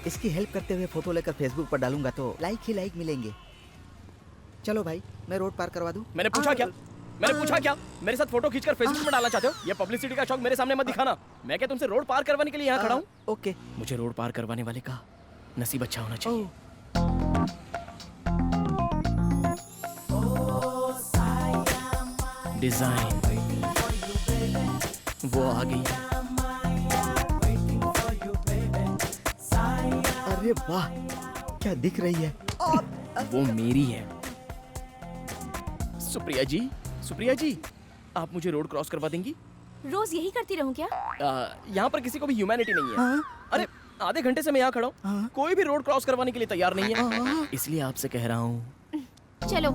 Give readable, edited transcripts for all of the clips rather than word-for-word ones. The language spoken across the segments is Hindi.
इसकी हेल्प करते हुए फोटो लेकर फेसबुक पर डालूंगा तो लाइक ही लाइक मिलेंगे। चलो भाई, मैं रोड पार करवा दूं। मैंने पूछा क्या? मैंने पूछा क्या? मेरे साथ फोटो खींचकर फेसबुक में डालना चाहते हो? ये पब्लिसिटी का शौक मेरे सामने मत दिखाना। मैं क्या तुमसे रोड पार करवाने के लिए यहाँ खड़ा हूँ? ओके। मुझे रोड पार करवाने वाले का नसीब अच्छा होना चाहिए। डिजाइन वो आ गई। अरे वाह, क्या दिख रही है। वो मेरी है। सुप्रिया जी, सुप्रिया जी, आप मुझे रोड क्रॉस करवा देंगी? रोज यही करती रहूं क्या? यहाँ पर किसी को भी ह्यूमैनिटी नहीं है। हाँ? अरे आधे घंटे से मैं यहाँ खड़ा हूँ, हाँ? कोई भी रोड क्रॉस करवाने के लिए तैयार नहीं है। हाँ? इसलिए आपसे कह रहा हूँ, चलो।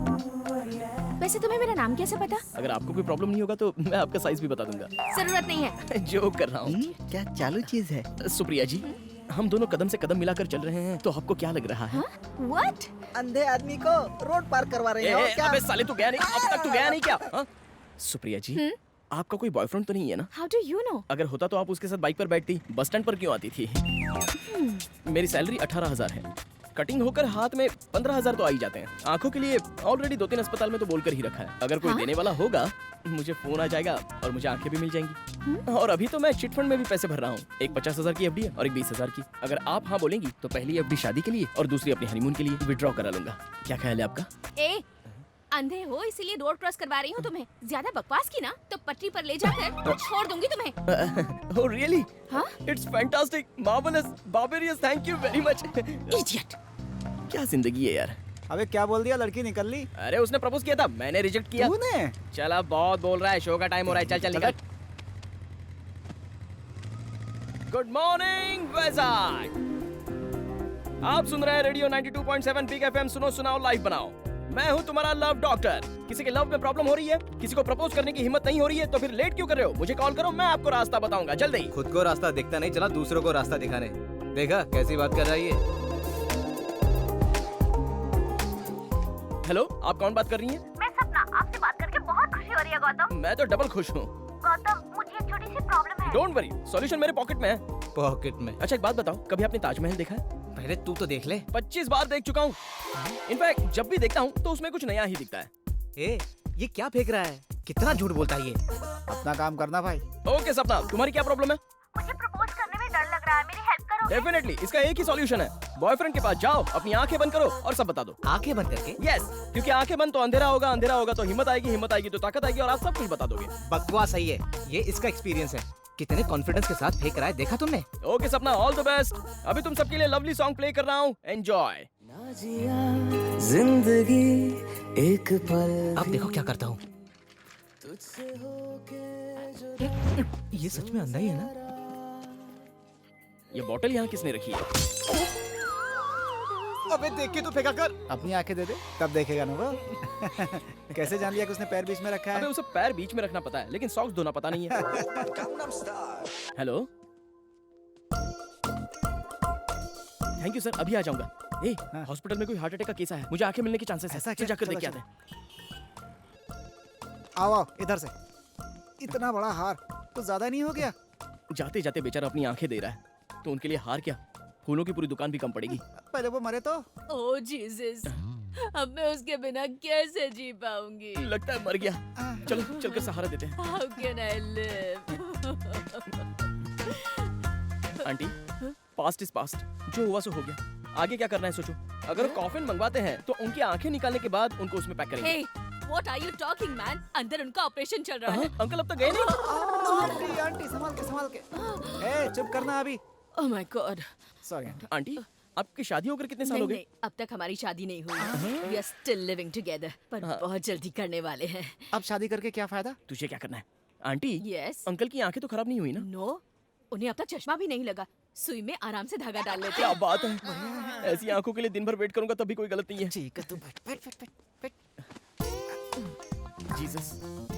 वैसे तुम्हें मेरा नाम कैसे पता? अगर आपको कोई प्रॉब्लम नहीं होगा तो मैं आपका साइज भी बता दूंगा। जरूरत नहीं है। जोक कर रहा हूँ। क्या चालू चीज है। सुप्रिया जी, हम दोनों कदम से कदम मिलाकर चल रहे हैं, तो आपको क्या लग रहा है? What? अंधे आदमी को रोड पार करवा रहे हो क्या? अबे साले, तू गया नहीं? अब तक तू गया नहीं क्या? हाँ? सुप्रिया जी, आपका कोई बॉयफ्रेंड तो नहीं है ना? How do you know? अगर होता तो आप उसके साथ बाइक पर बैठती, बस स्टैंड पर क्यों आती थी? मेरी सैलरी 18,000 है, कटिंग होकर हाथ में 15,000 तो आ ही जाते हैं। आंखों के लिए ऑलरेडी 2-3 अस्पताल में तो बोलकर ही रखा है। अगर कोई देने वाला होगा, मुझे फोन आ जाएगा और मुझे आंखें भी मिल जाएंगी। और अभी तो मैं चिट फंड में भी पैसे भर रहा हूँ। एक 50,000 की एफडी है और एक 20,000 की। अगर आप हाँ बोलेंगी तो पहली एफडी शादी के लिए और दूसरी अपने हनीमून के लिए विड्रॉ करा लूंगा। क्या ख्याल है आपका? ए, अंधे हो इसलिए रोड क्रॉस करवा रही हूँ तुम्हें। ज्यादा बकवास की ना तो पटरी पर ले जाकर छोड़ दूंगी तुम्हें। Oh really? हाँ? It's fantastic, marvellous, barbarous, thank you very much. Idiot. क्या जिंदगी है यार। अबे क्या बोल दिया, लड़की निकल ली? अरे उसने प्रपोज किया था, मैंने रिजेक्ट किया। तूने? चल अब बहुत बोल रहा है, शो का टाइम हो रहा है, चल चल निकल। Good morning Vizag. आप सुन रहे हैं रेडियो 92.7 बिग एफएम। सुनो सुनाओ लाइव बनाओ। मैं हूं तुम्हारा लव डॉक्टर। किसी के लव में प्रॉब्लम हो रही है, किसी को प्रपोज करने की हिम्मत नहीं हो रही है, तो फिर लेट क्यों कर रहे हो? मुझे कॉल करो, मैं आपको रास्ता बताऊंगा जल्दी। खुद को रास्ता दिखता नहीं, चला दूसरों को रास्ता दिखाने। देखा कैसी बात कर रहा है ये? हेलो, आप कौन बात कर रही हैं? मैं सपना, आपसे बात करके बहुत खुशी हो रही है गौतम। मैं तो डबल खुश हूँ। गौतम, मुझे एक छोटी सी प्रॉब्लम है। डोंट वरी, सॉल्यूशन मेरे पॉकेट में है। पॉकेट में? अच्छा एक बात बताओ, कभी आपने ताजमहल देखा है? पहले तू तो देख ले। 25 बार देख चुका हूँ। इनफैक्ट जब भी देखता हूँ तो उसमें कुछ नया ही दिखता है। ए, ये क्या फेंक रहा है? कितना झूठ बोलता है ये। अपना काम करना भाई। ओके सपना, तुम्हारी क्या प्रॉब्लम है? मुझे प्रपोज करने में डर लग रहा है, मेरी हेल्प करो। डेफिनेटली, इसका एक ही सॉल्यूशन है। बॉयफ्रेंड के पास जाओ, अपनी आंखें बंद करो और सब बता दो। आंखें बंद करके? यस, क्योंकि आंखें बंद तो अंधेरा होगा, अंधेरा होगा तो हिम्मत आएगी तो ताकत आएगी और आप सब कुछ बता दोगे। बकवास सही है, ये इसका एक्सपीरियंस है। कितने कॉन्फिडेंस के साथ फेंक रहा है, देखा तुमने? ओके सपना, ऑल द बेस्ट। अभी तुम सबके लिए लवली सॉन्ग प्ले कर रहा हूँ, एंजॉय। जिंदगी एक पल। अब देखो क्या करता हूँ। ये सच में अंधा ही है ना? ये बोतल यहाँ किसने रखी है? अबे देख के तो फेंका कर। अपनी आंखें दे दे, तब देखेगा ना वो। कैसे जान लिया कि उसने पैर बीच में रखा अबे है? उसे पैर बीच में रखना पता है, लेकिन सॉक्स धोना पता नहीं है। हेलो, थैंक यू सर, अभी आ जाऊंगा। ए, हाँ। हॉस्पिटल में कोई हार्ट अटैक का केस है, मुझे आंखें मिलने के चांसेस है। ऐसा चल क्या? जाकर चलो, देख के आते हैं। आओ आओ इधर से। इतना बड़ा हार कुछ ज्यादा नहीं हो गया? जाते जाते बेचारा अपनी आंखें दे रहा है, तो उनके लिए हार क्या, फूलों की पूरी दुकान भी कम पड़ेगी। पहले वो मरे तो। ओह जीसस, अब मैं उसके बिना कैसे जी पाऊंगी? लगता है मर गया। चलो चलकर सहारा देते हैं। How can I live? Aunty, past is past, जो हुआ सो हो गया। आगे क्या करना है सोचो। अगर कॉफिन मंगवाते हैं तो उनकी आंखें निकालने के बाद उनको उसमें पैक करेंगे। Hey, what are you talking, man? अंदर उनका ऑपरेशन चल रहा है। अंकल अब तक गए नहीं? आंटी आंटी संभाल के। ए चुप करना अभी। Oh my God. Sorry aunty. Aunty, आपकी शादी होकर कितने साल नहीं हो गए? नहीं, अब तक हमारी शादी नहीं हुई। We are still living together, पर बहुत जल्दी करने वाले हैं। अब शादी करके क्या फायदा? तुझे क्या करना है? Aunty, Yes. अंकल की आंखें तो खराब नहीं हुई ना? नो, उन्हें अब तक चश्मा भी नहीं लगा। सुई में आराम से धागा डाल लेते क्या हैं। बात है, ऐसी आंखों के लिए दिन भर वेट करूंगा तब भी कोई गलत नहीं है। ठीक है तू बैठ बैठ बैठ बैठ बैठ। जीसस,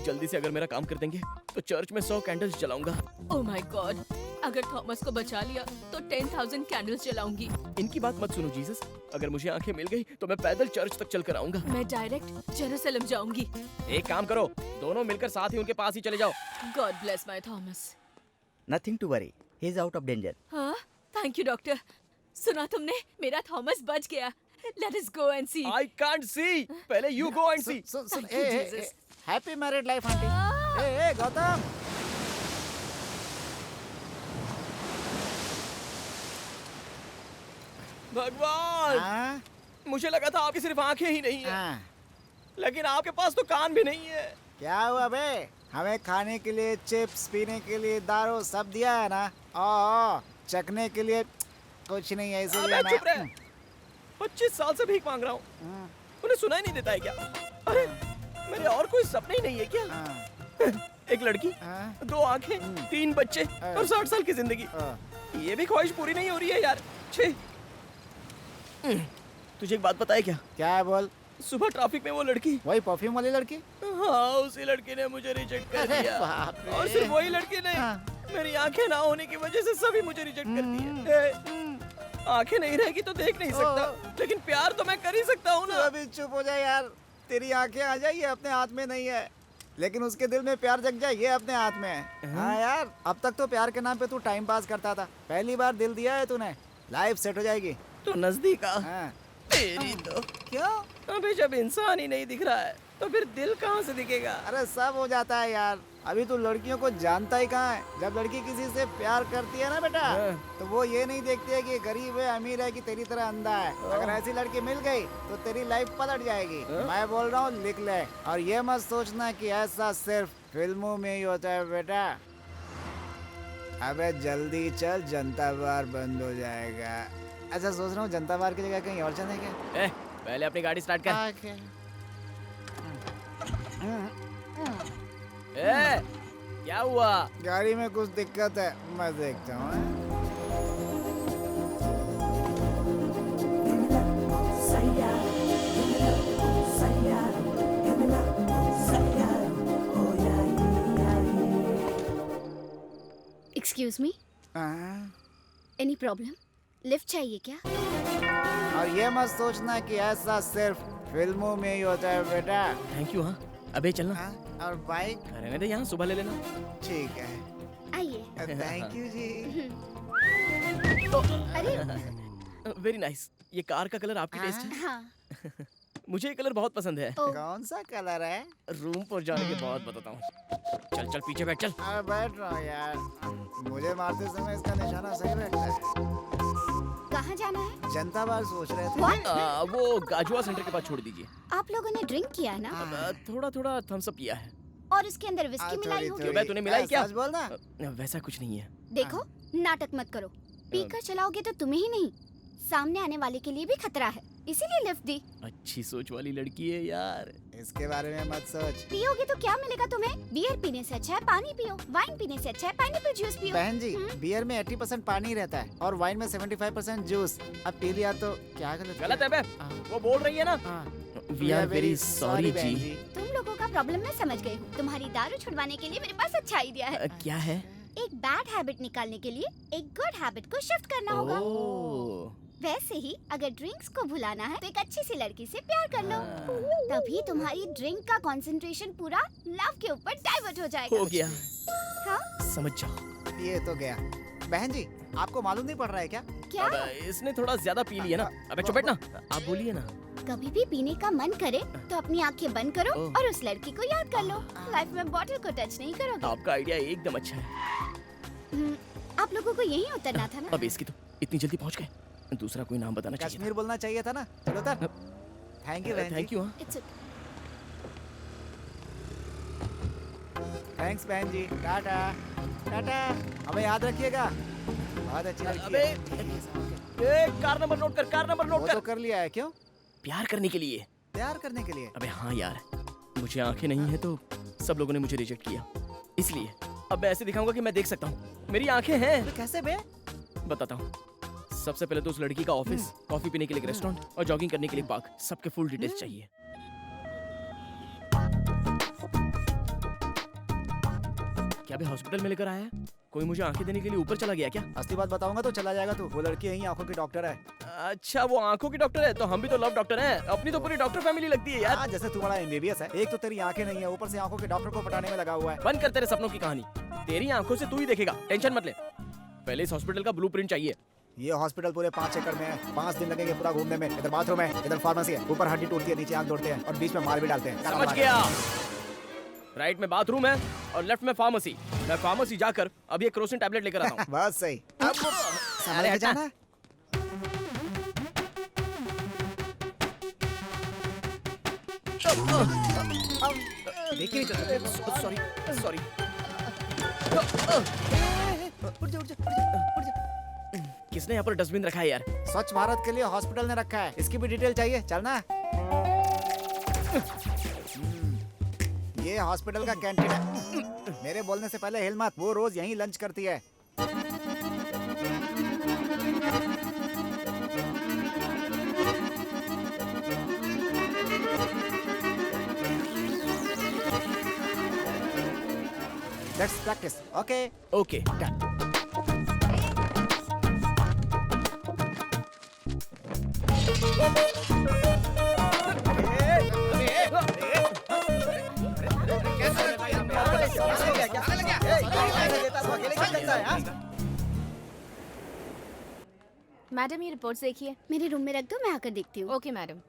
जल्दी से अगर मेरा काम कर देंगे तो चर्च में 100 कैंडल्स जलाऊंगा। Oh my God, अगर थॉमस को बचा लिया तो 10,000 कैंडल्स जलाऊंगी। इनकी बात मत सुनो जीसस, अगर मुझे आंखें मिल गई तो मैं पैदल चर्च तक चल कर आऊंगा। मैं डायरेक्ट जेरूसलम जाऊंगी। एक काम करो, दोनों मिलकर साथ ही उनके पास ही चले जाओ। God bless my Thomas. Nothing to worry, he is out of danger. हाँ, थैंक यू डॉक्टर। सुना तुमने, मेरा थॉमस बच गया। Let us go and see. I can't see, पहले यू गो एंड सी। सुन Thank you, Jesus. Happy married life aunty. ए गौतम, भगवान, हाँ मुझे लगा था आपकी सिर्फ आंखें ही नहीं है, हाँ, लेकिन आपके पास तो कान भी नहीं है। क्या हुआ बे? हमें खाने के लिए चिप्स, पीने के लिए दारू सब दिया है ना। ओ चखने के लिए कुछ नहीं है, इसीलिए अबे चुप रहे। ना 25 साल से भीख मांग रहा हूँ, उन्हें सुना ही नहीं देता है क्या? अरे मेरे और कोई सपने ही नहीं है क्या? हाँ, एक लड़की, हाँ, 2 आंखें, 3 बच्चे और 60 साल की जिंदगी। हाँ। ये भी ख्वाहिश पूरी नहीं हो रही है यार। छे। तुझे एक बात पता है क्या? क्या है बोल? सुबह ट्रैफिक में वो लड़की, वही परफ्यूम वाली लड़की? हाँ उसी लड़की ने मुझे रिजेक्ट कर अरे दिया। बाप रे। और सिर्फ वही लड़की नहीं, हाँ। मेरी आंखें ना होने की वजह से सभी मुझे रिजेक्ट कर दिए। आंखें नहीं रहेगी तो देख नहीं सकता, लेकिन प्यार तो मैं कर ही सकता हूँ तू ना। अभी चुप हो जाए यार। तेरी आंखें आ जाए, ये अपने हाथ में नहीं है, लेकिन उसके दिल में प्यार जग जाए, ये अपने हाथ में है। हाँ यार, अब तक तो प्यार के नाम पे तू टाइम पास करता था, पहली बार दिल दिया है तूने, लाइफ सेट हो जाएगी। तो नजदीक आ। हाँ। तेरी तो क्यों? अबे जब इंसान ही नहीं दिख रहा है तो फिर दिल कहाँ से दिखेगा? अरे सब हो जाता है यार, अभी तू लड़कियों को जानता ही कहाँ है। जब लड़की किसी से प्यार करती है ना बेटा, तो वो ये नहीं देखती है कि गरीब है अमीर है कि तेरी तरह अंधा है। अगर ऐसी लड़की मिल गई तो तेरी लाइफ पलट जाएगी। मैं बोल रहा हूँ, लिख ले, और ये मत सोचना कि ऐसा सिर्फ फिल्मों में ही होता है बेटा। अबे जल्दी चल, जनता बार बंद हो जाएगा। अच्छा सोच रहा हूँ जनता बार की जगह कहीं और चले क्या? पहले अपनी गाड़ी स्टार्ट कर। आके। क्या हुआ? गाड़ी में कुछ दिक्कत है, मैं देखता हूँ। एक्सक्यूज मी, हाँ। Any problem? लिफ्ट चाहिए क्या? और ये मत सोचना कि ऐसा सिर्फ फिल्मों में ही होता है बेटा। Thank you. हाँ अबे चलना। हाँ? और बाइक? रहने दे, यहाँ सुबह ले लेना। ठीक है, आइए। थैंक यू जी। अरे वेरी नाइस। ये कार का कलर आपकी टेस्ट है? हाँ। मुझे ये कलर बहुत पसंद है। ओ, कौन सा कलर है? रूम पर जाने के बाद बताता हूँ। चल चल पीछे बैठ चल। अरे बैठ रहा हूँ यार, मुझे मारते समय इसका निशाना सही बैठता है। कहाँ जाना है? जनता बार सोच रहे थे। What? वो गाजुआ सेंटर के पास छोड़ दीजिए। आप लोगों ने ड्रिंक किया है ना? थोड़ा थोड़ा थम्स अप पिया है। और इसके अंदर विस्की मिलाई होगी? क्यों बे, तूने मिलाई क्या? सच बोलना। वैसा कुछ नहीं है। देखो, नाटक मत करो। पीकर चलाओगे तो तुम्हें ही नहीं, सामने आने वाले के लिए भी खतरा है, इसीलिए लिफ्ट दी। अच्छी सोच वाली लड़की है यार। इसके बारे में मत सोच। पियोगे तो क्या मिलेगा तुम्हें? बियर पीने से अच्छा है पानी पियो, वाइन पीने से अच्छा है पाइनएप्पल जूस पियो। बहन जी, बियर में 80% पानी रहता है और वाइन में 75% जूस। अब पी लिया तो क्या गलत है बे, वो बोल रही है ना। वी आर वेरी सॉरी जी। तुम लोगों का प्रॉब्लम मैं समझ गई हूँ। तुम्हारी दारू छुड़वाने के लिए मेरे पास अच्छा आइडिया है। क्या है? एक बैड हैबिट निकालने के लिए एक गुड हैबिट को शिफ्ट करना होगा। ओह, वैसे ही अगर ड्रिंक्स को भुलाना है तो एक अच्छी सी लड़की से प्यार कर लो, तभी तुम्हारी ड्रिंक का कंसंट्रेशन पूरा लव के ऊपर डाइवर्ट हो जाएगा। हो गया। हाँ? समझ जाओ। ये तो गया। बहन जी, आपको मालूम नहीं पड़ रहा है क्या? क्या? अब इसने थोड़ा ज्यादा पी लिया ना। अबे चुप बैठ ना, आप बोलिए ना। कभी भी पीने का मन करे तो अपनी आंखें बंद करो ओह। और उस लड़की को याद कर लो। लाइफ में बॉटल को टच नहीं करोगे। आपका आइडिया एकदम अच्छा है। आप लोगों को यही उतरना था ना? अब इसकी तो इतनी जल्दी पहुंच गए, दूसरा कोई नाम बताना चाहिए कश्मीर बोलना चाहिए था ना। चलो तर। थैंक यू बहन जी। Thank you. It's okay. Thanks बहन जी। टाटा टाटा। हमें याद रखिएगा। बहुत अच्छी लड़की अबे, है। कार नंबर नोट कर, कार नंबर वो नोट तो कर। कर लिया है। क्यों? प्यार करने के लिए। प्यार करने के लिए? अबे हाँ यार, मुझे आंखें नहीं है तो सब लोगों ने मुझे रिजेक्ट किया, इसलिए अब मैं ऐसे दिखाऊंगा कि मैं देख सकता हूँ। मेरी आंखें हैं। तो कैसे बे? बताता हूँ। सबसे पहले तो उस लड़की का ऑफिस, कॉफी पीने के लिए एक रेस्टोरेंट और जॉगिंग करने के लिए पार्क, सबके फुल डिटेल्स चाहिए। क्या भी हॉस्पिटल में लेकर आया है? कोई मुझे आंखें देने के लिए ऊपर चला गया क्या? असली बात बताऊंगा तो चला जाएगा तू। वो लड़की यही आंखों की डॉक्टर है। अच्छा, वो आंखों की डॉक्टर है, तो हम भी तो लव डॉक्टर हैं। अपनी तो पूरी डॉक्टर फैमिली लगती है यार। हाँ, जैसे तुम्हारा एमबीबीएस है, एक तो तेरी आंखें नहीं है, ऊपर से आंखों के डॉक्टर को पटाने में लगा हुआ है। बंद कर तेरे सपनों की कहानी। तेरी आंखों से तू ही देखेगा, टेंशन मत ले। पहले इस हॉस्पिटल का ब्लूप्रिंट चाहिए। ये हॉस्पिटल पूरे 5 एकड़ में है। 5 दिन लगेंगे पूरा घूमने में। इधर बाथरूम है, इधर फार्मेसी है, ऊपर हड्डी टूटती है, नीचे आग दौड़ते हैं और बीच में माल भी डालते हैं। समझ गया। राइट में बाथरूम है और लेफ्ट में फार्मेसी। मैं फार्मेसी जाकर अभी एक क्रोसिन टैबलेट लेकर आता हूँ। बस सही। अब संभल के जाना। देखिए नहीं चल सकते। Sorry sorry. उठ जा उठ जा उठ जा उठ जा। किसने यहाँ पर डस्टबिन रखा है यार? स्वच्छ भारत के लिए हॉस्पिटल ने रखा है। इसकी भी डिटेल चाहिए, चलना। ये हॉस्पिटल का कैंटीन है। मेरे बोलने से पहले हिल मत, वो रोज यहीं लंच करती है। Let's practice. Okay okay done. Madam ये रिपोर्ट्स देखिए। मेरे रूम में रख दो, मैं आकर देखती हूँ। Okay madam.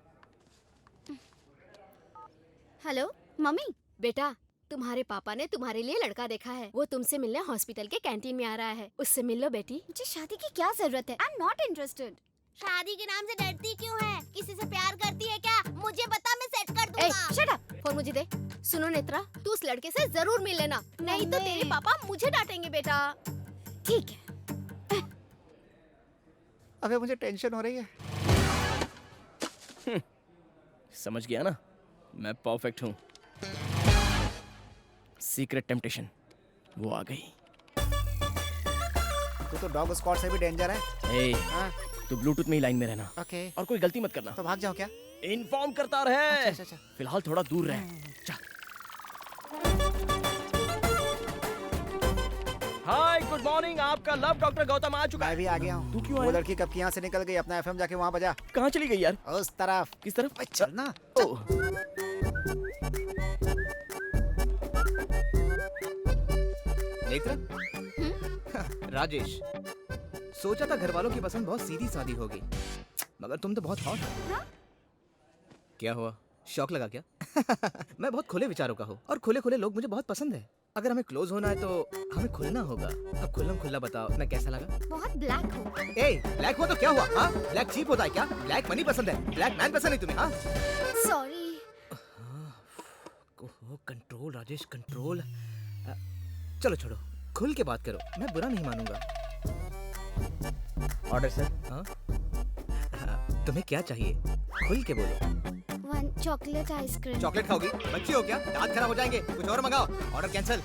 Hello mummy. बेटा तुम्हारे पापा ने तुम्हारे लिए लड़का देखा है। वो तुमसे मिलने हॉस्पिटल के कैंटीन में आ रहा है। उससे मिल लो बेटी। मुझे शादी की क्या जरूरत है? I am not interested. शादी के नाम से डरती क्यों है? किसी से प्यार करती है क्या? मुझे बता, मैं सेट कर ए, दूंगा। Shut up. फोन मुझे दे। सुनो नेत्रा, तू उस लड़के से जरूर मिल लेना, नहीं तो तेरे पापा मुझे डांटेंगे बेटा। ठीक है। अबे मुझे टेंशन हो रही है। समझ गया ना, मैं परफेक्ट हूँ। सीक्रेट टेम्पटेशन वो आ गई। तू तो डॉग स्क्वाड से भी डेंजर है। ए, हाँ? तू ब्लूटूथ में ही लाइन में रहना ओके। और कोई गलती मत करना। तो भाग जाओ क्या? इन्फॉर्म करता रहे। अच्छा। फिलहाल थोड़ा दूर रहे। जा। हाय गुड मॉर्निंग। आपका लव डॉक्टर गौतम आ चुका मैं है। भी आ गया हूँ। तू क्यों वो आया? लड़की कब की यहाँ से निकल गई? अपना एफएम जाके वहाँ बजा। कहाँ चली गई यार? उस तरफ। किस तरफ? भाई चलना। ओह, नेत्रा राजेश, सोचा था घर वालों की पसंद बहुत सीधी सादी होगी, मगर तुम तो बहुत हॉट हो। क्या हुआ, शौक लगा क्या? मैं बहुत खुले विचारों का हूँ और खुले खुले लोग मुझे बहुत पसंद है। अगर हमें क्लोज होना है तो हमें खुलना होगा। अब खुल्लम खुल्ला बताओ, मैं कैसा लगा? बहुत ब्लैक हो। ए, ब्लैक हुआ तो क्या हुआ? हाँ, ब्लैक चीप होता है क्या? ब्लैक मनी पसंद है, ब्लैक मैन पसंद है तुम्हें? हाँ, सॉरी। Control Rajesh, control. चलो छोड़ो, खुल के बात करो, मैं बुरा नहीं मानूंगा। Order sir. हाँ? तुम्हें क्या चाहिए? खुल के बोलो। 1 चॉकलेट आइसक्रीम। चॉकलेट खाओगी? बच्ची हो क्या? दांत खराब हो जाएंगे। कुछ और मंगाओ। Order cancel.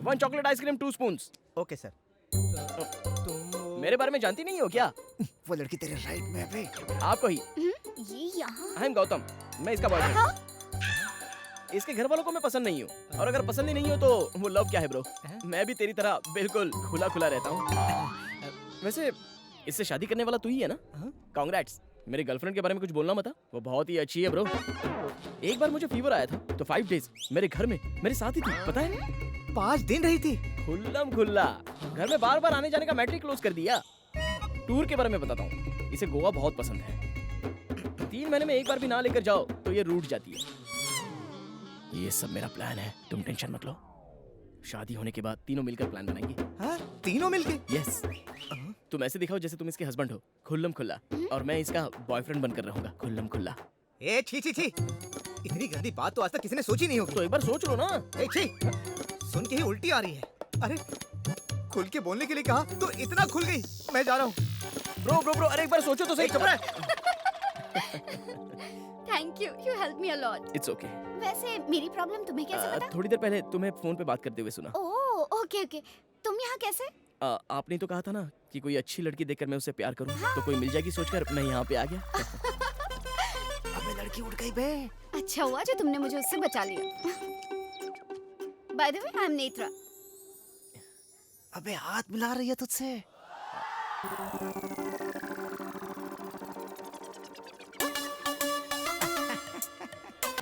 1 chocolate ice cream 2 spoons. Okay sir. मेरे बारे में जानती नहीं हो क्या? वो लड़की तेरे राइट में है बे। आपको ही। ये यहाँ। आई एम गौतम, मैं इसका बॉयफ्रेंड। इसके घर वालों को मैं पसंद नहीं हूँ, और अगर पसंद ही नहीं हो तो वो लव क्या है ब्रो? मैं भी तेरी तरह बिल्कुल खुला खुला रहता हूँ। वैसे इससे शादी करने वाला तू ही है ना? कांग्रेट्स। मेरी गर्लफ्रेंड के बारे में कुछ बोलना मत। वो बहुत ही अच्छी है ब्रो। एक बार मुझे फीवर आया था तो 5 डेज मेरे घर में मेरे साथ ही थी, पता है? 5 दिन रही थी। खुल्लम खुल्ला। घर में बार बार आने जाने का मैट्रिक क्लोज कर दिया। टूर के बारे में बताता हूँ। इसे गोवा बहुत पसंद है। 3 महीने में एक बार भी ना लेकर जाओ तो ये रूठ जाती है। ये सब मेरा प्लान है, तुम टेंशन मत लो। शादी होने के बाद तीनों मिलकर प्लान बनाएंगे। हाँ? तीनों मिलके? यस। तुम ऐसे दिखाओ जैसे तुम इसके हस्बैंड हो, खुल्लम खुल्ला, और मैं इसका बॉयफ्रेंड बनकर रहूंगा, खुल्लम खुल्ला। ए छी छी छी, इतनी गंदी बात तो आज तक किसी ने सोची नहीं होगी। तो एक बार सोच लो ना। ए छी, सुन के ही उल्टी आ रही है। अरे खुल के बोलने के लिए कहा तो इतना खुल गई। मैं जा रहा हूँ। ब्रो ब्रो ब्रो, अरे एक बार सोचो तो सही। चुप रह। Thank you, you help me a lot. It's okay. वैसे मेरी प्रॉब्लम तुम्हें कैसे पता? थोड़ी देर पहले तुम्हें फोन पे बात करते हुए सुना। Oh okay okay. तुम यहाँ कैसे? आपने तो कहा था ना कि कोई अच्छी लड़की देखकर मैं उससे प्यार करूं, तो कोई मिल जाएगी सोचकर मैं यहाँ पे आ गया। अबे लड़की उठ गई बे। अच्छा हुआ जो तुमने मुझे उससे बचा लिया। By the way, I am Netra. अबे हाथ मिला रही है तुझसे।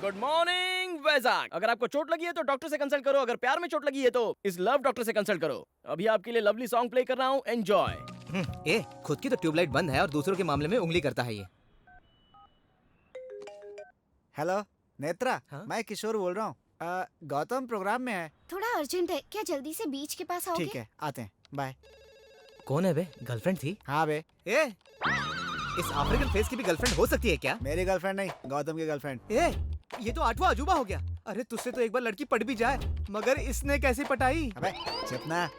Good morning Vizag. अगर आपको चोट लगी है तो डॉक्टर से कंसल्ट करो, अगर प्यार में चोट लगी है तो इस लव डॉक्टर से कंसल्ट करो। अभी आपके लिए लवली सॉन्ग प्ले कर रहा हूँ, एंजॉय। ए, खुद की तो ट्यूबलाइट बंद है और दूसरों के मामले में उंगली करता है ये। हेलो नेत्रा, हाँ? मैं किशोर बोल रहा हूँ। गौतम प्रोग्राम में है। थोड़ा अर्जेंट है, क्या जल्दी से बीच के पास आओगे? ठीक है, आते हैं, बाय। कौन है बे? गर्लफ्रेंड थी? हाँ बे, ए, इस अफ्रीकन फेस की भी गर्लफ्रेंड हो सकती है क्या? मेरी गर्लफ्रेंड नहीं, गौतम की गर्लफ्रेंड। ए, ये तो 8वां अजूबा हो गया। अरे तुझसे तो एक बार लड़की पट भी जाए, मगर इसने कैसे पटाई? अबे चुप ना,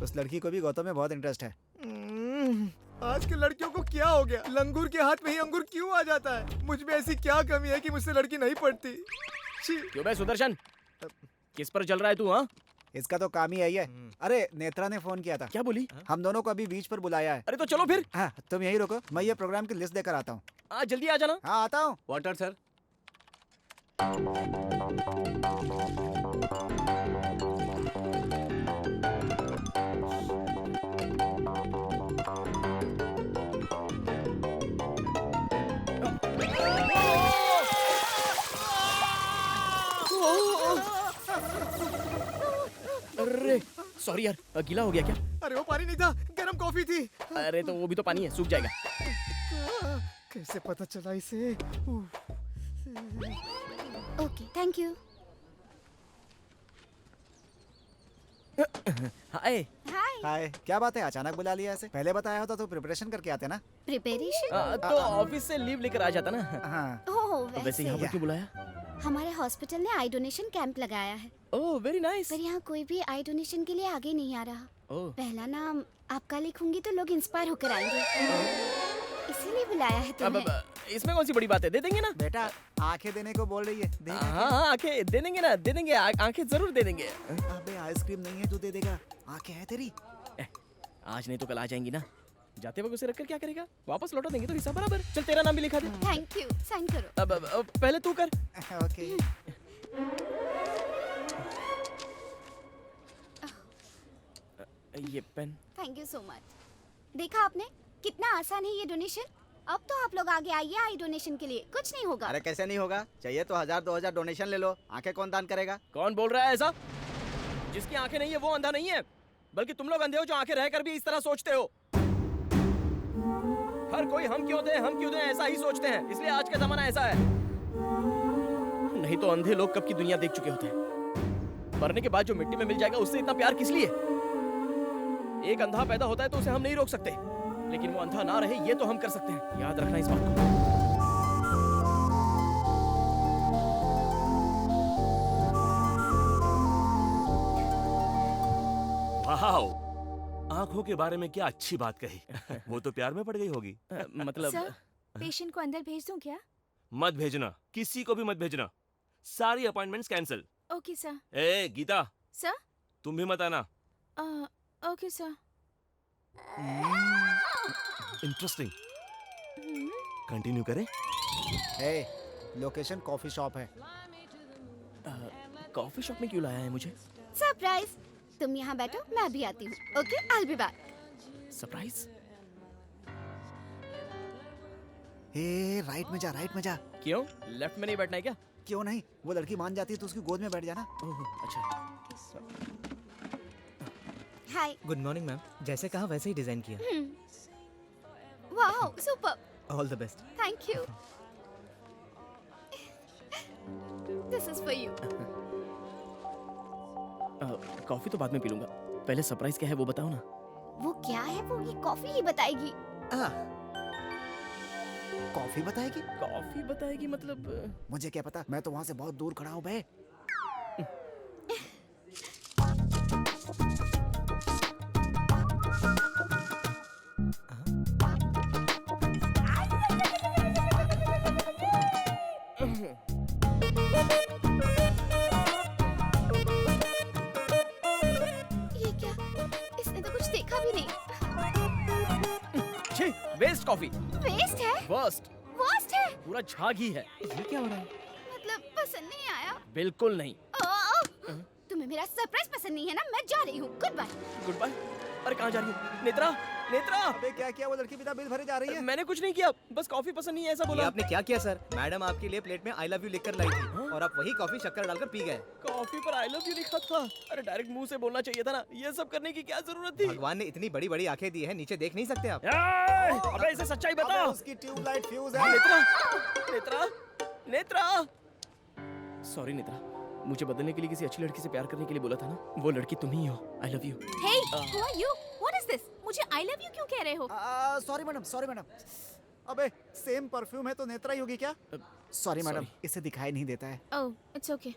उस लड़की को भी गौतम में बहुत इंटरेस्ट है। आज के लड़कियों को क्या हो गया? लंगूर के हाथ में ही अंगूर क्यों आ जाता है? मुझ में ऐसी क्या कमी है कि मुझसे लड़की नहीं पड़ती? क्यों बे सुदर्शन, किस पर चल रहा है तू? हाँ, इसका तो काम ही यही है। अरे नेत्रा ने फोन किया था, क्या बोली? हम दोनों को अभी बीच पर बुलाया है। अरे तो चलो फिर। हाँ, तुम यही रुको, मैं ये प्रोग्राम की लिस्ट देकर आता हूँ। आज जल्दी आ जाना। हाँ आता हूँ। Water sir. अरे सॉरी यार, गीला हो गया क्या? अरे वो पानी नहीं था, गरम कॉफी थी। अरे तो वो भी तो पानी है, सूख जाएगा। कैसे पता चला इसे? Okay, thank you. Hi. Hi. Hi, क्या बात है, अचानक बुला लिया ऐसे? पहले बताया होता तो प्रिपरेशन करके आते ना। प्रिपरेशन? तो ऑफिस से लीव लेकर आ जाता ना। हाँ, ओह, वैसे यहाँ पर क्यों बुलाया? हमारे हॉस्पिटल ने आई डोनेशन कैंप लगाया है, ओह वेरी नाइस। पर यहाँ कोई भी आई डोनेशन के लिए आगे नहीं आ रहा। ओह पहला नाम आपका लिखूंगी तो लोग इंस्पायर होकर आएंगे, इसीलिए बुलाया है अब तुम्हें। इसमें कौन सी बड़ी बात है, दे देंगे ना। बेटा आंखें देने को बोल रही है, दे। हाँ हाँ, आंखें दे देंगे ना, दे देंगे, आंखें जरूर दे देंगे। अबे आइसक्रीम नहीं है, तू दे देगा। आंखें हैं तेरी। आज नहीं तो कल आ जाएंगी ना। जाते वक्त उसे रखकर क्या करेगा? वापस लौटा देंगे तो हिसाब बराबर। चल तेरा नाम भी लिखा दे। थैंक यू, साइन करो। अब पहले तू कर। ओके। ये pen. Thank you so much. देखा आपने कितना आसान है ये डोनेशन। अब तो आप लोग आगे आइए आई डोनेशन के लिए, कुछ नहीं होगा। अरे कैसे नहीं होगा? चाहिए तो 1000-2000 डोनेशन ले लो। आंखें कौन दान करेगा? कौन बोल रहा है ऐसा? जिसकी आंखें नहीं है वो अंधा नहीं है, बल्कि तुम लोग अंधे हो जो आंखें रहकर भी इस तरह सोचते हो। हर कोई हम क्यों दें ऐसा ही सोचते हैं, इसलिए आज का जमाना ऐसा है। नहीं तो अंधे लोग कब की दुनिया देख चुके होते हैं। मरने के बाद जो मिट्टी में मिल जाएगा उससे इतना प्यार किस लिए? एक अंधा पैदा होता है तो उसे हम नहीं रोक सकते, लेकिन वो अंधा ना रहे ये तो हम कर सकते हैं। याद रखना इस बात को। वाओ, आंखों के बारे में क्या अच्छी बात कही। वो तो प्यार में पड़ गई होगी। मतलब सर, पेशेंट को अंदर भेज दूं क्या? मत भेजना, किसी को भी मत भेजना। सारी अपॉइंटमेंट्स कैंसिल। Okay sir. ए गीता, सर? तुम भी मत आना। Okay sir. इंटरेस्टिंग। कंटिन्यू करें? लोकेशन कॉफी शॉप है। कॉफी शॉप में क्यों लाया है मुझे? सरप्राइज। तुम यहाँ बैठो, मैं अभी आती हूँ। Okay, I will be back. Surprise? Right में जा, राइट में जा। क्यों? लेफ्ट में नहीं बैठना है क्या? क्यों नहीं, वो लड़की मान जाती है तो उसकी गोद में बैठ जाना। ओह अच्छा। हाय। Good morning ma'am. जैसे कहा वैसे ही डिजाइन किया। Wow, super. All the best. Thank you. This is for you. Coffee तो बाद में पी लूंगा, पहले सरप्राइज क्या है वो बताओ ना। वो क्या है, वो ये कॉफी ही बताएगी। कॉफी बताएगी? कॉफी बताएगी मतलब? मुझे क्या पता, मैं तो वहाँ से बहुत दूर खड़ा हूँ बे। ये क्या? इसने तो कुछ देखा भी नहीं। छी, वेस्ट कॉफी। वेस्ट है? वर्स्ट। वर्स्ट है? पूरा झाग ही है। ये क्या हो रहा है? मतलब पसंद नहीं आया? बिल्कुल नहीं। तुम्हें मेरा सरप्राइज पसंद नहीं है ना? मैं जा रही हूँ। Good bye. Good bye. अरे कहाँ जा रही है नेत्रा? नेत्रा अबे क्या किया, वो लड़की बिना बिल भरे जा रही है। मैंने कुछ नहीं किया, बस कॉफी पसंद नहीं है ऐसा ये बोला। आपने क्या किया सर? मैडम आपके लिए प्लेट में आई लव यू लिखकर लाई थी और आप वही कॉफी शक्कर डालकर पी गए। कॉफी पर आई लव यू लिखा था। अरे डायरेक्ट मुंह से बोलना चाहिए था ना, ये सब करने की क्या जरूरत थी? भगवान ने इतनी बड़ी बड़ी आंखें दी है, नीचे देख नहीं सकते आप? अबे इसे सच्चाई अबे बता। उसकी ट्यूबलाइट फ्यूज है। नेत्रा नेत्रा नेत्रा सॉरी नेत्रा, मुझे बदलने के लिए किसी अच्छी लड़की से प्यार करने के लिए बोला था ना, वो लड़की तुम ही हो। I love you. Hey, who are you? What is this? मुझे I love you क्यों कह रहे हो? Sorry madam, sorry madam. अबे सेम परफ्यूम है तो नेत्रा ही होगी क्या? Sorry madam, sorry। इसे दिखाई नहीं देता है। Oh, it's okay.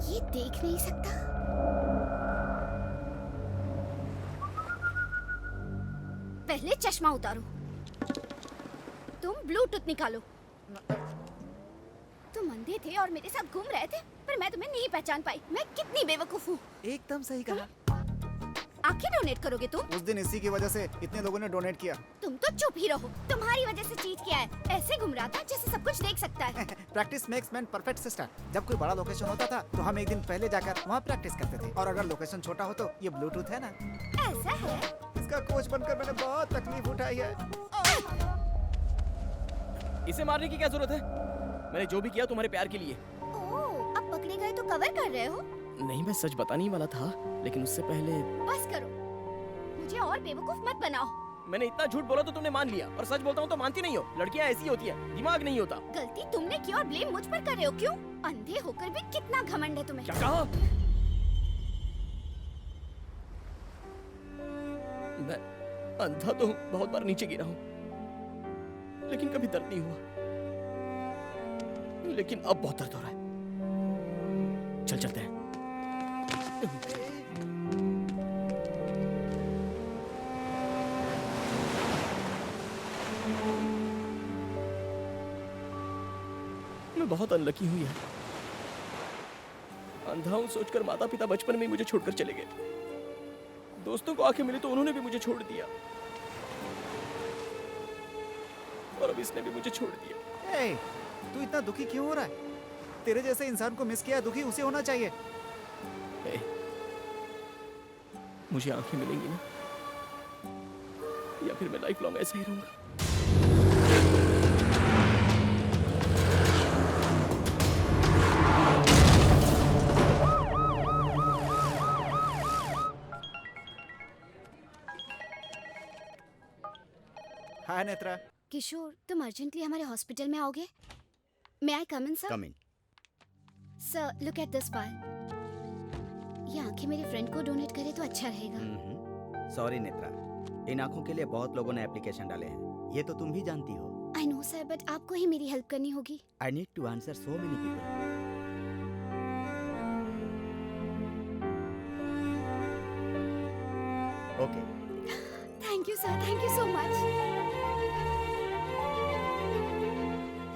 ये देख नहीं सकता। पहले चश्मा उतारो। तुम ब्लूटूथ निकालो। तुम अंधे थे और मेरे साथ घूम रहे थे, पर मैं तुम्हें नहीं पहचान पाई। मैं कितनी बेवकूफ हूँ। एकदम सही कहा। आंखें डोनेट करोगे तुम? उस दिन इसी की वजह से इतने लोगों ने डोनेट किया। तुम तो चुप ही रहो। तुम्हारी वजह से चीट किया है। ऐसे घूम रहा था जैसे सब कुछ देख सकता है। Practice makes man perfect sister. जब कोई बड़ा लोकेशन होता था तो हम एक दिन पहले जाकर वहाँ प्रैक्टिस करते थे, और अगर लोकेशन छोटा हो तो ये ब्लूटूथ है ना, ऐसा है? इसका कोच बनकर मैंने बहुत तकलीफ उठाई है। इसे मारने की क्या जरूरत है? मैंने जो भी किया तुम्हारे प्यार के लिए। ओह, अब पकड़े गए तो कवर कर रहे हो? नहीं, मैं सच बताने ही वाला था, लेकिन उससे पहले बस करो, मुझे और बेवकूफ मत बनाओ। मैंने इतना झूठ बोला तो तुमने मान लिया, और सच बोलता हूँ तो मानती नहीं हो। लड़कियाँ ऐसी होती है, दिमाग नहीं होता। गलती तुमने की और ब्लेम मुझ पर कर रहे हो। क्यों? अंधे होकर भी कितना घमंड है तुम्हें। क्या कहा? मैं अंधा तो हूँ, बहुत बार नीचे गिरा हूँ, लेकिन कभी दर्द नहीं हुआ। लेकिन अब बहुत दर्द हो रहा है। चल चलते हैं। मैं बहुत अनलकी हूँ यार। अंधा हूँ सोचकर माता पिता बचपन में ही मुझे छोड़कर चले गए। दोस्तों को आंखें मिली तो उन्होंने भी मुझे छोड़ दिया, और अब इसने भी मुझे छोड़ दिया। ए, तू इतना दुखी क्यों हो रहा है? तेरे जैसे इंसान को मिस किया, दुखी उसे होना चाहिए। ए, मुझे आंखें मिलेंगी ना, या फिर मैं लाइफ लॉन्ग ऐसा ही रहूंगा? हाय नेत्रा। किशोर, तुम अर्जेंटली हमारे हॉस्पिटल में आओगे? May I come in sir? Come in. Sir, look at this file. ये आंखें मेरे फ्रेंड को डोनेट करे तो अच्छा रहेगा। सॉरी नेत्रा, इन आंखों के लिए बहुत लोगों ने एप्लीकेशन डाले हैं, ये तो तुम भी जानती हो। आई नो सर, बट आपको ही मेरी हेल्प करनी होगी। I need to answer so many people. Okay. Thank you sir, thank you so much.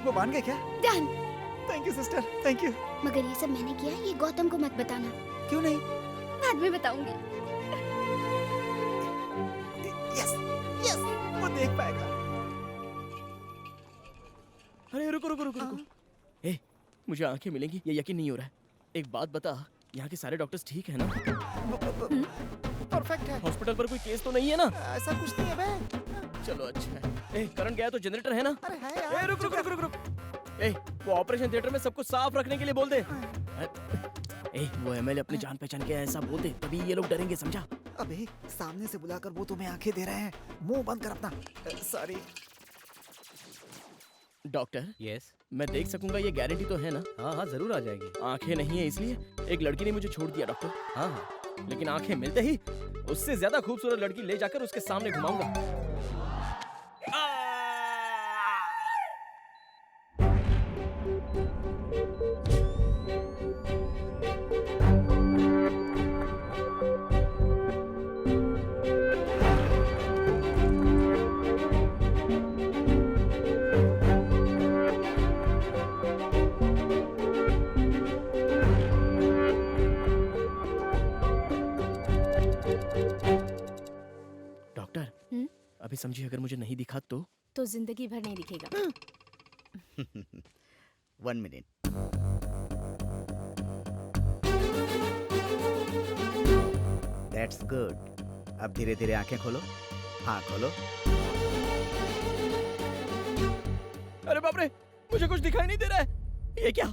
वो मान गए क्या? Done. Thank you sister, thank you. मगर ये सब मैंने किया, ये गौतम को मत बताना। क्यों नहीं? बाद में बताऊंगी। यस यस, वो देख पाएगा। अरे रुको रुको रुको रुको। ए, मुझे आंखें मिलेंगी ये यकीन नहीं हो रहा है। एक बात बता, यहाँ के सारे डॉक्टर्स ठीक है ना? परफेक्ट है। हॉस्पिटल पर कोई केस तो नहीं है ना? ऐसा कुछ नहीं है बे। चलो अच्छा है। ए, करंट गया तो जनरेटर है ना? अरे है यार। ए, रुक रुक रुक रुक रुक। ए, वो ऑपरेशन थिएटर में सब कुछ साफ रखने के लिए बोल दे। ए, वो एमएलए अपनी जान पहचान के ऐसा बोल दे, तभी ये लोग डरेंगे, समझा? अबे सामने से बुलाकर वो तुम्हें आंखें दे रहे हैं, मुंह बंद कर अपना। सॉरी। Doctor, yes. मैं देख सकूंगा ये गारंटी तो है ना? हाँ हाँ, जरूर आ जाएगी। आंखें नहीं है इसलिए एक लड़की ने मुझे छोड़ दिया डॉक्टर। हाँ हाँ। लेकिन आंखें मिलते ही उससे ज्यादा खूबसूरत लड़की ले जाकर उसके सामने घुमाऊंगा। डॉक्टर, अभी समझिए अगर मुझे नहीं दिखा तो? तो जिंदगी भर नहीं दिखेगा। 1 मिनट। That's good. अब धीरे धीरे आंखें खोलो। हाँ खोलो। अरे बाप रे, मुझे कुछ दिखाई नहीं दे रहा है। ये क्या,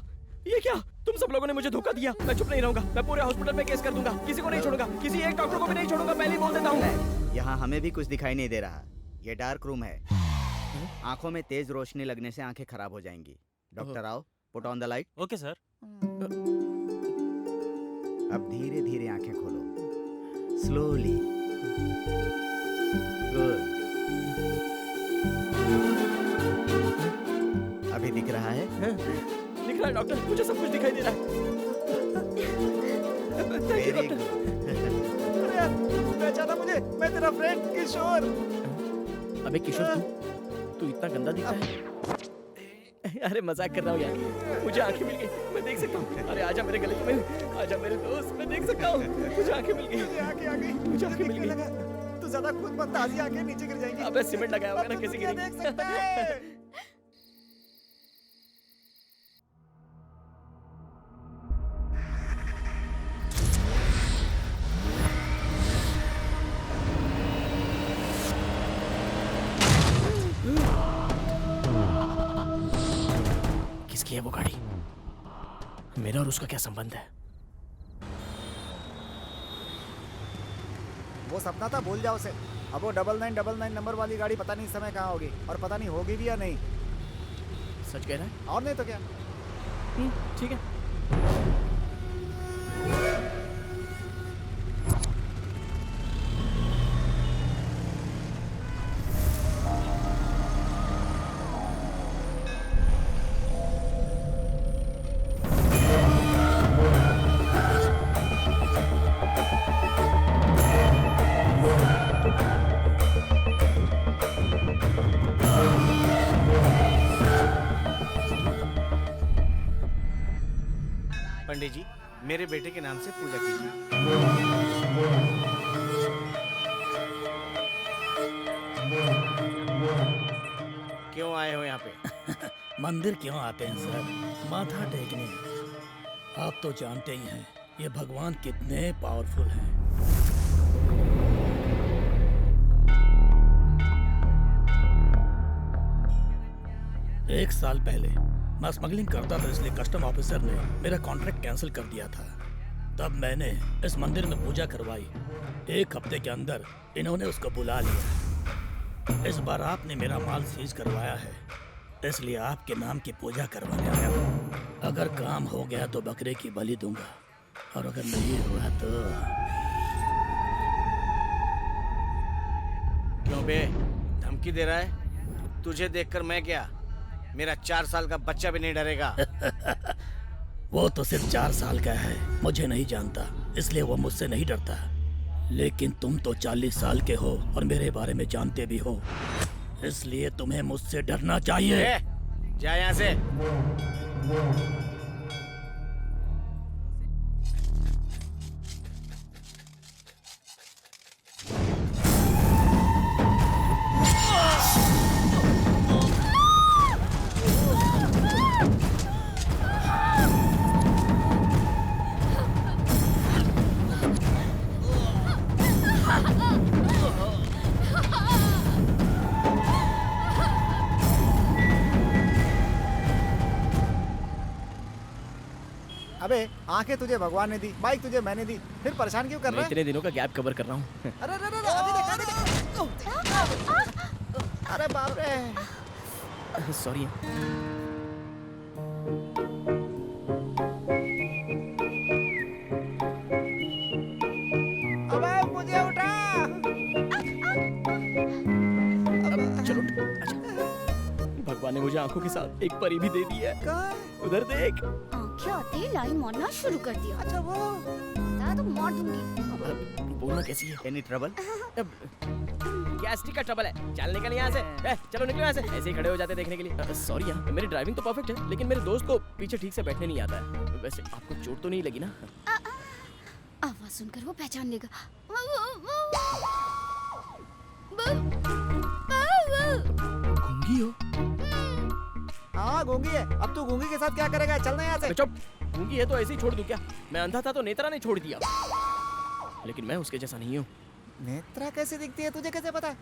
ये क्या? तुम सब लोगों ने मुझे धोखा दिया। मैं चुप नहीं रहूंगा। मैं पूरे हॉस्पिटल में केस कर दूंगा। किसी को नहीं छोड़ूंगा, किसी एक डॉक्टर को भी नहीं छोड़ूंगा। पहले ही बोल देता हूँ। यहाँ हमें भी कुछ दिखाई नहीं दे रहा। ये डार्क रूम है। आंखों में तेज रोशनी लगने से आंखें खराब हो जाएंगी। डॉक्टर आओ, put on the light. Okay sir. अब धीरे धीरे आंखें खोलो, स्लोली। गुड। अभी दिख रहा है? दिख रहा है डॉक्टर, मुझे सब कुछ दिखाई दे रहा है। Very good. अरे यार, पहचाना मुझे? मैं तेरा फ्रेंड किशोर। अबे किशोर, तू इतना गंदा दिखता है? अरे मजाक कर रहा हूँ यार। मुझे आंखें मिल गई, मैं देख सकता हूँ। अरे आजा मेरे गले में, आजा मेरे दोस्त, मैं देख सकता हूँ। मुझे आंखें मिल गई। मुझे आंखें आ गई। मुझे आंखें मिल गई। तू ज्यादा खुद मत, ताज़ी आंखें नीचे गिर जाएंगी। अबे सीमेंट लगाया होगा ना, तू किसी मुझे गिरेगी। देख सकता है। किसकी है वो गाड़ी? मेरा और उसका क्या संबंध है? वो सपना था, भूल जाओ उसे। अब वो 9999 नंबर वाली गाड़ी पता नहीं इस समय कहाँ होगी, और पता नहीं होगी भी या नहीं। सच कह रहा है? और नहीं तो क्या। ठीक है। पंडित जी, मेरे बेटे के नाम से पूजा कीजिए। क्यों आए हो यहाँ पे? मंदिर क्यों आते हैं सर? माथा टेकने। आप तो जानते ही हैं ये भगवान कितने पावरफुल हैं। एक साल पहले मैं स्मगलिंग करता था, इसलिए कस्टम ऑफिसर ने मेरा कॉन्ट्रैक्ट कैंसिल कर दिया था। तब मैंने इस मंदिर में पूजा करवाई। एक हफ्ते के अंदर इन्होंने उसको बुला लिया। इस बार आपने मेरा माल सीज करवाया है, इसलिए आपके नाम की पूजा करवाने आया हूँ। अगर काम हो गया तो बकरे की बलि दूंगा, और अगर नहीं हुआ तो... क्यों बे, धमकी दे रहा है? तुझे देखकर मैं क्या, मेरा 4 साल का बच्चा भी नहीं डरेगा। वो तो सिर्फ 4 साल का है, मुझे नहीं जानता, इसलिए वो मुझसे नहीं डरता। लेकिन तुम तो 40 साल के हो और मेरे बारे में जानते भी हो, इसलिए तुम्हें मुझसे डरना चाहिए। जा यहाँ से। अबे आंखें तुझे भगवान ने दी, बाइक तुझे मैंने दी, फिर परेशान क्यों कर रहा मैं है? इतने दिनों का गैप कवर कर रहा हूँ। अरे अरे अरे, अभी देख, अभी देख। अरे बाप रे। सॉरी। अबे मुझे उठा। चलो अच्छा। भगवान ने मुझे आंखों के साथ एक परी भी दे दी है। उधर देख। आंखें आते ही लाइन मारना शुरू कर दिया। अच्छा वो बता तो मार दूंगी। बोलना कैसी है? Any trouble? गैस्ट्रिक का ट्रबल है। चल निकल यहाँ से। चलो निकलो यहाँ से। ऐसे ही खड़े हो जाते देखने के लिए। सॉरी यार, मेरी ड्राइविंग तो परफेक्ट है, लेकिन मेरे दोस्त को पीछे ठीक से बैठने नहीं आता है। वैसे आपको चोट तो नहीं लगी ना? आवाज सुनकर वो पहचान लेगा। गूंगी हो? हाँ गूंगी है। अब तू गूंगी के साथ क्या करेगा? चलना यहाँ से। चुप। गूंगी है तो ऐसे ही छोड़ दूं क्या? मैं अंधा था तो नेत्रा ने छोड़ दिया, लेकिन मैं उसके जैसा नहीं हूँ। नेत्रा कैसे दिखती है तुझे कैसे पता?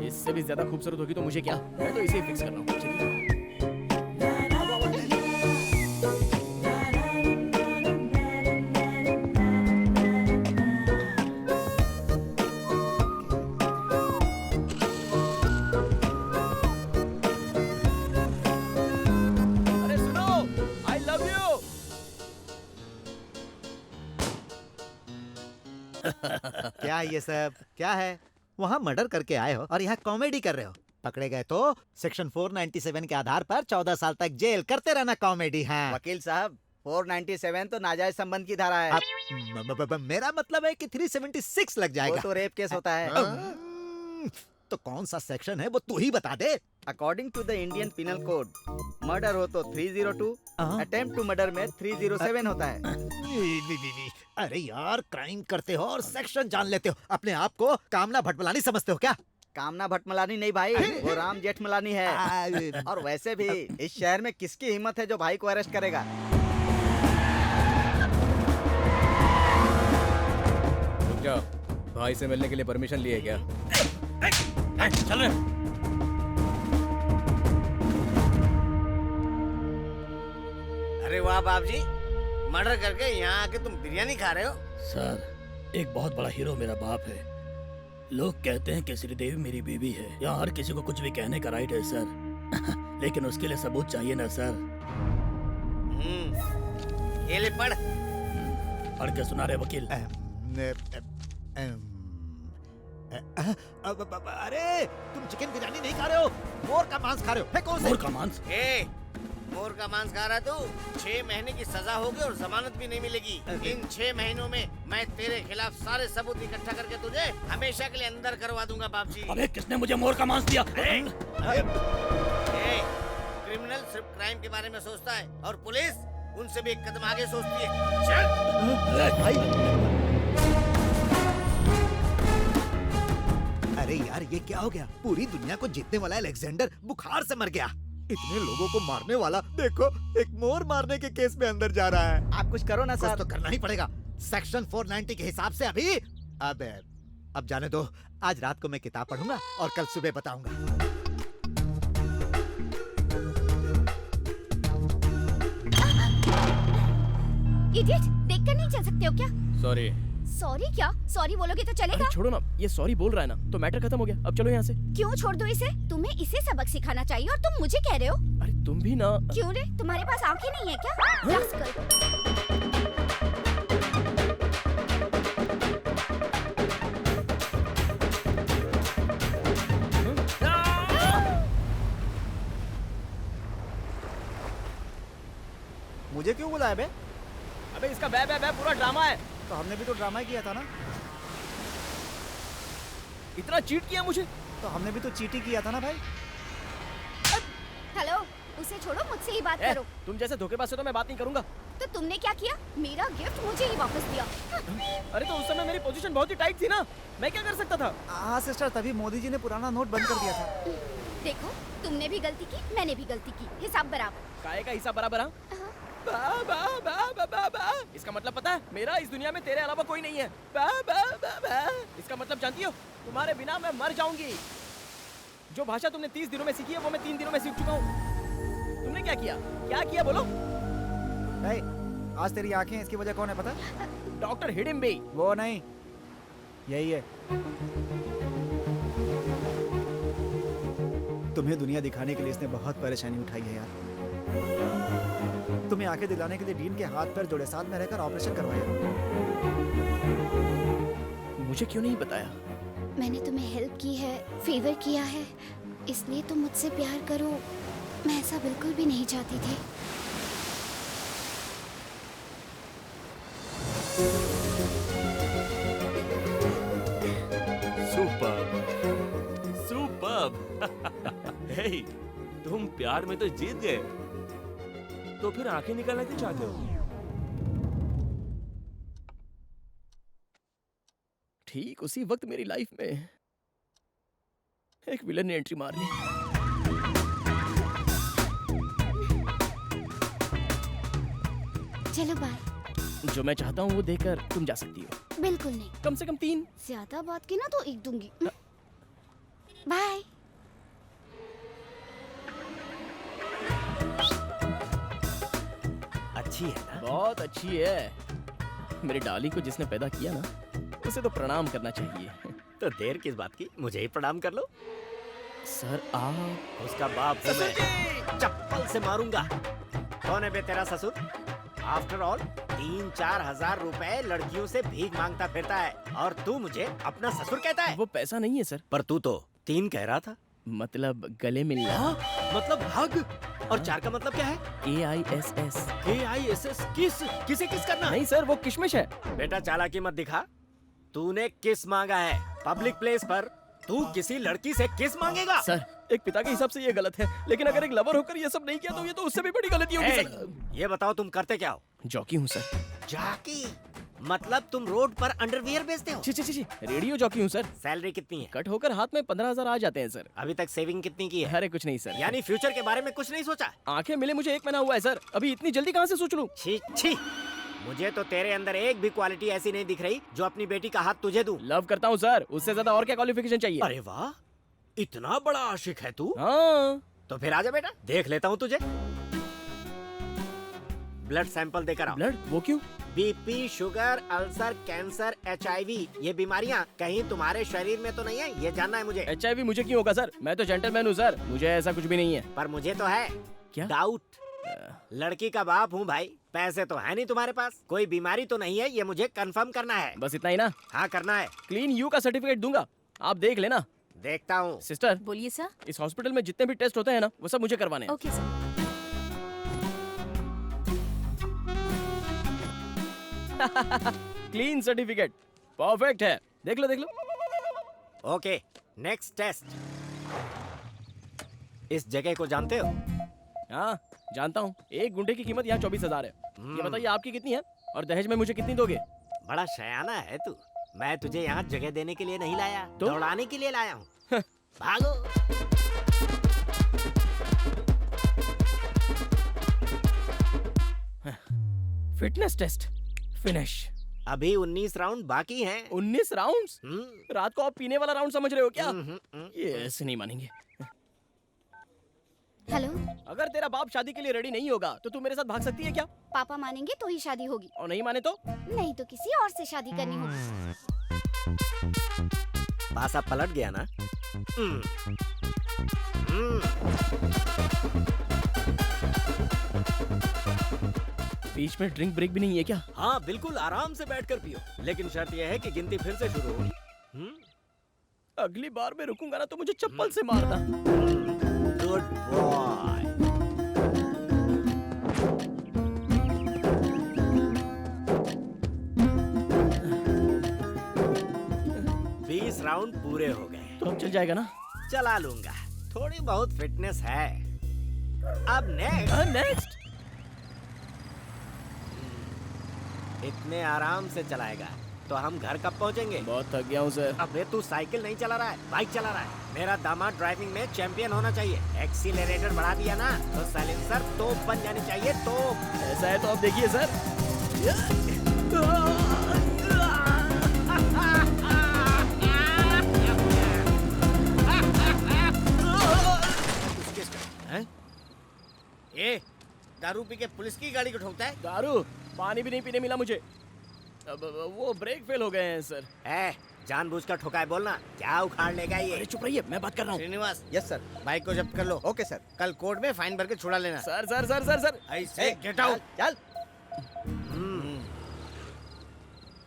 इससे भी ज्यादा खूबसूरत होगी तो मुझे क्या, मैं तो इसे ही फिक्स कर रहा हूँ। चलिए। अरे सुनो, I love you। क्या ये सब क्या है? वहाँ मर्डर करके आए हो और यहाँ कॉमेडी कर रहे हो। पकड़े गए तो सेक्शन 497 के आधार पर 14 साल तक जेल करते रहना कॉमेडी। हाँ वकील साहब 497 तो नाजायज संबंध की धारा है। मेरा मतलब है कि 376 लग वो जाएगा। तो रेप केस होता है। तो कौन सा सेक्शन है वो तू ही बता दे। According to the Indian penal code murder हो तो 302, अटेम्प्ट टू मर्डर में 307 होता है। अरे यार क्राइम करते हो और सेक्शन जान लेते हो। अपने आप को कामना भटमलानी समझते हो क्या? कामना भटमलानी नहीं भाई, वो राम जेठमलानी है। और वैसे भी इस शहर में किसकी हिम्मत है जो भाई को अरेस्ट करेगा? रुक जाओ, भाई से मिलने के लिए परमिशन लिए क्या? चल रहे। अरे वाह बाप जी, मर्डर करके यहाँ आके तुम बिरयानी खा रहे हो? सर, एक बहुत बड़ा हीरो मेरा बाप है। लोग कहते हैं कि श्रीदेवी मेरी बीवी है। यहाँ हर किसी को कुछ भी कहने का राइट है सर। लेकिन उसके लिए सबूत चाहिए ना सर। ये ले पढ़। पढ़ के सुना रहे वकील। अरे तुम चिकन बिरयानी नहीं खा रहे हो, मोर का मांस खा रहे हो। फेंको उसे। मोर का मांस? मोर का मांस खा रहा तू? 6 महीने की सजा होगी और जमानत भी नहीं मिलेगी। इन 6 महीनों में मैं तेरे खिलाफ सारे सबूत इकट्ठा करके तुझे हमेशा के लिए अंदर करवा दूंगा बाप जी। अबे किसने मुझे मोर का मांस दिया? क्रिमिनल सिर्फ क्राइम के बारे में सोचता है और पुलिस उनसे भी एक कदम आगे सोचती है। चल। अरे यार ये क्या हो गया? पूरी दुनिया को जीतने वाला अलेक्जेंडर बुखार से मर गया। इतने लोगों को मारने वाला देखो एक मोर मारने के केस में अंदर जा रहा है। आप कुछ करो ना सर। कुछ तो करना ही पड़ेगा। सेक्शन 490 के हिसाब से अभी अब जाने दो। आज रात को मैं किताब पढ़ूंगा और कल सुबह बताऊंगा। इडियट, देखकर नहीं चल सकते हो क्या? सॉरी। सॉरी क्या? सॉरी बोलोगे तो चलेगा? छोड़ो ना, ये सॉरी बोल रहा है ना तो मैटर खत्म हो गया। अब चलो यहाँ से। क्यों छोड़ दो इसे? तुम्हें इसे सबक सिखाना चाहिए और तुम मुझे कह रहे हो? अरे तुम भी ना। क्यों रे, तुम्हारे पास आंखें नहीं है क्या? मुझे क्यों बुलाया बे? अबे इसका बे बे बे पूरा ड्रामा है। तो हमने भी तो ड्रामा किया था ना। इतना चीट किया मुझे। तो हमने भी तो चीटी किया था ना भाई। हेलो, उसे छोड़ो, मुझसे ही बात करो। तुम जैसे धोखेबाज से तो मैं बात नहीं करूंगा। तो तुमने क्या किया? मेरा गिफ्ट मुझे ही वापस दिया। अरे तो उस समय मेरी पोजीशन बहुत ही टाइट थी ना, मैं क्या कर सकता था? हाँ सिस्टर, तभी मोदी जी ने पुराना नोट बंद कर दिया था। देखो, तुमने भी गलती की, मैंने भी गलती की, हिसाब बराबर। काहे का हिसाब बराबर? बा, बा, बा, बा, बा, बा। इसका मतलब पता है? मेरा इस दुनिया में तेरे अलावा कोई नहीं है। बा, बा, बा, बा। इसका मतलब जानती हो? तुम्हारे बिना मैं मर जाऊंगी। जो भाषा तुमने 30 दिनों में सीखी है वो मैं 3 दिनों में सीख चुका हूँ। तुमने क्या किया? क्या किया बोलो? नहीं, आज तेरी आंखें इसकी वजह कौन है पता? डॉक्टर हिडिम्बे। वो नहीं, यही है। तुम्हें दुनिया दिखाने के लिए इसने बहुत परेशानी उठाई है यार। तुम्हें आंखें दिलाने के लिए डीन के हाथ पैर जोड़े, साथ में रहकर ऑपरेशन करवाया। मुझे क्यों नहीं बताया? मैंने तुम्हें हेल्प की है, फेवर किया है, इसलिए तुम मुझसे प्यार करो। मैं ऐसा बिल्कुल भी नहीं चाहती थी। Superb, superb. हे, तुम प्यार में तो जीत गए, तो फिर आंखें निकालना क्यों चाहते हो? ठीक उसी वक्त मेरी लाइफ में एक विलन ने एंट्री मार ली। चलो बाय। जो मैं चाहता हूँ वो देकर तुम जा सकती हो। बिल्कुल नहीं। कम से कम 3। ज्यादा बात की ना तो एक दूंगी। बाय। अच्छी है ना? बहुत अच्छी है। मेरी डाली को जिसने पैदा किया ना, उसे तो प्रणाम करना चाहिए। तो देर किस बात की, मुझे ही प्रणाम कर लो। सर आप उसका बाप हूँ मैं, चप्पल से मारूंगा। कौन है बे तेरा ससुर? आफ्टर ऑल 3-4 हजार रुपए लड़कियों से भीख मांगता फिरता है और तू मुझे अपना ससुर कहता है? वो पैसा नहीं है सर। पर तू तो 3 कह रहा था। मतलब गले मिलना। मतलब हग। और 4 का मतलब क्या है? KISS। KISS किसे किस करना? नहीं सर, वो किशमिश है। बेटा चालाकी मत दिखा। तूने किस मांगा है पब्लिक प्लेस पर? तू किसी लड़की से किस मांगेगा? सर एक पिता के हिसाब से ये गलत है, लेकिन अगर एक लवर होकर ये सब नहीं किया तो ये तो उससे भी बड़ी गलती होगी सर। ये बताओ तुम करते क्या हो? जॉकी हूँ सर। जॉकी? मतलब तुम रोड पर अंडरवियर बेचते हो? छी, रेडियो जॉकी हूँ सर। सैलरी कितनी है? कट होकर हाथ में 15,000 आ जाते हैं सर। अभी तक सेविंग कितनी की है? अरे कुछ नहीं सर। यानी फ्यूचर के बारे में कुछ नहीं सोचा? आंखें मिले मुझे 1 महीना हुआ है सर, अभी इतनी जल्दी कहाँ से सोच लूं? छी छी, मुझे तो तेरे अंदर एक भी क्वालिटी ऐसी नहीं दिख रही जो अपनी बेटी का हाथ तुझे दूं। लव करता हूँ सर, उससे ज्यादा और क्या क्वालिफिकेशन चाहिए? अरे वाह, इतना बड़ा आशिक है तू? हाँ। तो फिर आजा बेटा, देख लेता हूँ तुझे। ब्लड सैंपल देकर आओ। ब्लड? वो क्यों? BP, sugar, ulcer, cancer, HIV ये बीमारियाँ कहीं तुम्हारे शरीर में तो नहीं है, ये जानना है मुझे। HIV मुझे क्यों होगा सर? मैं तो जेंटलमैन हूँ सर, मुझे ऐसा कुछ भी नहीं है। पर मुझे तो है। क्या? डाउट। लड़की का बाप हूँ भाई, पैसे तो है नहीं तुम्हारे पास, कोई बीमारी तो नहीं है, ये मुझे कंफर्म करना है। बस इतना ही ना? हाँ करना है। क्लीन यू का सर्टिफिकेट दूंगा, आप देख लेना। देखता हूँ। सिस्टर बोलिए सर। इस हॉस्पिटल में जितने भी टेस्ट होते हैं ना, वो सब मुझे करवाने हैं। Okay sir. Clean certificate perfect है, देख लो देख लो। Okay, next test. इस जगह को जानते हो? हाँ जानता हूँ, 1 गुंडे की कीमत यहाँ 24,000 है। ये बताइए आपकी कितनी है और दहेज में मुझे कितनी दोगे? बड़ा शयाना है तू। मैं तुझे यहाँ जगह देने के लिए नहीं लाया, तो? दौड़ाने के लिए लाया हूँ। भागो। Fitness test finish. अभी 19 राउंड बाकी हैं। 19 राउंड्स? रात को आप पीने वाला राउंड समझ रहे हो क्या? ये ऐसे नहीं मानेंगे। हेलो। अगर तेरा बाप शादी के लिए रेडी नहीं होगा तो तू मेरे साथ भाग सकती है क्या? पापा मानेंगे तो ही शादी होगी, और नहीं माने तो? नहीं तो किसी और से शादी करनी होगी। पासा पलट गया ना? बीच में ड्रिंक ब्रेक भी नहीं है क्या? हाँ बिल्कुल, आराम से बैठकर पियो, लेकिन शर्त यह है कि गिनती फिर से शुरू होगी। अगली बार मैं रुकूंगा ना तो मुझे चप्पल से मारना। Good boy. बीस राउंड पूरे हो गए। तो अब चल जाएगा ना? चला लूंगा, थोड़ी बहुत फिटनेस है। अब नेक्स्ट। इतने आराम से चलाएगा तो हम घर कब पहुंचेंगे? बहुत थक गया हूँ सर। अबे तू साइकिल नहीं चला रहा है, बाइक चला रहा है। मेरा दामाद ड्राइविंग में चैंपियन होना चाहिए। एक्सीलरेटर बढ़ा दिया ना तो साइलेंसर तोप बन जानी चाहिए, तोप। ऐसा है तो अब देखिए सर। ए, दारू पी के पुलिस की गाड़ी को ठोकता है? दारू? पानी भी नहीं पीने मिला मुझे। अब वो ब्रेक फेल हो गए हैं सर। जानबूझकर ठोका है बोलना, क्या उखाड़ लेगा ये? अरे चुप रहिए, मैं बात कर रहा हूँ। श्रीनिवास। Yes sir. बाइक को जब्त कर लो। Okay sir. कल कोर्ट में फाइन भर के छुड़ा लेना। Sir sir sir sir sir ऐसे गेट आउट। चल।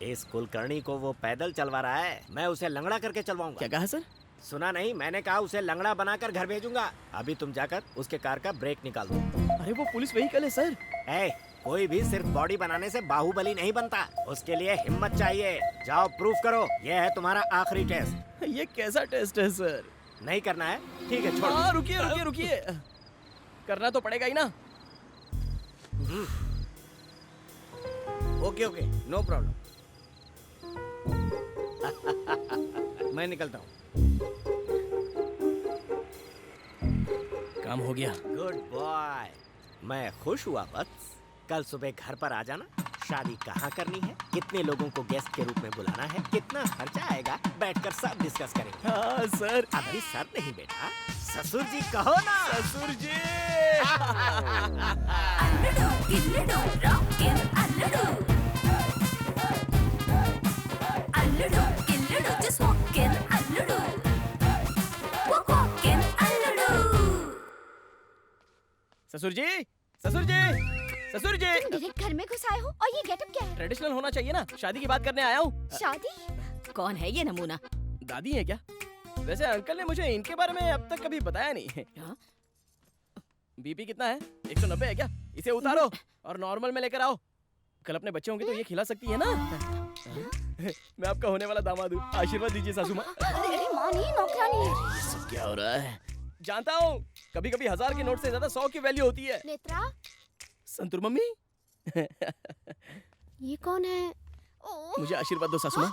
इस कुलकर्णी को वो पैदल चलवा रहा है, मैं उसे लंगड़ा करके चलवाऊंगा। क्या कहा सर? सुना नहीं, मैंने कहा उसे लंगड़ा बनाकर घर भेजूंगा। अभी तुम जाकर उसके कार का ब्रेक निकाल दो। अरे वो पुलिस व्हीकल है सर। कोई भी सिर्फ बॉडी बनाने से बाहुबली नहीं बनता, उसके लिए हिम्मत चाहिए। जाओ प्रूफ करो, ये है तुम्हारा आखिरी टेस्ट। ये कैसा टेस्ट है सर? नहीं करना है? ठीक है छोड़। हाँ रुकिए रुकिए रुकिए, करना तो पड़ेगा ही ना। Okay okay, no problem. मैं निकलता हूँ। काम हो गया। Good bye. मैं खुश हुआ बस। कल सुबह घर पर आ जाना, शादी कहाँ करनी है, कितने लोगों को गेस्ट के रूप में बुलाना है, कितना खर्चा आएगा, बैठकर सब डिस्कस करेंगे। हाँ सर। अभी सर नहीं बेटा, ससुर जी कहो ना। ससुर जी। ससुर जी, ससुर जी, ससुर जी। तुम डायरेक्ट घर में घुस आए हो और ये गेटअप क्या है? ट्रेडिशनल होना चाहिए ना, शादी की बात करने आया हूँ। शादी? कौन है ये नमूना? दादी है क्या? वैसे अंकल ने मुझे इनके बारे में अब तक कभी बताया नहीं। बीपी कितना है? 190 है क्या? इसे उतारो और नॉर्मल में लेकर आओ। कल अपने बच्चे होंगे तो ये खिला सकती है ना। मैं आपका होने वाला दामाद हूँ, आशीर्वाद दीजिए सासू माँ। अरे माँ नहीं, नौकरानी है। ये सब क्या हो रहा है? जानता हूँ, कभी कभी 1000 के नोट से ज्यादा 100 की वैल्यू होती है। नेत्रा, संतूर मम्मी। ये कौन है? मुझे आशीर्वाद दो सासू माँ।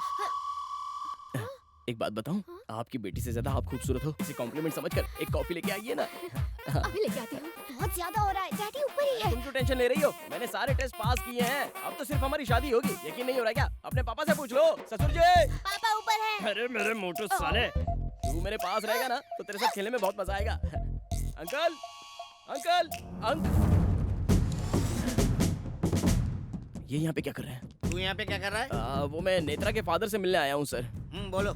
एक बात बताऊं, आपकी बेटी से ज्यादा आप खूबसूरत हो। इसे कॉम्प्लीमेंट समझकर एक कॉफी लेके आइए ना। अभी लेके आती हूँ। बहुत ज्यादा हो रहा है, डैडी ऊपर ही है। तुम क्यों टेंशन ले रही हो? मैंने सारे टेस्ट पास किए हैं, अब तो सिर्फ हमारी शादी होगी। यकीन नहीं हो रहा क्या? अपने पापा से पूछ लो। ससुर जी। पापा ऊपर है। अरे मेरे मोटू साले, तू मेरे पास रहेगा ना तो तेरे साथ खेलने में बहुत मजा आएगा। अंकल, अंकल, ये यहाँ पे क्या कर रहे हैं? तू यहाँ पे क्या कर रहा है? वो मैं नेत्रा के फादर से मिलने आया हूँ सर। बोलो।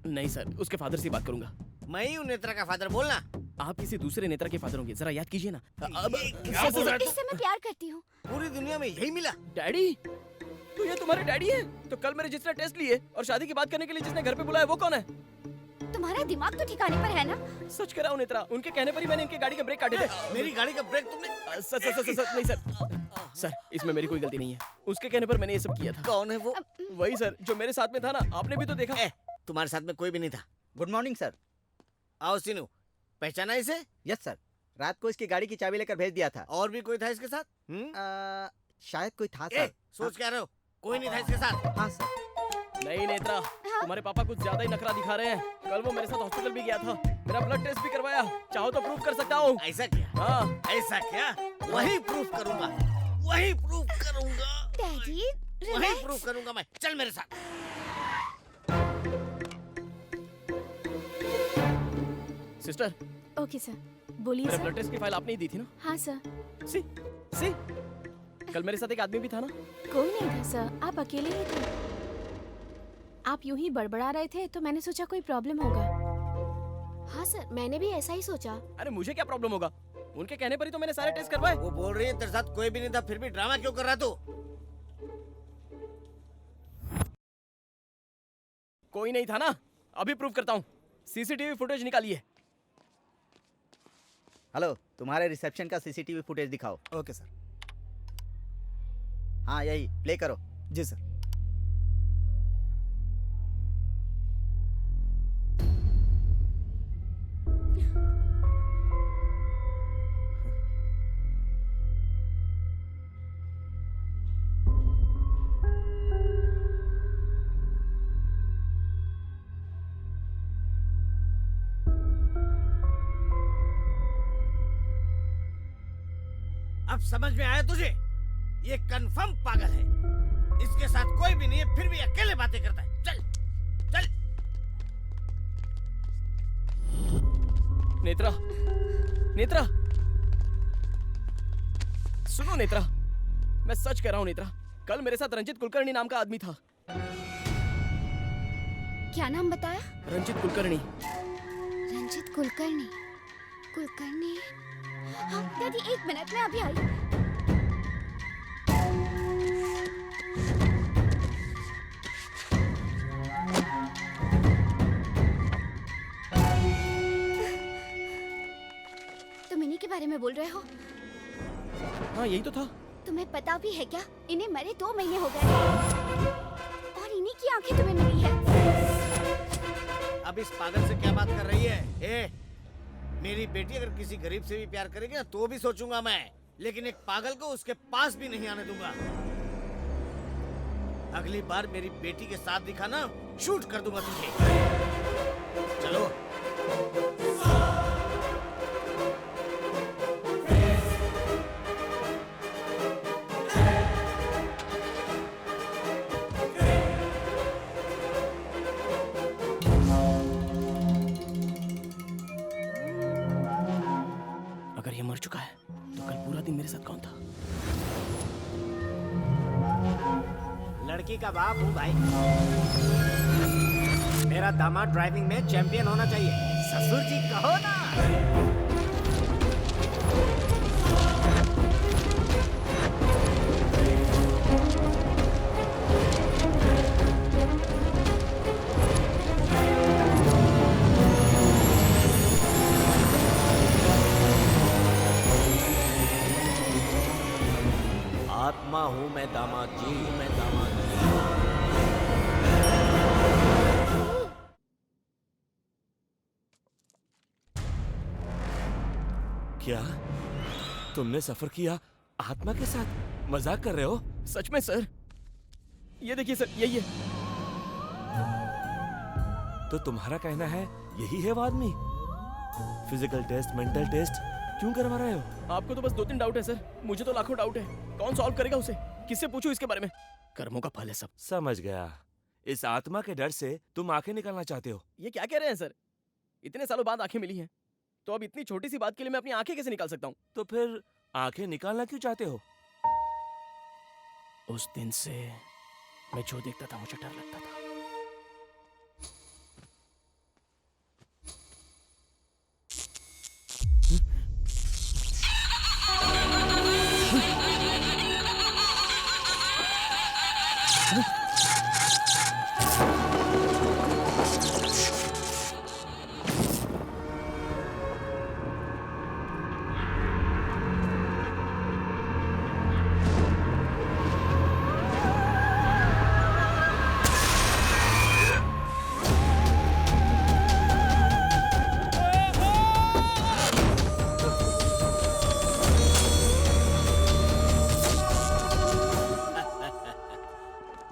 नहीं सर, उसके फादर से बात करूंगा। मैं ही हूँ नेत्रा का फादर, बोलना। आप किसी दूसरे नेत्रा के फादर होंगे, जरा याद कीजिए ना। अब इससे मैं प्यार करती हूँ। पूरी दुनिया में यही मिला। डैडी, तो ये तुम्हारे डैडी हैं? तो कल मेरे जिसने टेस्ट लिए और शादी की बात करने के लिए जिसने घर पे बुलाया वो कौन है? तुम्हारा दिमाग तो ठिकाने पर है ना? सच कह रहा हूँ नेत्रा, उनके कहने पर ही मैंने इनके गाड़ी के ब्रेक काटे थे। मेरी गाड़ी का ब्रेक तुमने? सर नहीं सर, इसमें मेरी कोई गलती नहीं है। उसके कहने पर मैंने ये सब किया था। कौन है वो? वही सर जो मेरे साथ में था ना, आपने भी तो देखा। तुम्हारे साथ में कोई भी नहीं था। Good morning sir. आओ सीनू, पहचाना इसे? यस सर, रात को इसकी गाड़ी की चाबी लेकर भेज दिया था। और भी कोई था इसके साथ? शायद कोई था सर। सोच क्या रहे हो? कोई नहीं था इसके साथ? हाँ सर। नहीं नेत्रा, तुम्हारे पापा कुछ ज्यादा ही नखरा दिखा रहे हैं। कल वो मेरे साथ हॉस्पिटल भी गया था, मेरा ब्लड टेस्ट भी करवाया। चाहो तो प्रूफ कर सकता हूँ। ऐसा क्या? हाँ ऐसा क्या? वही प्रूफ करूंगा, वही प्रूफ करूंगा। डैडी, वही प्रूफ करूंगा मैं। चल मेरे साथ। सिस्टर। ओके सर, बोलिए मेरा सर। ब्लड टेस्ट की फाइल आपने ही दी थी ना? हाँ सर। सी कल मेरे साथ एक आदमी भी था ना? कोई नहीं था सर, आप अकेले ही थे। आप यूं ही बड़बड़ा रहे थे तो मैंने सोचा कोई प्रॉब्लम होगा। हाँ सर, मैंने भी ऐसा ही सोचा। अरे मुझे क्या प्रॉब्लम होगा? उनके कहने पर ही तो मैंने सारे टेस्ट करवाए। वो बोल रही है तेरे साथ कोई भी नहीं था, फिर भी ड्रामा क्यों कर रहा तू? कोई नहीं था ना? अभी प्रूफ करता हूँ। सीसीटीवी फुटेज निकालिए। हेलो, तुम्हारे रिसेप्शन का सीसीटीवी फुटेज दिखाओ। Okay sir. हाँ यही प्ले करो। जी सर। अब समझ में आया तुझे? ये कंफर्म पागल है। इसके साथ कोई भी नहीं है, फिर भी अकेले बातें करता है। चल चल। नेत्रा, नेत्रा, सुनो नेत्रा, मैं सच कह रहा हूँ नेत्रा, कल मेरे साथ रंजित कुलकर्णी नाम का आदमी था। क्या नाम बताया? रंजित कुलकर्णी। रंजित कुलकर्णी। कुलकर्णी। हाँ डैडी, 1 मिनट में अभी आई। तुम इन्हीं के बारे में बोल रहे हो? हाँ यही तो था। तुम्हें पता भी है क्या, इन्हें मरे 2 महीने हो गए और इन्हीं की आंखें तुम्हें मिली है। अब इस पागल से क्या बात कर रही है? मेरी बेटी अगर किसी गरीब से भी प्यार करेगी ना तो भी सोचूंगा मैं, लेकिन एक पागल को उसके पास भी नहीं आने दूंगा। अगली बार मेरी बेटी के साथ दिखा ना, शूट कर दूंगा तुझे। चलो। अगर ये मर चुका है तो कल पूरा दिन मेरे साथ कौन था? लड़की का बाप हूँ भाई। मेरा दामाद ड्राइविंग में चैंपियन होना चाहिए। ससुर जी कहो ना। आत्मा हूँ मैं दामाद जी, मैं दामाद जी। क्या तुमने सफर किया आत्मा के साथ? मजाक कर रहे हो? सच में सर, ये देखिए सर, यही है। तो तुम्हारा कहना है यही है वो आदमी? फिजिकल टेस्ट, मेंटल टेस्ट क्यों करवा रहे हो? आपको तो बस 2-3 डाउट है सर, मुझे तो लाखों डाउट है। कौन सॉल्व करेगा उसे? किससे पूछूं इसके बारे में? कर्मों का फल है सब। समझ गया। इस आत्मा के डर से तुम आंखें निकालना चाहते हो? ये क्या कह रहे हैं सर? इतने सालों बाद आंखें मिली हैं, तो अब इतनी छोटी सी बात के लिए मैं अपनी आंखें कैसे निकाल सकता हूँ? तो फिर आंखें निकालना क्यों चाहते हो? उस दिन से मैं जो देखता था मुझे डर लगता था।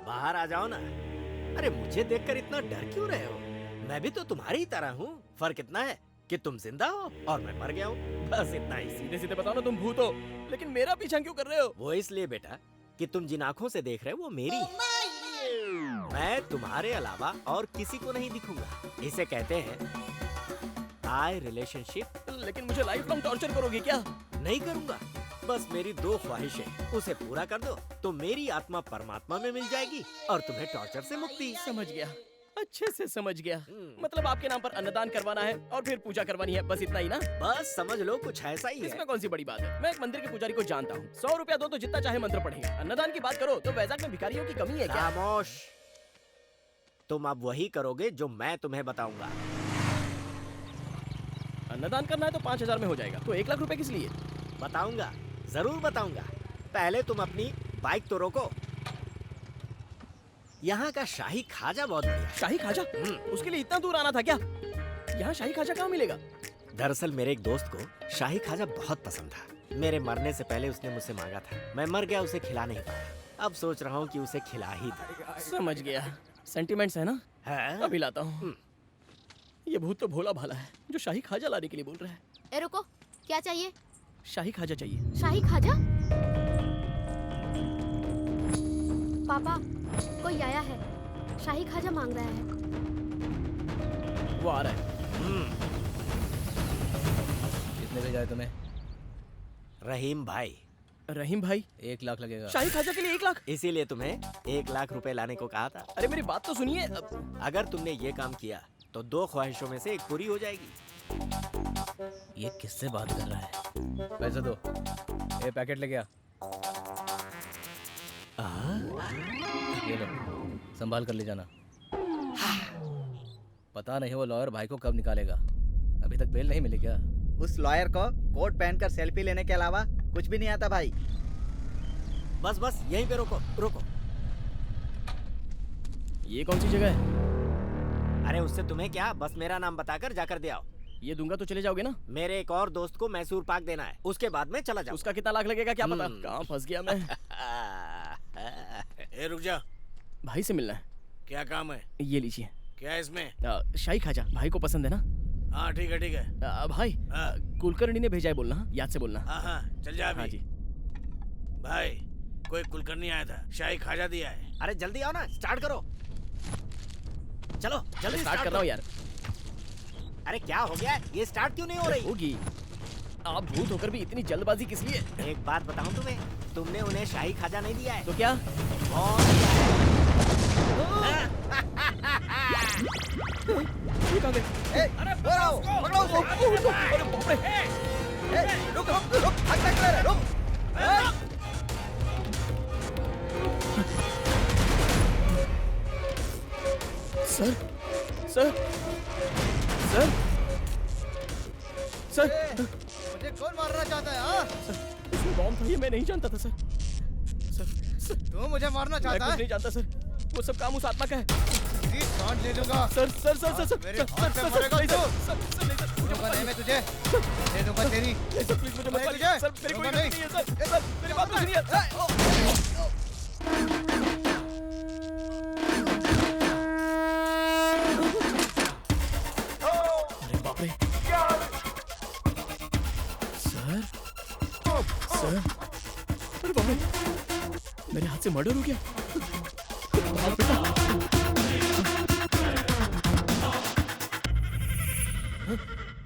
बाहर आ जाओ ना। अरे मुझे देखकर इतना डर क्यों रहे हो? मैं भी तो तुम्हारी ही तरह हूँ। फर्क इतना है कि तुम जिंदा हो और मैं मर गया हूँ। बस इतना ही। सीधे सीधे बताओ ना, तुम भूत हो, लेकिन मेरा पीछा क्यों कर रहे हो? वो इसलिए बेटा कि तुम जिन आंखों से देख रहे हो वो मेरी है। मैं तुम्हारे अलावा और किसी को नहीं दिखूंगा। इसे कहते हैं आई रिलेशनशिप। लेकिन मुझे लाइफ लॉन्ग टॉर्चर करोगे क्या? नहीं करूंगा। बस मेरी 2 ख्वाहिशें, उसे पूरा कर दो तो मेरी आत्मा परमात्मा में मिल जाएगी और तुम्हें टॉर्चर से मुक्ति। समझ गया, अच्छे से समझ गया। मतलब आपके नाम पर अन्नदान करवाना है और फिर पूजा करवानी है, बस इतना ही ना? बस समझ लो कुछ ऐसा ही है। इसमें कौन सी बड़ी बात है? मैं एक मंदिर के पुजारी को जानता हूँ। 100 रुपया दो तो जितना चाहे मंत्र पढ़ेगा। अन्नदान की बात करो तो वैजाग में भिखारियों की कमी है क्या? खामोश। तुम अब वही करोगे जो मैं तुम्हें बताऊंगा। अन्नदान करना है तो 5000 में हो जाएगा, तो 1 लाख रुपए किस लिए? बताऊंगा, जरूर बताऊंगा। पहले तुम अपनी बाइक तो रोको। यहाँ का शाही खाजा बहुत बढ़िया है। शाही खाजा? उसके लिए इतना दूर आना था क्या? यहाँ शाही खाजा कहाँ मिलेगा? दरअसल मेरे एक दोस्त को शाही खाजा बहुत पसंद था। मेरे मरने से पहले उसने मुझसे मांगा था। मैं मर गया, उसे खिला नहीं पाया। अब सोच रहा हूँ कि उसे खिला ही दूं। समझ गया, सेंटिमेंट्स है ना? है? अभी लाता हूँ। ये भूत तो भोला भाला है जो शाही खाजा लाने के लिए बोल रहा है। ए रुको, क्या चाहिए? शाही खाजा चाहिए। शाही खाजा? पापा, कोई आया है, शाही खाजा मांग रहा है। वो आ रहा है। कितने भेजा है तुम्हें? रहीम भाई। रहीम भाई? 1 लाख लगेगा। शाही खाजा के लिए 1 लाख? इसीलिए तुम्हें 1 लाख रुपए लाने को कहा था। अरे मेरी बात तो सुनिए। अगर तुमने ये काम किया तो 2 ख्वाहिशों में से 1 पूरी हो जाएगी। ये किससे बात कर रहा है? पैसे दो। ये पैकेट लेके आ। ये लो, संभाल कर ले जाना। पता नहीं वो लॉयर भाई को कब निकालेगा। अभी तक बेल नहीं मिली क्या? उस लॉयर को कोट पहनकर सेल्फी लेने के अलावा कुछ भी नहीं आता भाई। बस बस यहीं पे रोको रोको। ये कौन सी जगह है? अरे उससे तुम्हें क्या, बस मेरा नाम बताकर जाकर दे आओ। ये दूंगा तो चले जाओगे ना? मेरे एक और दोस्त को मैसूर पाक देना है, उसके बाद में चला जाऊँ। उसका कितना लाख लगेगा क्या पता? कहाँ फंस गया मैं। ए रुक जा, भाई से मिलना है। क्या काम है? ये लीजिए। क्या है इसमें? शाही खाजा, भाई को पसंद है ना? हाँ ठीक है ठीक है। भाई कुलकर्णी ने भेजा है बोलना, याद से बोलना। हाँ चल जा अभी। हाँ जी। भाई कोई कुलकर्णी आया था, शाही खाजा दिया है। अरे जल्दी आओ ना, स्टार्ट करो। चलो जल्दी स्टार्ट कर रहा हूँ यार। अरे क्या हो गया? ये स्टार्ट क्यों नहीं हो रही? होगी। आप भूत होकर भी इतनी जल्दबाजी किस लिए? एक बात बताऊं तुम्हें, तुमने उन्हें शाही खाजा नहीं दिया है तो क्या? और दिया है। ये कहाँ गए? अरे पकड़ो उसको। अरे बाप रे! रुक भाग रहा है, रुक। सर सर सर सर मुझे कौन मारना चाहता है? हाँ, इसमें बॉम्ब था, ये मैं नहीं जानता था सर। सर तू मुझे मारना मैं चाहता कुछ है? नहीं जानता सर, वो सब काम उस आत्मा का है। जी सांड ले लूंगा। Sir sir sir sir sir मेरे सर हाथ पे सर मरेगा नहीं, तू। सर सर नहीं, सर मुझे दूंगा नहीं मारिए। मैं तुझे, दे दूंगा तेरी। नहीं सर प्लीज मुझे मत नहीं मारिए तुझे, सर, मेरी कोई दूंगा गलती नहीं है सर, सर मेरी बात तो सुनिए। अरे बाप रे! सर सर अरे बाप रे! मेरे हाथ से मर्डर हो गया। भाग बेटा।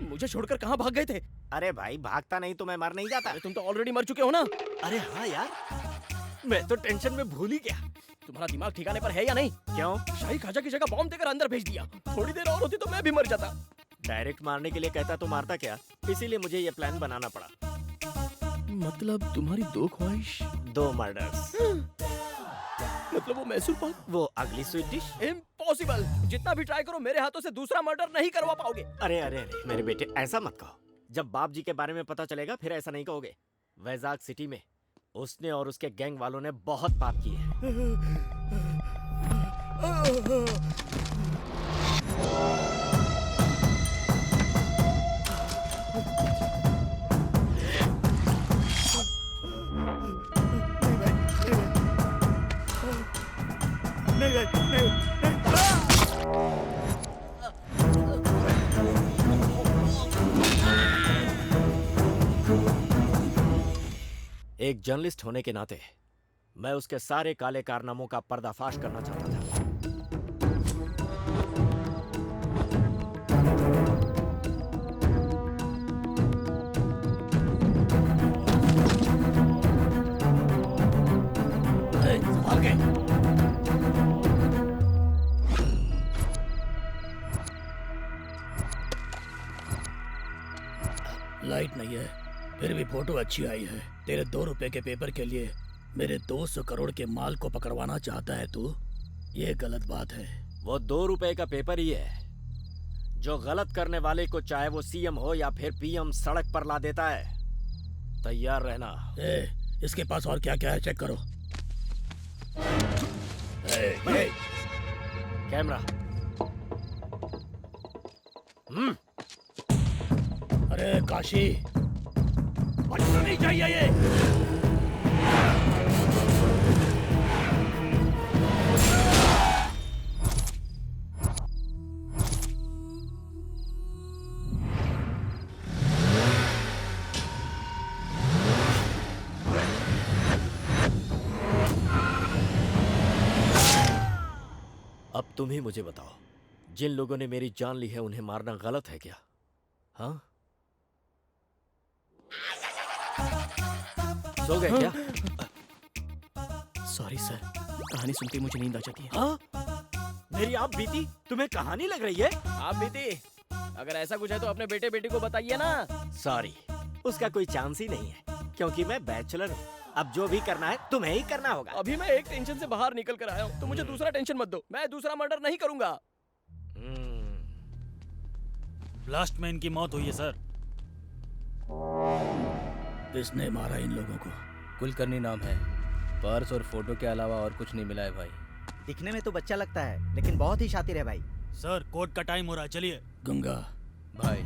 मुझे छोड़कर कहाँ भाग गए थे? अरे भाई भागता नहीं तो मैं मर नहीं जाता। अरे तुम तो ऑलरेडी मर चुके हो ना। अरे हाँ यार, मैं तो टेंशन में भूल ही गया। तुम्हारा दिमाग ठिकाने पर है या नहीं? क्यों? शाही खाजा की जगह बॉम्ब देकर अंदर भेज दिया। थोड़ी देर और होती तो मैं भी मर जाता। डायरेक्ट मारने के लिए कहता तो मारता क्या, इसीलिए मुझे ये प्लान बनाना पड़ा। मतलब तुम्हारी दो ख्वाहिश? 2 मर्डर्स। मतलब वो मैसूर पाक? वो अगली स्वीट डिश? इम्पॉसिबल। जितना भी ट्राई करो मेरे हाथों से दूसरा मर्डर नहीं करवा पाओगे। अरे अरे अरे मेरे बेटे ऐसा मत कहो। जब बाप जी के बारे में पता चलेगा फिर ऐसा नहीं कहोगे। वैजाग सिटी में उसने और उसके गैंग वालों ने बहुत पाप किए हैं। एक जर्नलिस्ट होने के नाते मैं उसके सारे काले कारनामों का पर्दाफाश करना चाहता था। लाइट नहीं है, फिर भी फोटो अच्छी आई है। तेरे 2 रुपए के पेपर के लिए मेरे 200 करोड़ के माल को पकड़वाना चाहता है तू? ये गलत बात है। वो 2 रुपए का पेपर ही है जो गलत करने वाले को चाहे वो सीएम हो या फिर पीएम सड़क पर ला देता है। तैयार रहना। इसके पास और क्या क्या है चेक करो। कैमरा। अरे काशी, बचना नहीं चाहिए ये। अब तुम ही मुझे बताओ, जिन लोगों ने मेरी जान ली है उन्हें मारना गलत है क्या? हाँ, सो गए क्या? सॉरी सर, कहानी सुनते मुझे नींद आ जाती है। हाँ? मेरी आप बीती तुम्हें कहानी लग रही है? आप बीती, अगर ऐसा कुछ है तो अपने बेटे बेटी को बताइए ना। सॉरी, उसका कोई चांस ही नहीं है क्योंकि मैं बैचलर हूँ। अब जो भी करना है तुम्हें ही करना होगा। अभी मैं एक टेंशन से बाहर निकल कर आया हूँ, तो मुझे दूसरा टेंशन मत दो। मैं दूसरा मर्डर नहीं करूंगा। ब्लास्ट में इनकी मौत हुई है सर। किसने मारा इन लोगों को? कुलकर्णी नाम है। पर्स और फोटो के अलावा और कुछ नहीं मिला है भाई। दिखने में तो बच्चा लगता है लेकिन बहुत ही शातिर है भाई। सर कोर्ट का टाइम हो रहा है, चलिए। गंगा भाई,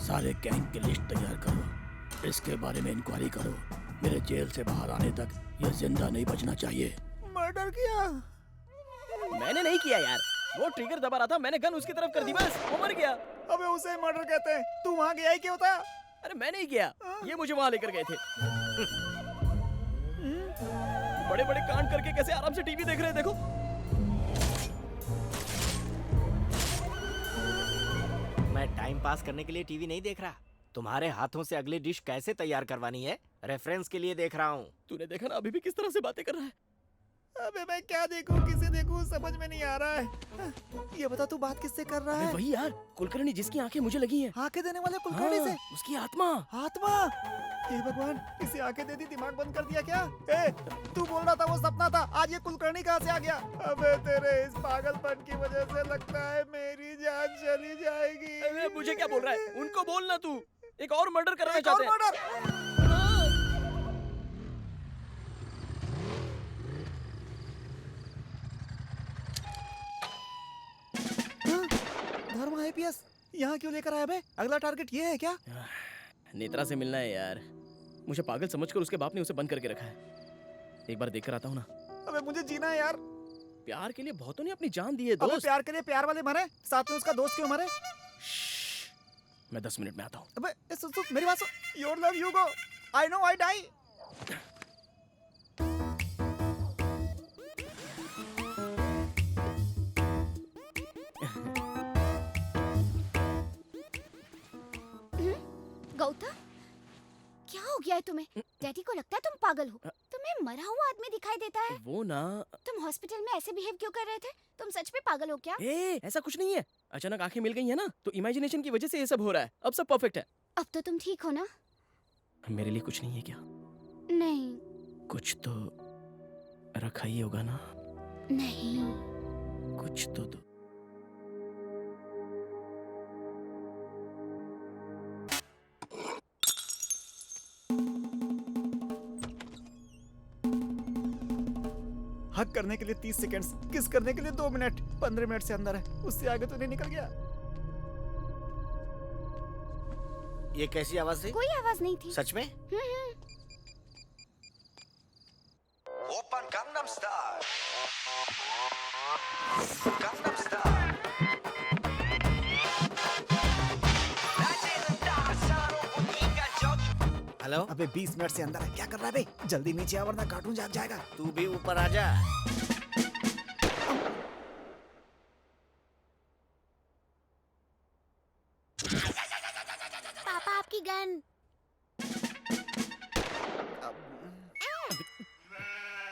सारे गैंग की लिस्ट तैयार करो, इसके बारे में इंक्वायरी करो। मेरे जेल से बाहर आने तक ये जिंदा नहीं बचना चाहिए। मर्डर किया? मैंने नहीं किया यार, वो ट्रिगर दबा रहा था, मैंने गन उसकी तरफ कर दी, बस वो मर गया। अबे उसे मर्डर कहते हैं, तू वहाँ गया ही क्यों था? अरे मैं नहीं किया, ये मुझे वहाँ लेकर गए थे। बड़े बड़े कांड करके कैसे आराम से टीवी देख रहे हैं, देखो। मैं टाइम पास करने के लिए टीवी नहीं देख रहा, तुम्हारे हाथों से अगली डिश कैसे तैयार करवानी है रेफरेंस के लिए देख रहा हूँ। तूने देखा ना अभी भी किस तरह से बातें कर रहा है। अबे मैं क्या देखूं किसे देखूं समझ में नहीं आ रहा है। ये बता तू बात किससे कर रहा है? वही यार, कुलकर्णी जिसकी आंखें मुझे लगी हैं। आंखें देने वाले कुलकर्णी से? उसकी आत्मा। आत्मा? हे भगवान, इसे आंखें दे दी, दिमाग बंद कर दिया क्या? ए, तू बोल रहा था वो सपना था, आज ये कुलकर्णी कहाँ से आ गया? अबे तेरे इस पागलपन की वजह से लगता है मेरी जान चली जाएगी। अरे मुझे क्या बोल रहा है? उनको बोलना तू। एक और मर्डर कराना चाहते हैं। धर्म आईपीएस यहाँ क्यों लेकर आया बे? अगला टारगेट ये है क्या? नेत्रा से मिलना है यार। मुझे पागल समझकर उसके बाप ने उसे बंद करके रखा है। एक बार देख कर आता हूँ ना। अबे मुझे जीना है यार। प्यार के लिए बहुतों ने अपनी जान दी है दोस्त। अबे प्यार के लिए प्यार वाले मरे, साथ में उसका दोस्त क्यों मरे? मैं 10 मिनट में आता हूँ। अबे सुन सुन मेरी बात सुन। Your love you go, I know I die. Gautam, क्या हो गया है तुम्हें? डैडी को लगता है तुम पागल हो। तुम्हें मरा हुआ आदमी दिखाई देता है। वो ना, तुम हॉस्पिटल में ऐसे बिहेव क्यों कर रहे थे? तुम सच में पागल हो क्या? ऐसा कुछ नहीं है। अचानक आंखें मिल गई है ना, तो इमेजिनेशन की वजह से ये सब हो रहा है। अब सब परफेक्ट है। अब तो तुम ठीक हो ना? मेरे लिए कुछ नहीं है क्या? नहीं। कुछ तो रखा ही होगा ना? नहीं। कुछ तो दो। हक करने के लिए 30 सेकंड्स, किस करने के लिए 2 मिनट, 15 मिनट से अंदर है, उससे आगे तो नहीं निकल गया। ये कैसी आवाज थी? कोई आवाज नहीं थी। सच में? Open Gangnam style, Gangnam style. Hello? अबे 20 मिनट से अंदर है, क्या कर रहा है बे? जल्दी नीचे आ वरना कार्टून जाग जाएगा। तू भी ऊपर आ जा। पापा आपकी गन।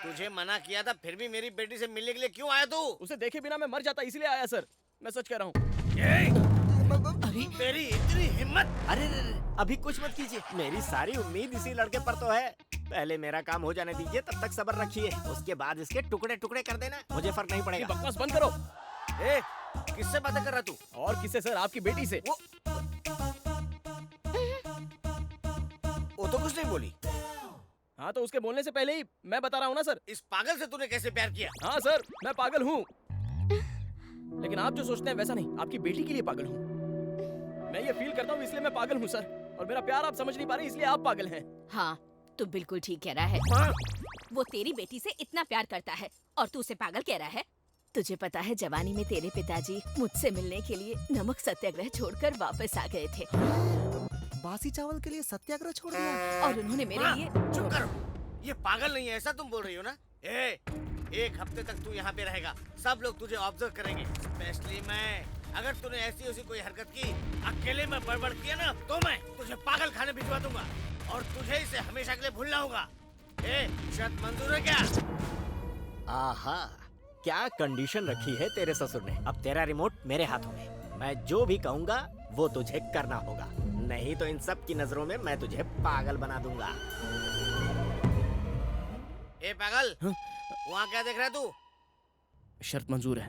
तुझे मना किया था फिर भी मेरी बेटी से मिलने के लिए क्यों आया तू? उसे देखे बिना मैं मर जाता, इसलिए आया सर। मैं सच कह रहा हूँ। अरे तेरी इतनी हिम्मत! अरे अभी कुछ मत कीजिए, मेरी सारी उम्मीद इसी लड़के पर तो है। पहले मेरा काम हो जाने दीजिए, तब तक सब्र रखिए, उसके बाद इसके टुकड़े टुकड़े कर देना, मुझे फर्क नहीं पड़ेगा। बकवास बंद करो। ए, किससे बातें कर रहा तू? और किससे सर? आपकी बेटी से। वो तो कुछ नहीं बोली। हाँ तो उसके बोलने से पहले ही मैं बता रहा हूँ ना सर। इस पागल से तूने कैसे प्यार किया? हाँ सर, मैं पागल हूँ, लेकिन आप जो सोचते हैं वैसा नहीं। आपकी बेटी के लिए पागल हूँ। मैं ये फील करता हूँ इसलिए मैं पागल हूँ सर, और मेरा प्यार आप समझ नहीं पा रहे इसलिए आप पागल हैं। हाँ, तू बिल्कुल ठीक कह रहा है। वो तेरी बेटी से इतना प्यार करता है और तू उसे पागल कह रहा है। तुझे पता है जवानी में तेरे पिताजी मुझसे मिलने के लिए नमक सत्याग्रह छोड़कर वापस आ गए थे। बासी चावल के लिए सत्याग्रह छोड़ दिया? और उन्होंने मेरे लिए। चुप करो, ये पागल नहीं है ऐसा तुम बोल रही हो ना? एक हफ्ते तक तू यहाँ पे रहेगा, सब लोग तुझे ऑब्जर्व करेंगे, स्पेशली मैं। अगर तूने ऐसी वैसी कोई हरकत की, अकेले में बड़बड़ किया ना, तो मैं तुझे पागल खाने भिजवा दूंगा और तुझे इसे हमेशा के लिए भूलना होगा। शर्त मंजूर है क्या? आहा, क्या कंडीशन रखी है तेरे ससुर ने। अब तेरा रिमोट मेरे हाथों में, मैं जो भी कहूँगा वो तुझे करना होगा, नहीं तो इन सब की नजरों में मैं तुझे पागल बना दूंगा। ए पागल, वहाँ क्या देख रहा है तू? शर्त मंजूर है।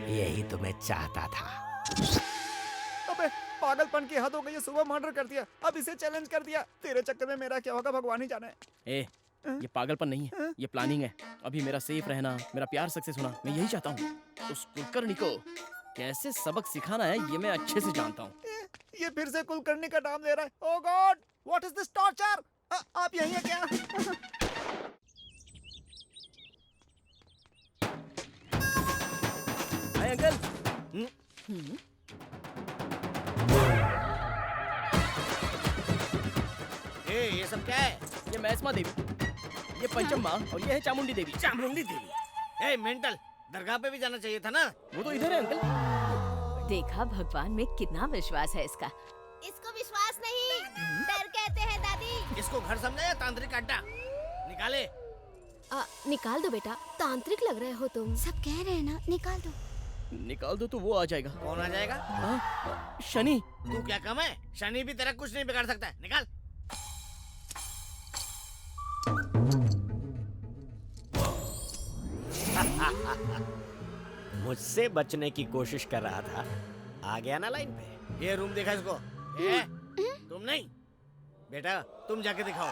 यही तो मैं चाहता था। अबे पागलपन की हद हो गई है, सुबह मर्डर कर दिया, अब इसे चैलेंज कर दिया। तेरे चक्कर में मेरा क्या होगा भगवान ही जाने। ये पागलपन नहीं है, ये प्लानिंग है। अभी मेरा सेफ रहना, मेरा प्यार सक्सेस होना, मैं यही चाहता हूँ। उस कुलकर्णी को कैसे सबक सिखाना है ये मैं अच्छे से जानता हूँ। ये फिर से कुलकर्णी का नाम ले रहा है। Oh God, what is this torture? आप यहीं हैं क्या? Hi uncle. ये सब क्या है? ये मैस्मा देवी, ये पंचम माँ और ये है चामुंडी देवी। चामुंडी देवी? मेंटल, दरगाह पे भी जाना चाहिए था ना। वो तो इधर है अंकल। देखा, भगवान में कितना विश्वास है इसका। इसको विश्वास नहीं, डर कहते हैं दादी। इसको घर समझा या तांत्रिक अड्डा? निकाले। निकाल दो बेटा, तांत्रिक लग रहे हो तुम। सब कह रहे हैं ना, निकाल दो। निकाल दो तो वो आ जाएगा। कौन आ जाएगा? शनि। तू क्या कम है? शनि भी तेरा कुछ नहीं बिगाड़ सकता है। निकाल। मुझसे बचने की कोशिश कर रहा था, आ गया ना लाइन पे। ये रूम देखा इसको? तुम नहीं बेटा, तुम जाके दिखाओ।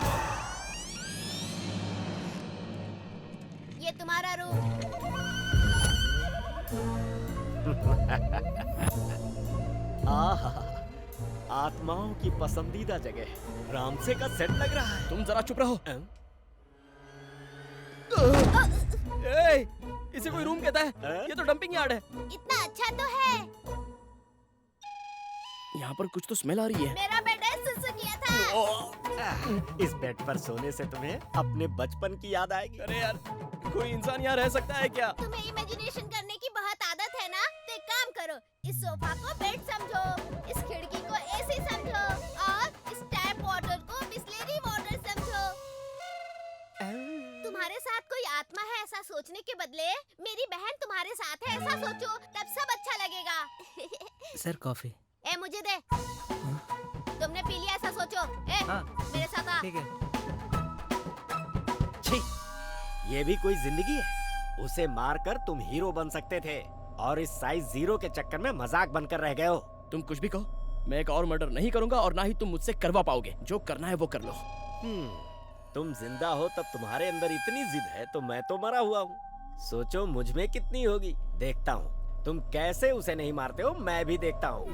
ये तुम्हारा रूम। आहा, आत्माओं की पसंदीदा जगह, रामसे का सेट लग रहा है। तुम जरा चुप रहो। इसे कोई रूम कहता है? ये तो डंपिंग यार्ड है। इतना अच्छा तो है। यहाँ पर कुछ तो स्मेल आ रही है। मेरा बेटा सुसु किया था। इस बेड पर सोने से तुम्हें अपने बचपन की याद आएगी। अरे यार, कोई इंसान यहाँ रह सकता है क्या? तुम्हें इमेजिनेशन करने की बहुत आदत है ना, तो एक काम करो, इस सोफा को बेड समझो, इस खिड़की को एसी समझो और इस टैप वाटर को बिस्लेरी वाटर समझो। तुम्हारे साथ कोई आत्मा है ऐसा सोचने के बदले मेरी बहन तुम्हारे साथ है ऐसा सोचो, तब सब अच्छा लगेगा। Sir coffee. ए मुझे दे। तुमने पी लिया ऐसा सोचो। मेरे साथ आ। ठीक है। छी, ये भी कोई जिंदगी है? उसे मारकर तुम हीरो बन सकते थे और इस साइज 0 के चक्कर में मजाक बनकर रह गए हो। तुम कुछ भी कहो, मैं एक और मर्डर नहीं करूंगा और ना ही तुम मुझसे करवा पाओगे। जो करना है वो कर लो। तुम जिंदा हो तब तुम्हारे अंदर इतनी जिद है, तो मैं तो मरा हुआ हूँ। सोचो मुझ में कितनी होगी। देखता हूँ तुम कैसे उसे नहीं मारते हो, मैं भी देखता हूँ।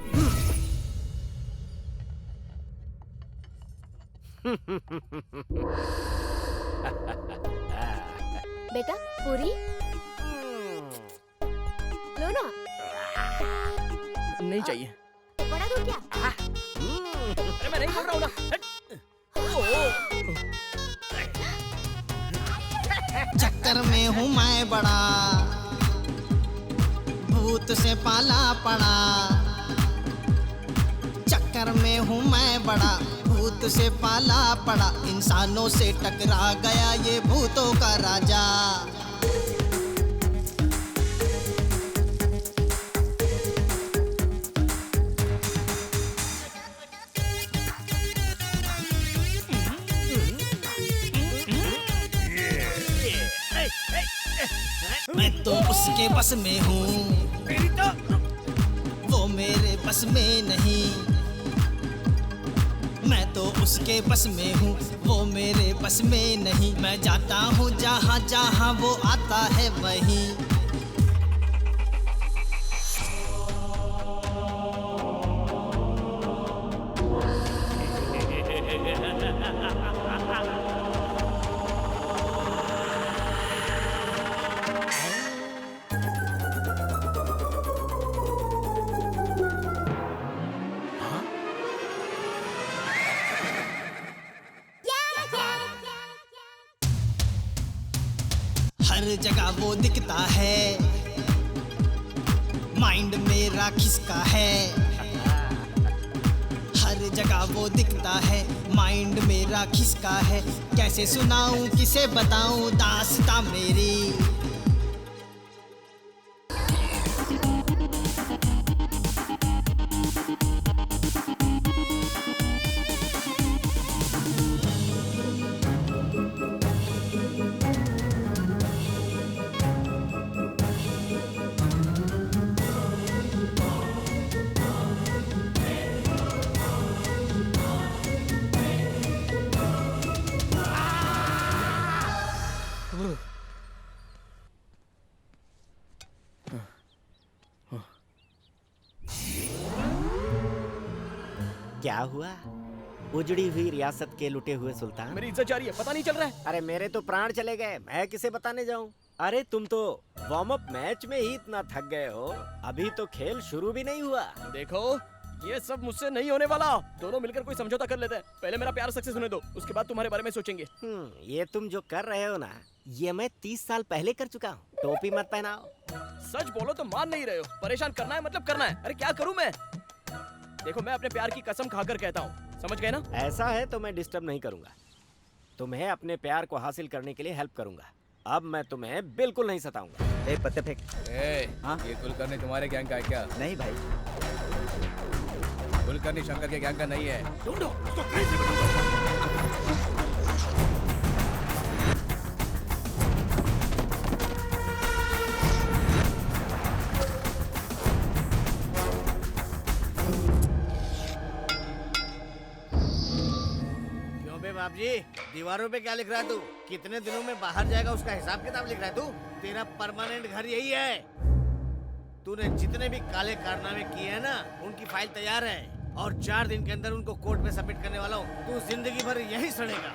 बेटा पूरी लो ना। नहीं चाहिए। बड़ा दूर क्या? अरे मैं नहीं बोल रहा हूँ ना। चक्कर में हूँ मैं बड़ा, भूत से पाला पड़ा। चक्कर में हूँ मैं बड़ा, भूत से पाला पड़ा। इंसानों से टकरा गया ये भूतों का राजा। मैं तो उसके बस में हूँ, वो मेरे बस में नहीं। मैं तो उसके बस में हूँ, वो मेरे बस में नहीं। मैं जाता हूँ जहाँ जहाँ वो आता है वहीं। हर जगह वो दिखता है, माइंड मेरा खिसका है। हर जगह वो दिखता है, माइंड मेरा खिसका है। कैसे सुनाऊं किसे बताऊं दास्तां मेरी। क्या हुआ? उजड़ी हुई रियासत के लुटे हुए सुल्तान। मेरी इज्जत जा रही है, पता नहीं चल रहा है। अरे मेरे तो प्राण चले गए, मैं किसे बताने जाऊं? अरे तुम तो वार्म अप मैच में ही इतना थक गए हो, अभी तो खेल शुरू भी नहीं हुआ। देखो ये सब मुझसे नहीं होने वाला। दोनों मिलकर कोई समझौता कर लेते हैं। पहले मेरा प्यार सक्सेस होने दो, उसके बाद तुम्हारे बारे में सोचेंगे। ये तुम जो कर रहे हो ना, ये मैं 30 साल पहले कर चुका हूँ। टोपी मत पहनाओ, सच बोलो तो मान नहीं रहे हो। परेशान करना है मतलब करना है। अरे क्या करूं मैं? देखो मैं अपने प्यार की कसम खाकर कहता हूँ, समझ गए ना? ऐसा है तो मैं डिस्टर्ब नहीं करूंगा, तुम्हें अपने प्यार को हासिल करने के लिए हेल्प करूंगा। अब मैं तुम्हें बिल्कुल नहीं सताऊंगा। ए पत्ते फेंक। ये कुलकर्णी तुम्हारे गैंग का है क्या? नहीं भाई, कुलकर्णी शंकर के गैंग का नहीं है। ढूंढो उसको कहीं से भी ढूंढो। बाप जी, दीवारों पे क्या लिख रहा है तू? कितने दिनों में बाहर जाएगा उसका हिसाब किताब लिख रहा है तू? तेरा परमानेंट घर यही है। तूने जितने भी काले कारनामे किए हैं ना, उनकी फाइल तैयार है और 4 दिन के अंदर उनको कोर्ट में सबमिट करने वाला हूँ। तू जिंदगी भर यही सड़ेगा।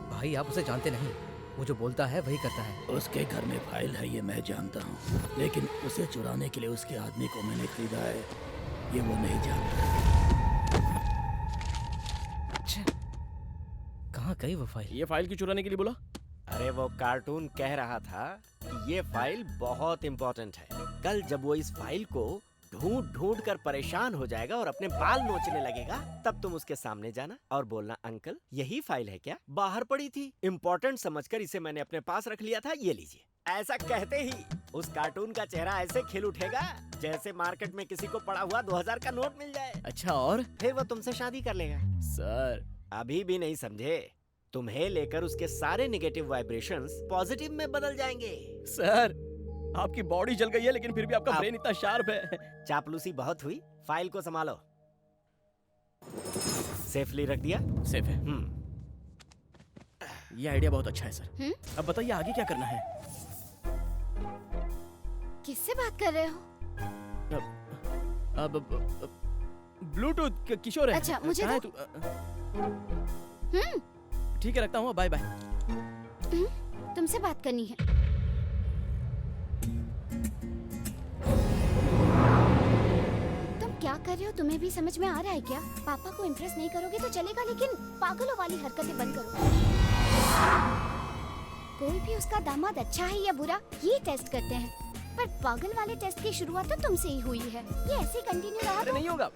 भाई आप उसे जानते नहीं, वो जो बोलता है वही करता है। उसके घर में फाइल है ये मैं जानता हूँ, लेकिन उसे चुराने के लिए उसके आदमी को मैंने खरीदा है, ये वो नहीं जानता। अच्छा, कहाँ गई वो फाइल? ये फाइल क्यों चुराने के लिए बोला? अरे वो कार्टून कह रहा था कि ये फाइल बहुत इम्पोर्टेंट है। कल जब वो इस फाइल को ढूंढ ढूंढ कर परेशान हो जाएगा और अपने बाल नोचने लगेगा, तब तुम उसके सामने जाना और बोलना, अंकल यही फाइल है क्या? बाहर पड़ी थी, इम्पोर्टेंट समझकर इसे मैंने अपने पास रख लिया था, ये लीजिए। ऐसा कहते ही उस कार्टून का चेहरा ऐसे खिल उठेगा जैसे मार्केट में किसी को पड़ा हुआ 2000 का नोट मिल जाए। अच्छा, और फिर वो तुमसे शादी कर लेगा। सर अभी भी नहीं समझे? तुम्हें लेकर उसके सारे नेगेटिव वाइब्रेशंस पॉजिटिव में बदल जाएंगे। सर आपकी बॉडी जल गई है लेकिन फिर भी आपका ब्रेन इतना शार्प है। चापलूसी बहुत हुई, फाइल को संभालो। सेफली रख दिया? सेफ है। ये आइडिया बहुत अच्छा है सर। अब बताइए आगे क्या करना है? किससे बात कर रहे हो? अब ब्लूटूथ किशोर है। अच्छा, मुझे कहाँ है तू? ठीक है, रखता हूँ, बाय बाय। तुमसे बात करनी है। क्या कर रहे हो? तुम्हें भी समझ में आ रहा है क्या? पापा को इम्प्रेस नहीं करोगे तो चलेगा, लेकिन पागलों वाली हरकतें बंद करो। कोई भी उसका दामाद अच्छा है या बुरा, ये टेस्ट करते हैं, पर पागल वाले टेस्ट की शुरुआत तो तुमसे ही हुई है। ये ऐसे कंटिन्यू रहा तो नहीं होगा,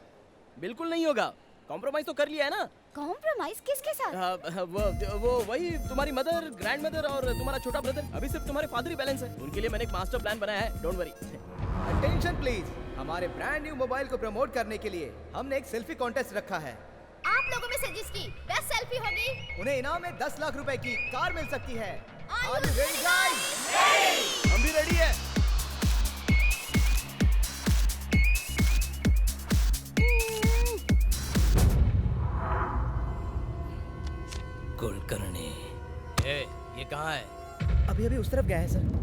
बिल्कुल नहीं होगा। कॉम्प्रोमाइज तो कर लिया है ना। कॉम्प्रोमाइज किसके साथ? वो वही तुम्हारी मदर, ग्रैंड मदर और तुम्हारा छोटा ब्रदर। अभी सिर्फ तुम्हारे फादर ही बैलेंस है। उनके लिए मैंने एक मास्टर प्लान बनाया है, डोंट वरी। अटेंशन प्लीज, हमारे ब्रांड न्यू मोबाइल को प्रमोट करने के लिए हमने एक सेल्फी कॉन्टेस्ट रखा है। आप लोगों में से जिसकी बेस्ट सेल्फी होगी, उन्हें इनाम में 10 लाख रुपए की कार मिल सकती है। Are you ready, guys? हम भी रेडी है। कुलकर्णी, ये कहाँ है? अभी अभी उस तरफ गया है सर।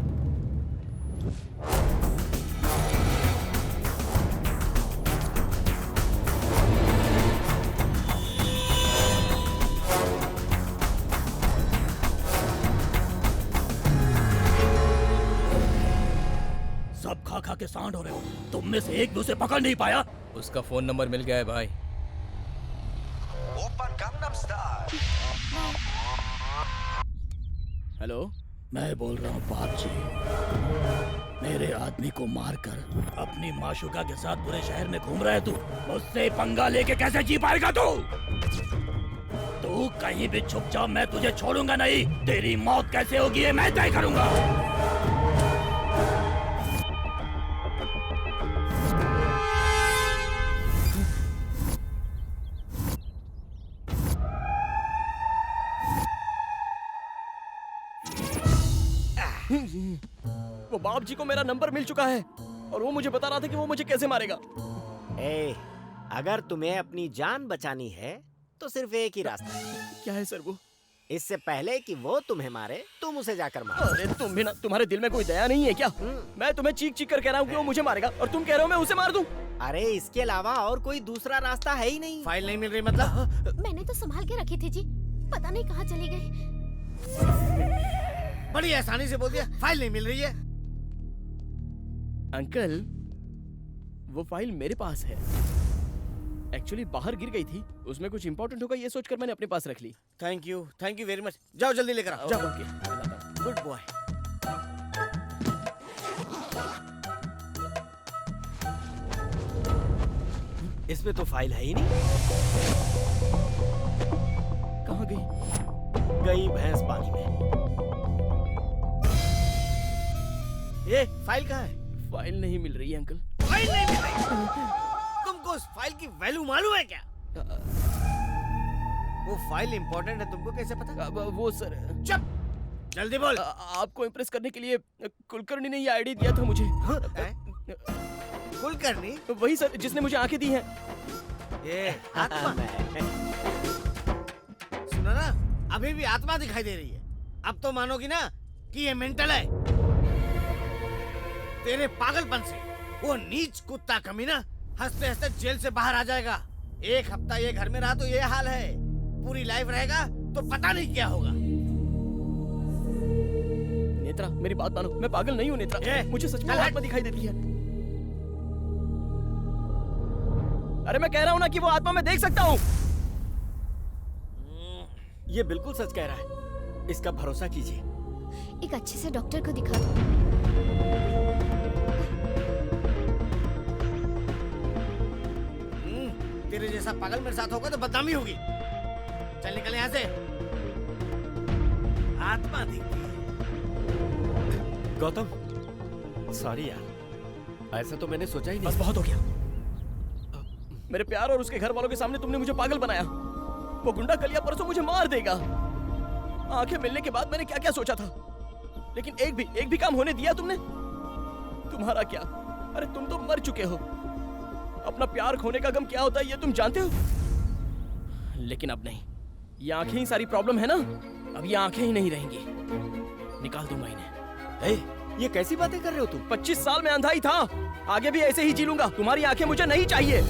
सब खा खा के सांड हो रहे हो। तुम में से एक भी उसे पकड़ नहीं पाया। उसका फोन नंबर मिल गया है भाई। Open Gangnam style. हेलो, मैं बोल रहा हूँ बाप जी। मेरे आदमी को मारकर अपनी माशुका के साथ पूरे शहर में घूम रहा है तू। मुझसे पंगा लेके कैसे जी पाएगा तू? तू कहीं भी छुप जा, मैं तुझे छोड़ूंगा नहीं। तेरी मौत कैसे होगी ये मैं तय करूंगा। वो बाप जी को मेरा नंबर मिल चुका है और वो मुझे बता रहा था कि वो मुझे कैसे मारेगा। अगर तुम्हें अपनी जान बचानी है तो सिर्फ एक ही रास्ता है। क्या है सर वो? इससे पहले कि वो तुम्हें मारे, तुम उसे जाकर मारो। अरे तुम भी ना, तुम्हारे दिल में कोई दया नहीं है क्या? मैं तुम्हें चीख चीख कर कह रहा हूँ कि वो मुझे मारेगा और तुम कह रहे हो मैं उसे मार दूं। अरे इसके अलावा और कोई दूसरा रास्ता है ही नहीं। फाइल नहीं मिल रही मतलब? मैंने तो संभाल के रखी थी जी, पता नहीं कहाँ चली गई। बड़ी आसानी से बोल दिया, फाइल नहीं मिल रही है। अंकल, वो फाइल मेरे पास है। एक्चुअली बाहर गिर गई थी, उसमें कुछ इंपॉर्टेंट होगा ये सोचकर मैंने अपने पास रख ली। Thank you very much. जाओ जल्दी लेकर आओ। जाओ। ओके। Good boy. इसमें तो फाइल है ही नहीं। कहाँ गई? गई भैंस पानी में। ये फाइल कहाँ है? फाइल नहीं मिल रही है अंकल। फाइल नहीं मिल रही? तुमको उस फाइल की वैल्यू मालूम है क्या? वो फाइल इंपॉर्टेंट है, तुमको कैसे पता? वो सर। चुप, जल्दी बोल। आपको इम्प्रेस करने के लिए कुलकर्णी ने ये आईडी दिया था मुझे। कुलकर्णी? वही सर जिसने मुझे आंखें दी हैं। ये आत्मा सुनो ना, अभी भी आत्मा दिखाई दे रही है। अब तो मानोगी ना कि ये मेंटल है। तेरे पागलपन से वो नीच कुत्ता कमीना हंसते हंसते जेल से बाहर आ जाएगा। एक हफ्ता ये घर में रहा तो ये हाल है, पूरी लाइफ रहेगा तो पता नहीं क्या होगा। नेत्रा मेरी बात मानो, मैं पागल नहीं हूँ नेत्रा। मुझे सच में आत्मा दिखाई देती है। अरे मैं कह रहा हूँ ना कि वो आत्मा मैं देख सकता हूँ। ये बिल्कुल सच कह रहा है, इसका भरोसा कीजिए। एक अच्छे से डॉक्टर को दिखा दो। तेरे जैसा पागल मेरे साथ होगा तो बदनामी होगी। चल निकल यहाँ से। आत्मा दिखती है। गौतम सॉरी यार, ऐसा तो मैंने सोचा ही नहीं। बस बहुत हो गया। मेरे प्यार और उसके घर वालों के सामने तुमने मुझे पागल बनाया। वो गुंडा कलिया परसों मुझे मार देगा। आंखें मिलने के बाद मैंने क्या क्या सोचा था, लेकिन एक भी काम होने दिया तुमने? तुम्हारा क्या? अरे तुम तो मर चुके हो। अपना प्यार खोने का गम क्या होता है ये तुम जानते हो। लेकिन अब नहीं, ये आंखें ही सारी प्रॉब्लम है ना। अब ये आंखें ही नहीं रहेंगी, निकाल दूंगा इन्हें। ये कैसी बातें कर रहे हो तुम? 25 साल में अंधा ही था, आगे भी ऐसे ही जी लूंगा। तुम्हारी आंखें मुझे नहीं चाहिए,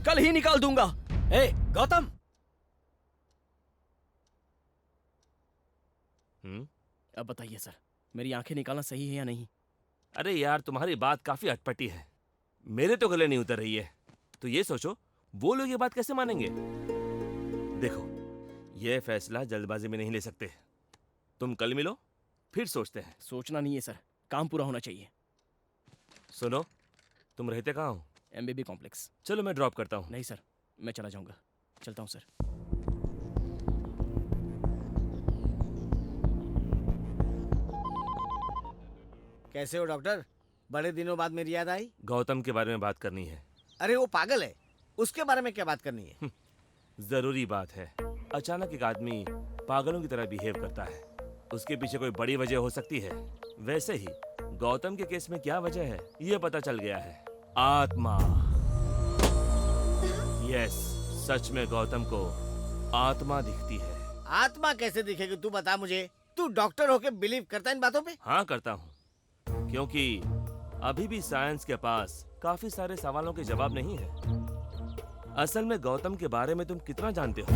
कल ही निकाल दूंगा। गौतम। अब बताइए सर, मेरी आंखें निकालना सही है या नहीं? अरे यार तुम्हारी बात काफी अटपटी है, मेरे तो गले नहीं उतर रही है। तो ये सोचो वो लोग ये बात कैसे मानेंगे। देखो ये फैसला जल्दबाजी में नहीं ले सकते। तुम कल मिलो फिर सोचते हैं। सोचना नहीं है सर, काम पूरा होना चाहिए। सुनो, तुम रहते कहाँ हो? MBB complex. चलो मैं ड्रॉप करता हूँ। नहीं सर, मैं चला जाऊंगा। चलता हूँ सर। कैसे हो डॉक्टर? बड़े दिनों बाद मेरी याद आई। गौतम के बारे में बात करनी है। अरे वो पागल है, उसके बारे में क्या बात करनी है? जरूरी बात है। अचानक एक आदमी पागलों की तरह बिहेव करता है, उसके पीछे कोई बड़ी वजह हो सकती है। वैसे ही गौतम के केस में क्या वजह है ये पता चल गया है। आत्मा। यस, सच में गौतम को आत्मा दिखती है। आत्मा कैसे दिखेगी तू बता मुझे। तू डॉक्टर होके बिलीव करता है इन बातों पे? हाँ करता हूँ, क्योंकि अभी भी साइंस के पास काफी सारे सवालों के जवाब नहीं है। असल में गौतम के बारे में तुम कितना जानते हो?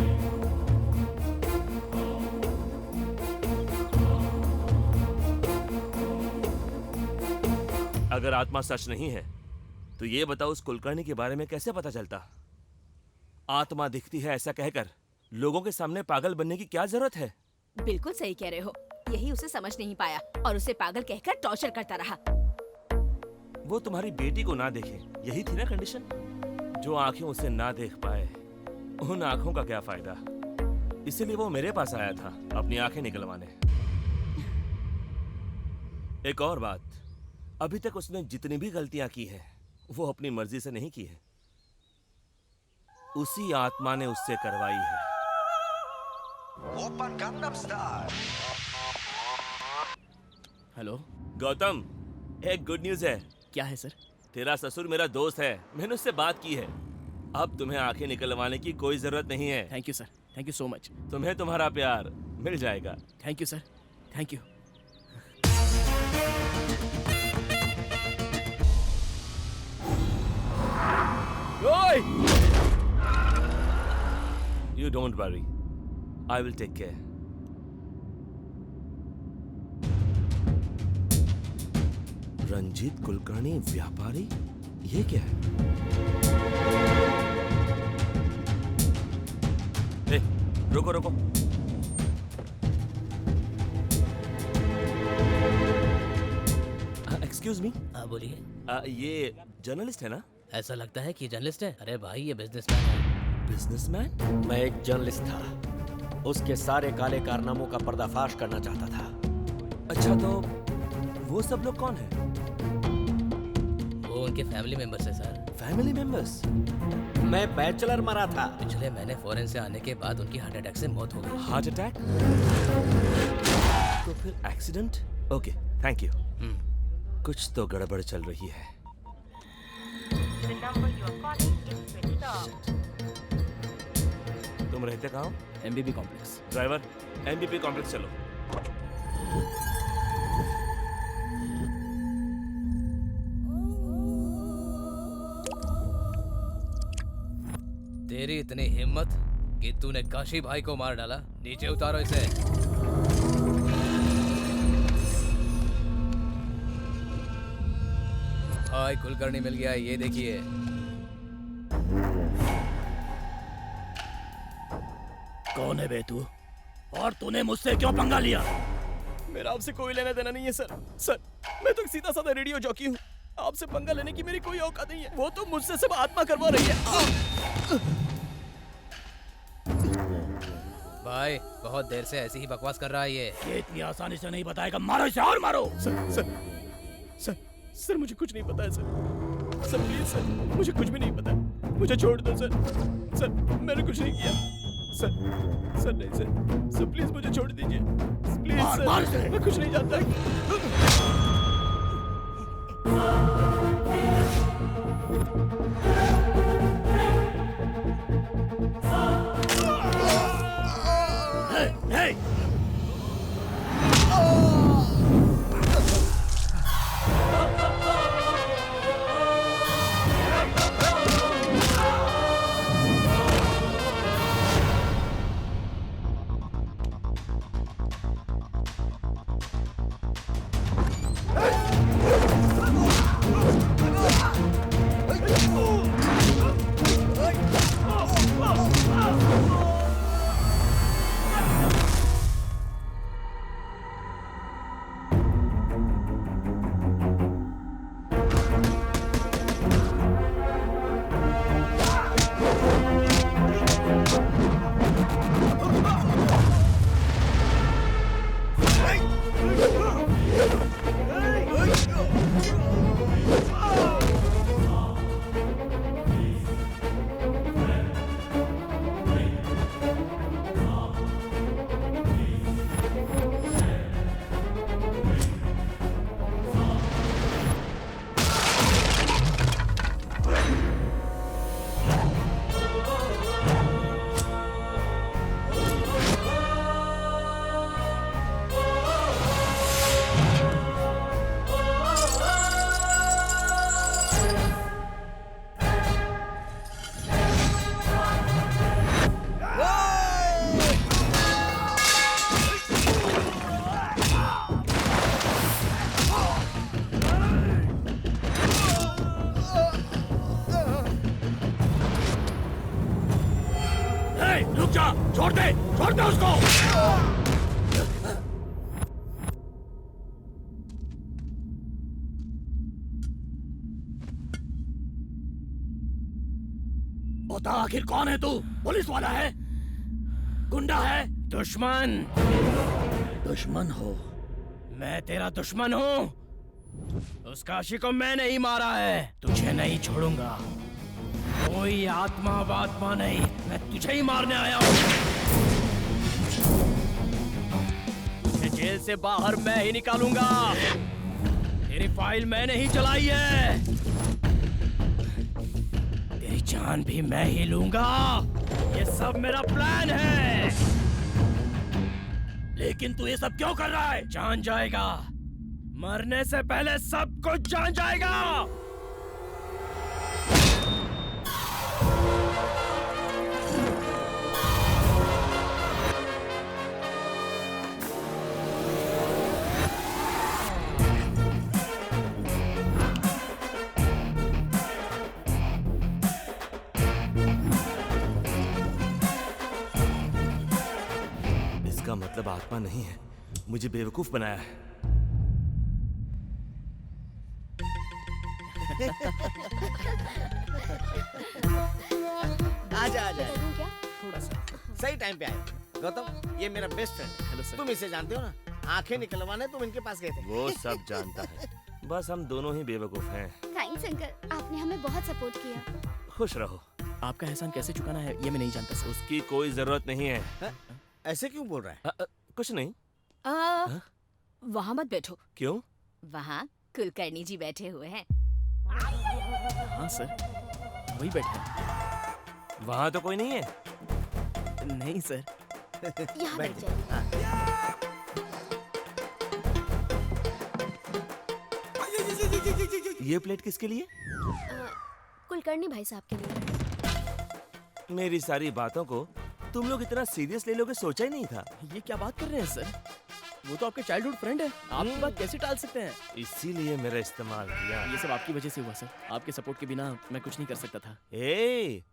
अगर आत्मा सच नहीं है तो ये बताओ उस कुलकर्णी के बारे में कैसे पता चलता? आत्मा दिखती है ऐसा कहकर लोगों के सामने पागल बनने की क्या जरूरत है? बिल्कुल सही कह रहे हो, यही उसे समझ नहीं पाया और उसे पागल कहकर टॉर्चर करता रहा। वो तुम्हारी बेटी को ना देखे, यही थी ना कंडीशन? जो आंखें उसे ना देख पाए, उन आंखों का क्या फायदा? इसीलिए वो मेरे पास आया था अपनी आंखें निकलवाने। एक और बात, अभी तक उसने जितनी भी गलतियां की हैं वो अपनी मर्जी से नहीं की है, उसी आत्मा ने उससे करवाई है। Open Gangnam style. Hello Gautam, एक गुड न्यूज है। क्या है सर? तेरा ससुर मेरा दोस्त है, मैंने उससे बात की है। अब तुम्हें आंखें निकलवाने की कोई जरूरत नहीं है। Thank you sir, thank you so much. तुम्हें तुम्हारा प्यार मिल जाएगा। Thank you sir, thank you. You don't worry, I will take care. Ranjit Kulkarni व्यापारी, ये क्या है? रुको रुको। Excuse me. हाँ बोलिए। ये जर्नलिस्ट है ना? ऐसा लगता है कि जर्नलिस्ट है। अरे भाई ये बिजनेसमैन है। बिजनेसमैन? मैं एक जर्नलिस्ट था, उसके सारे काले कारनामों का पर्दाफाश करना चाहता था। अच्छा तो वो सब लोग कौन है? वो उनके फैमिली मेंबर्स है सर। Family members? मैं बैचलर मरा था। पिछले महीने फॉरेन से आने के बाद उनकी हार्ट अटैक से मौत हो गई। Heart attack? तो फिर एक्सीडेंट? Okay thank you. कुछ तो गड़बड़ चल रही है। तुम रहते कहाँ हो? MBB complex. Driver MBP complex चलो। तेरी इतनी हिम्मत कि तूने काशी भाई को मार डाला। नीचे उतारो इसे। भाई कुलकर्णी मिल गया, ये देखिए। कौन है बे तू? और तूने मुझसे क्यों पंगा लिया? मेरा आपसे कोई लेना देना नहीं है सर। सर मैं तो सीधा साधा रेडियो जॉकी हूँ। आपसे पंगा लेने की मेरी कोई औकात नहीं है। वो तो मुझसे सब आत्मा करवा रही है। भाई बहुत देर से ऐसी ही बकवास कर रहा है ये इतनी आसानी से नहीं बताएगा। मारो इसे और मारो। सर सर सर सर मुझे कुछ नहीं पता है सर। सर प्लीज सर मुझे कुछ भी नहीं पता। मुझे छोड़ दो सर। सर मैंने कुछ नहीं किया। सर सर नहीं सर। सर प्लीज मुझे छोड़ दीजिए प्लीज सर। मैं कुछ नहीं जानता। Hey! रुक जा, छोड़ दे उसको। बता आखिर कौन है तू? पुलिस वाला है? गुंडा है? दुश्मन। दुश्मन हो? मैं तेरा दुश्मन हूँ। उस काशी को मैंने ही मारा है। तुझे नहीं छोड़ूंगा। कोई आत्मा वात्मा नहीं, मैं तुझे ही मारने आया हूँ। तुझे जेल से बाहर मैं ही निकालूंगा। तेरी फाइल मैंने ही चलाई है। तेरी जान भी मैं ही लूंगा। ये सब मेरा प्लान है। लेकिन तू ये सब क्यों कर रहा है? जान जाएगा। मरने से पहले सब कुछ जान जाएगा। का मतलब आत्मा नहीं है, मुझे बेवकूफ बनाया है। आजा आजा क्या? थोड़ा सा। सही टाइम पे आए। गौतम, ये मेरा बेस्ट फ्रेंड है। Hello sir. तुम इसे जानते हो ना? आंखें निकलवाने तुम इनके पास गए थे। वो सब जानता है, बस हम दोनों ही बेवकूफ हैं। थैंक्स अंकल, आपने हमें बहुत सपोर्ट किया। खुश रहो। आपका एहसान कैसे चुकाना है ये मैं नहीं जानता सर। उसकी कोई जरूरत नहीं है। ऐसे क्यों बोल रहा है? कुछ नहीं। वहाँ मत बैठो। क्यों? वहाँ कुलकर्णी जी बैठे हुए हैं। हाँ सर, वही बैठे हैं। वहाँ तो कोई नहीं है। नहीं सर। यहाँ बैठ जाइए। ये प्लेट किसके लिए? कुलकर्णी भाई साहब के लिए। मेरी सारी बातों को तुम लोग इतना सीरियस ले लोगे सोचा ही नहीं था। ये क्या बात कर रहे हैं सर? वो तो आपके चाइल्डहुड फ्रेंड है, आप ये बात कैसे टाल सकते हैं? इसीलिए मेरा इस्तेमाल किया। ये सब आपकी वजह से हुआ सर। आपके सपोर्ट के बिना मैं कुछ नहीं कर सकता था। ए,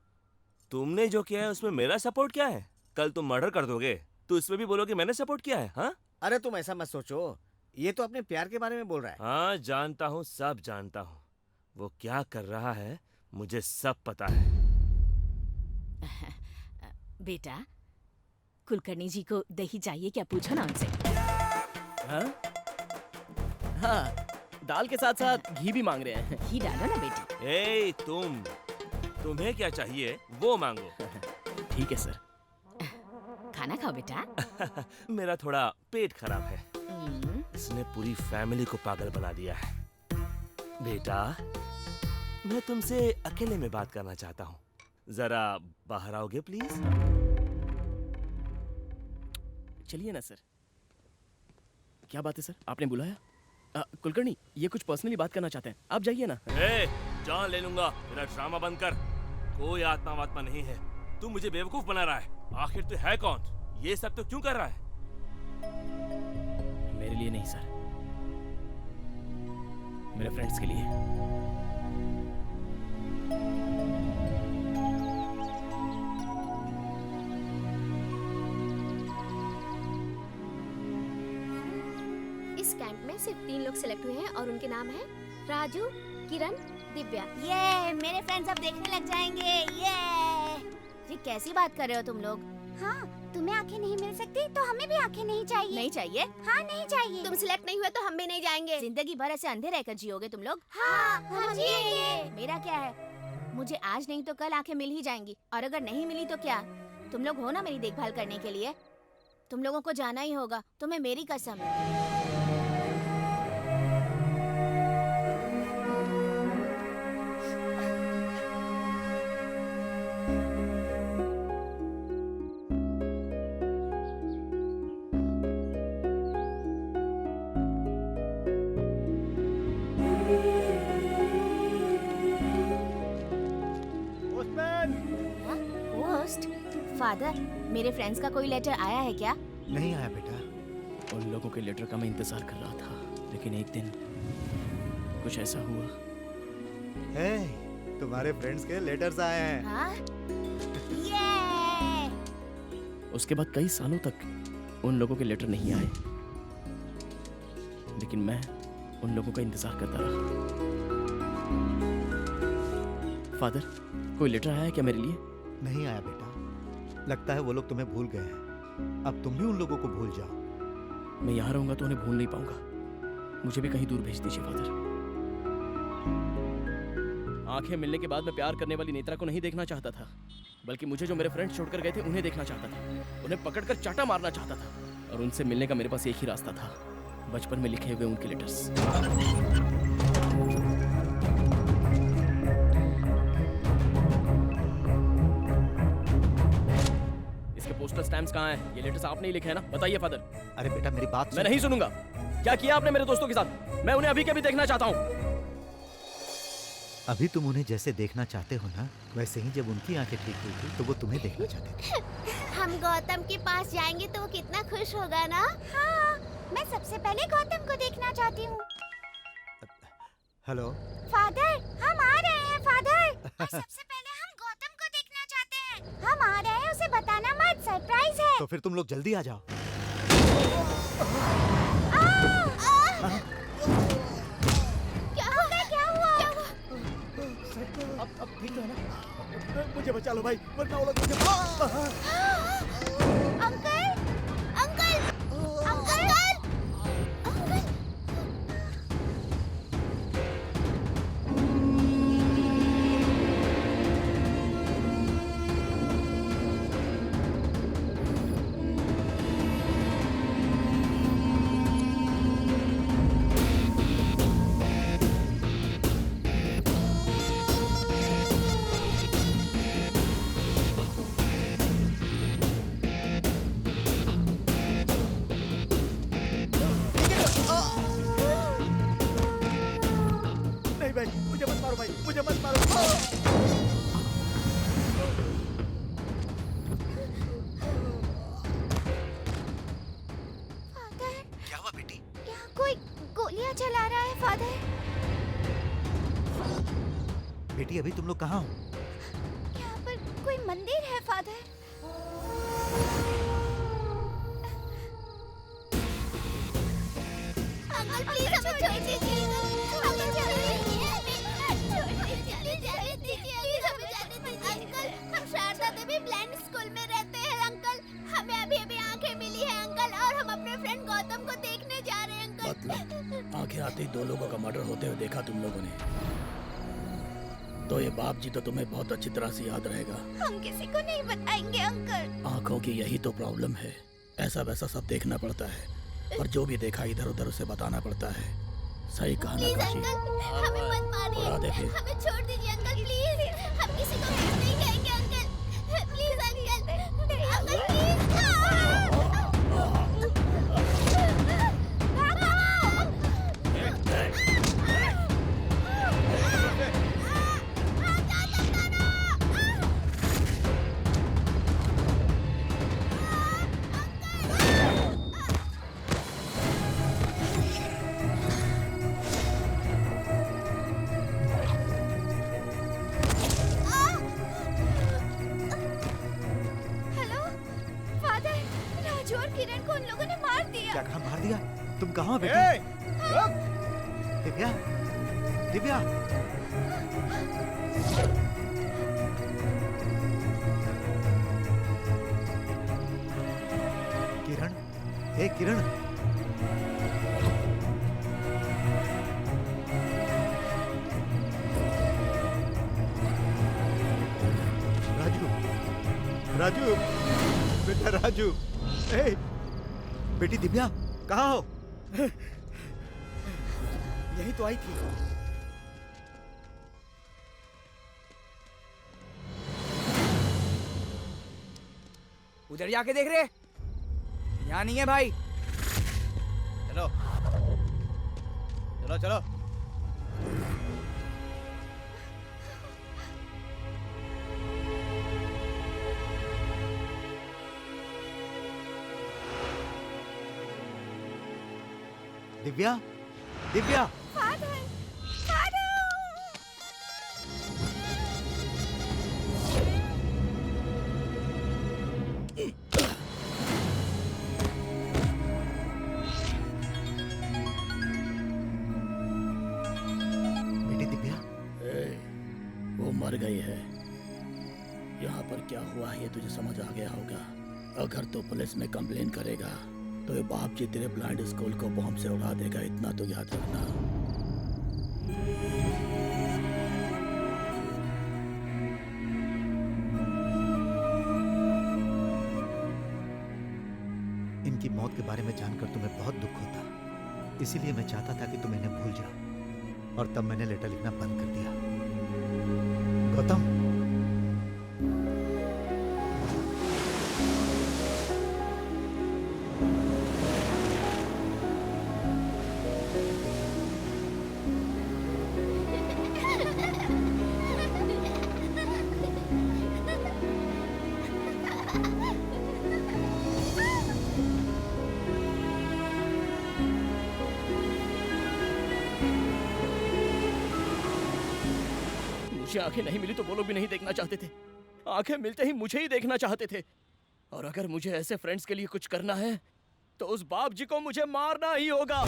तुमने जो किया है उसमें मेरा सपोर्ट क्या है? कल तुम मर्डर कर दोगे तो इसमें भी बोलोगे मैंने सपोर्ट किया है। हाँ? अरे तुम ऐसा मत सोचो, ये तो अपने प्यार के बारे में बोल रहा है। हाँ जानता हूँ, सब जानता हूँ। वो क्या कर रहा है मुझे सब पता है। बेटा, कुलकर्णी जी को दही चाहिए क्या? पूछो ना उनसे। हाँ? हाँ, दाल के साथ साथ घी भी मांग रहे हैं। घी डालो ना बेटी। ए, तुम्हें क्या चाहिए वो मांगो। ठीक है सर। खाना खाओ बेटा। मेरा थोड़ा पेट खराब है। इसने पूरी फैमिली को पागल बना दिया है। बेटा, मैं तुमसे अकेले में बात करना चाहता हूँ, जरा बाहर आओगे प्लीज? चलिए ना सर। क्या बात है सर, आपने बुलाया? कुलकर्णी, ये कुछ पर्सनली बात करना चाहते हैं, आप जाइए ना। ए, जान ले लूंगा, मेरा ड्रामा बंद कर। कोई आत्मा वात्मा नहीं है, तू मुझे बेवकूफ बना रहा है। आखिर तू है कौन? ये सब तो क्यों कर रहा है? मेरे लिए नहीं सर, मेरे फ्रेंड्स के लिए। इस कैंप में सिर्फ 3 लोग सिलेक्ट हुए हैं और उनके नाम हैं राजू, किरण, दिव्या। ये मेरे फ्रेंड्स अब देखने लग जाएंगे। ये कैसी बात कर रहे हो तुम लोग? हाँ, तुम्हें आंखें नहीं मिल सकती तो हमें भी आंखें नहीं चाहिए। नहीं चाहिए? हाँ, नहीं चाहिए। तुम सिलेक्ट नहीं हुए तो हम भी नहीं जाएंगे। जिंदगी भर ऐसे अंधे रहकर जियोगे तुम लोग? हाँ, हम जिएंगे। मेरा क्या है, मुझे आज नहीं तो कल आंखें मिल ही जाएंगी। और अगर नहीं मिली तो क्या? तुम लोग हो ना मेरी देखभाल करने के लिए। तुम लोगों को जाना ही होगा, तुम्हें मेरी कसम। फादर, मेरे फ्रेंड्स का कोई लेटर आया है क्या? नहीं आया बेटा। उन लोगों के लेटर का मैं इंतजार कर रहा था, लेकिन एक दिन कुछ ऐसा हुआ। तुम्हारे फ्रेंड्स के लेटर्स आए हैं। हाँ? उसके बाद कई सालों तक उन लोगों के लेटर नहीं आए, लेकिन मैं उन लोगों का इंतजार करता रहा। फादर, कोई लेटर आया है क्या मेरे लिए? नहीं आया बेटा, लगता है वो लोग तुम्हें भूल गए हैं। अब तुम भी उन लोगों को भूल जाओ। मैं यहाँ रहूंगा तो उन्हें भूल नहीं पाऊंगा। मुझे भी कहीं दूर भेज दीजिए फादर। आंखें मिलने के बाद मैं प्यार करने वाली नेत्रा को नहीं देखना चाहता था, बल्कि मुझे जो मेरे फ्रेंड्स छोड़कर गए थे उन्हें देखना चाहता था। उन्हें पकड़कर चाटा मारना चाहता था, और उनसे मिलने का मेरे पास एक ही रास्ता था, बचपन में लिखे हुए उनके लेटर्स। इसके पोस्टर स्टैम्प्स कहाँ हैं? ये लेटर्स आपने ही लिखे हैं ना? बताइए फादर। अरे बेटा मेरी बात मैं नहीं सुनूंगा। क्या किया आपने मेरे दोस्तों के साथ? मैं उन्हें अभी के अभी देखना चाहता हूँ। अभी तुम उन्हें जैसे देखना चाहते हो ना, वैसे ही जब उनकी आंखें ठीक हुई थी तो वो तुम्हें देखना चाहते थे। हम गौतम के पास जाएंगे तो वो कितना खुश होगा ना। हाँ, मैं सबसे पहले गौतम को देखना चाहती हूँ। हेलो फादर, हम आ रहे हैं फादर। और सबसे पहले हम गौतम को देखना चाहते हैं। हम आ रहे हैं, उसे बताना मत, सरप्राइज है। तो फिर तुम लोग जल्दी आ जाओ। क्या हो गया? क्या हुआ? अब ठीक तो है ना? मुझे बचा लो भाई, वरना वो लोग मुझे अंकल! अंकल! अंकल! अंकल! नहीं भाई, मुझे मत मारो भाई, मुझे मत मारो। फादर, क्या हुआ बेटी? यहाँ कोई गोलियां चला रहा है फादर। बेटी अभी तुम लोग कहाँ हो? यहाँ पर कोई मंदिर है फादर। अंकल प्लीज हमें छोड़ दीजिए। हमें जाने दीजिए। जाने दीजिए। प्लीज हमें जाने दीजिए। अंकल, हम शारदा देवी ब्लाइंड स्कूल में रहते हैं अंकल। हमें अभी अभी आंखें मिली है अंकल, और हम अपने फ्रेंड गौतम को देखने जा रहे हैं अंकल। मतलब आंखें आते ही 2 लोगों का मर्डर होते हुए देखा तुम लोगों ने, तो ये बाप जी तो तुम्हें बहुत अच्छी तरह से याद रहेगा। हम किसी को नहीं बताएंगे अंकल। आंखों की यही तो प्रॉब्लम है, ऐसा वैसा सब देखना पड़ता है, और जो भी देखा इधर उधर उसे बताना पड़ता है। सही कहा ना प्लीज काशी? अंकल, हमें मत मारिए। उड़ा दे फिर। हमें छोड़ दीजिए अंकल प्लीज। हम किसी को कुछ नहीं कहेंगे uncle. Please uncle. Uncle please. Hello father, Raju और किरण को उन लोगों ने मार दिया। क्या कहा मार दिया? तुम कहाँ हो बेटी? दिव्या, दिव्या। किरण, हे किरण। राजू, राजू, बेटा राजू। हे, बेटी दिव्या, कहाँ हो? यही तो आई थी। उधर जाके देख रहे, यहाँ नहीं है भाई। चलो चलो चलो। दिव्या, दिव्या। Father, father. बेटी दिव्या। वो मर गई है। यहाँ पर क्या हुआ है ये तुझे समझ आ गया होगा। अगर तो पुलिस में कंप्लेन करेगा तो ये बाप जी तेरे ब्लाइंड स्कूल को बॉम्ब से उड़ा देगा, इतना तो याद रखना। इनकी मौत के बारे में जानकर तुम्हें बहुत दुख होता, इसीलिए मैं चाहता था कि तुम इन्हें भूल जाओ, और तब मैंने लेटर लिखना बंद कर दिया। गौतम, मुझे आंखें नहीं मिली तो वो लोग भी नहीं देखना चाहते थे। आंखें मिलते ही मुझे ही देखना चाहते थे। और अगर मुझे ऐसे फ्रेंड्स के लिए कुछ करना है तो उस बाप जी को मुझे मारना ही होगा।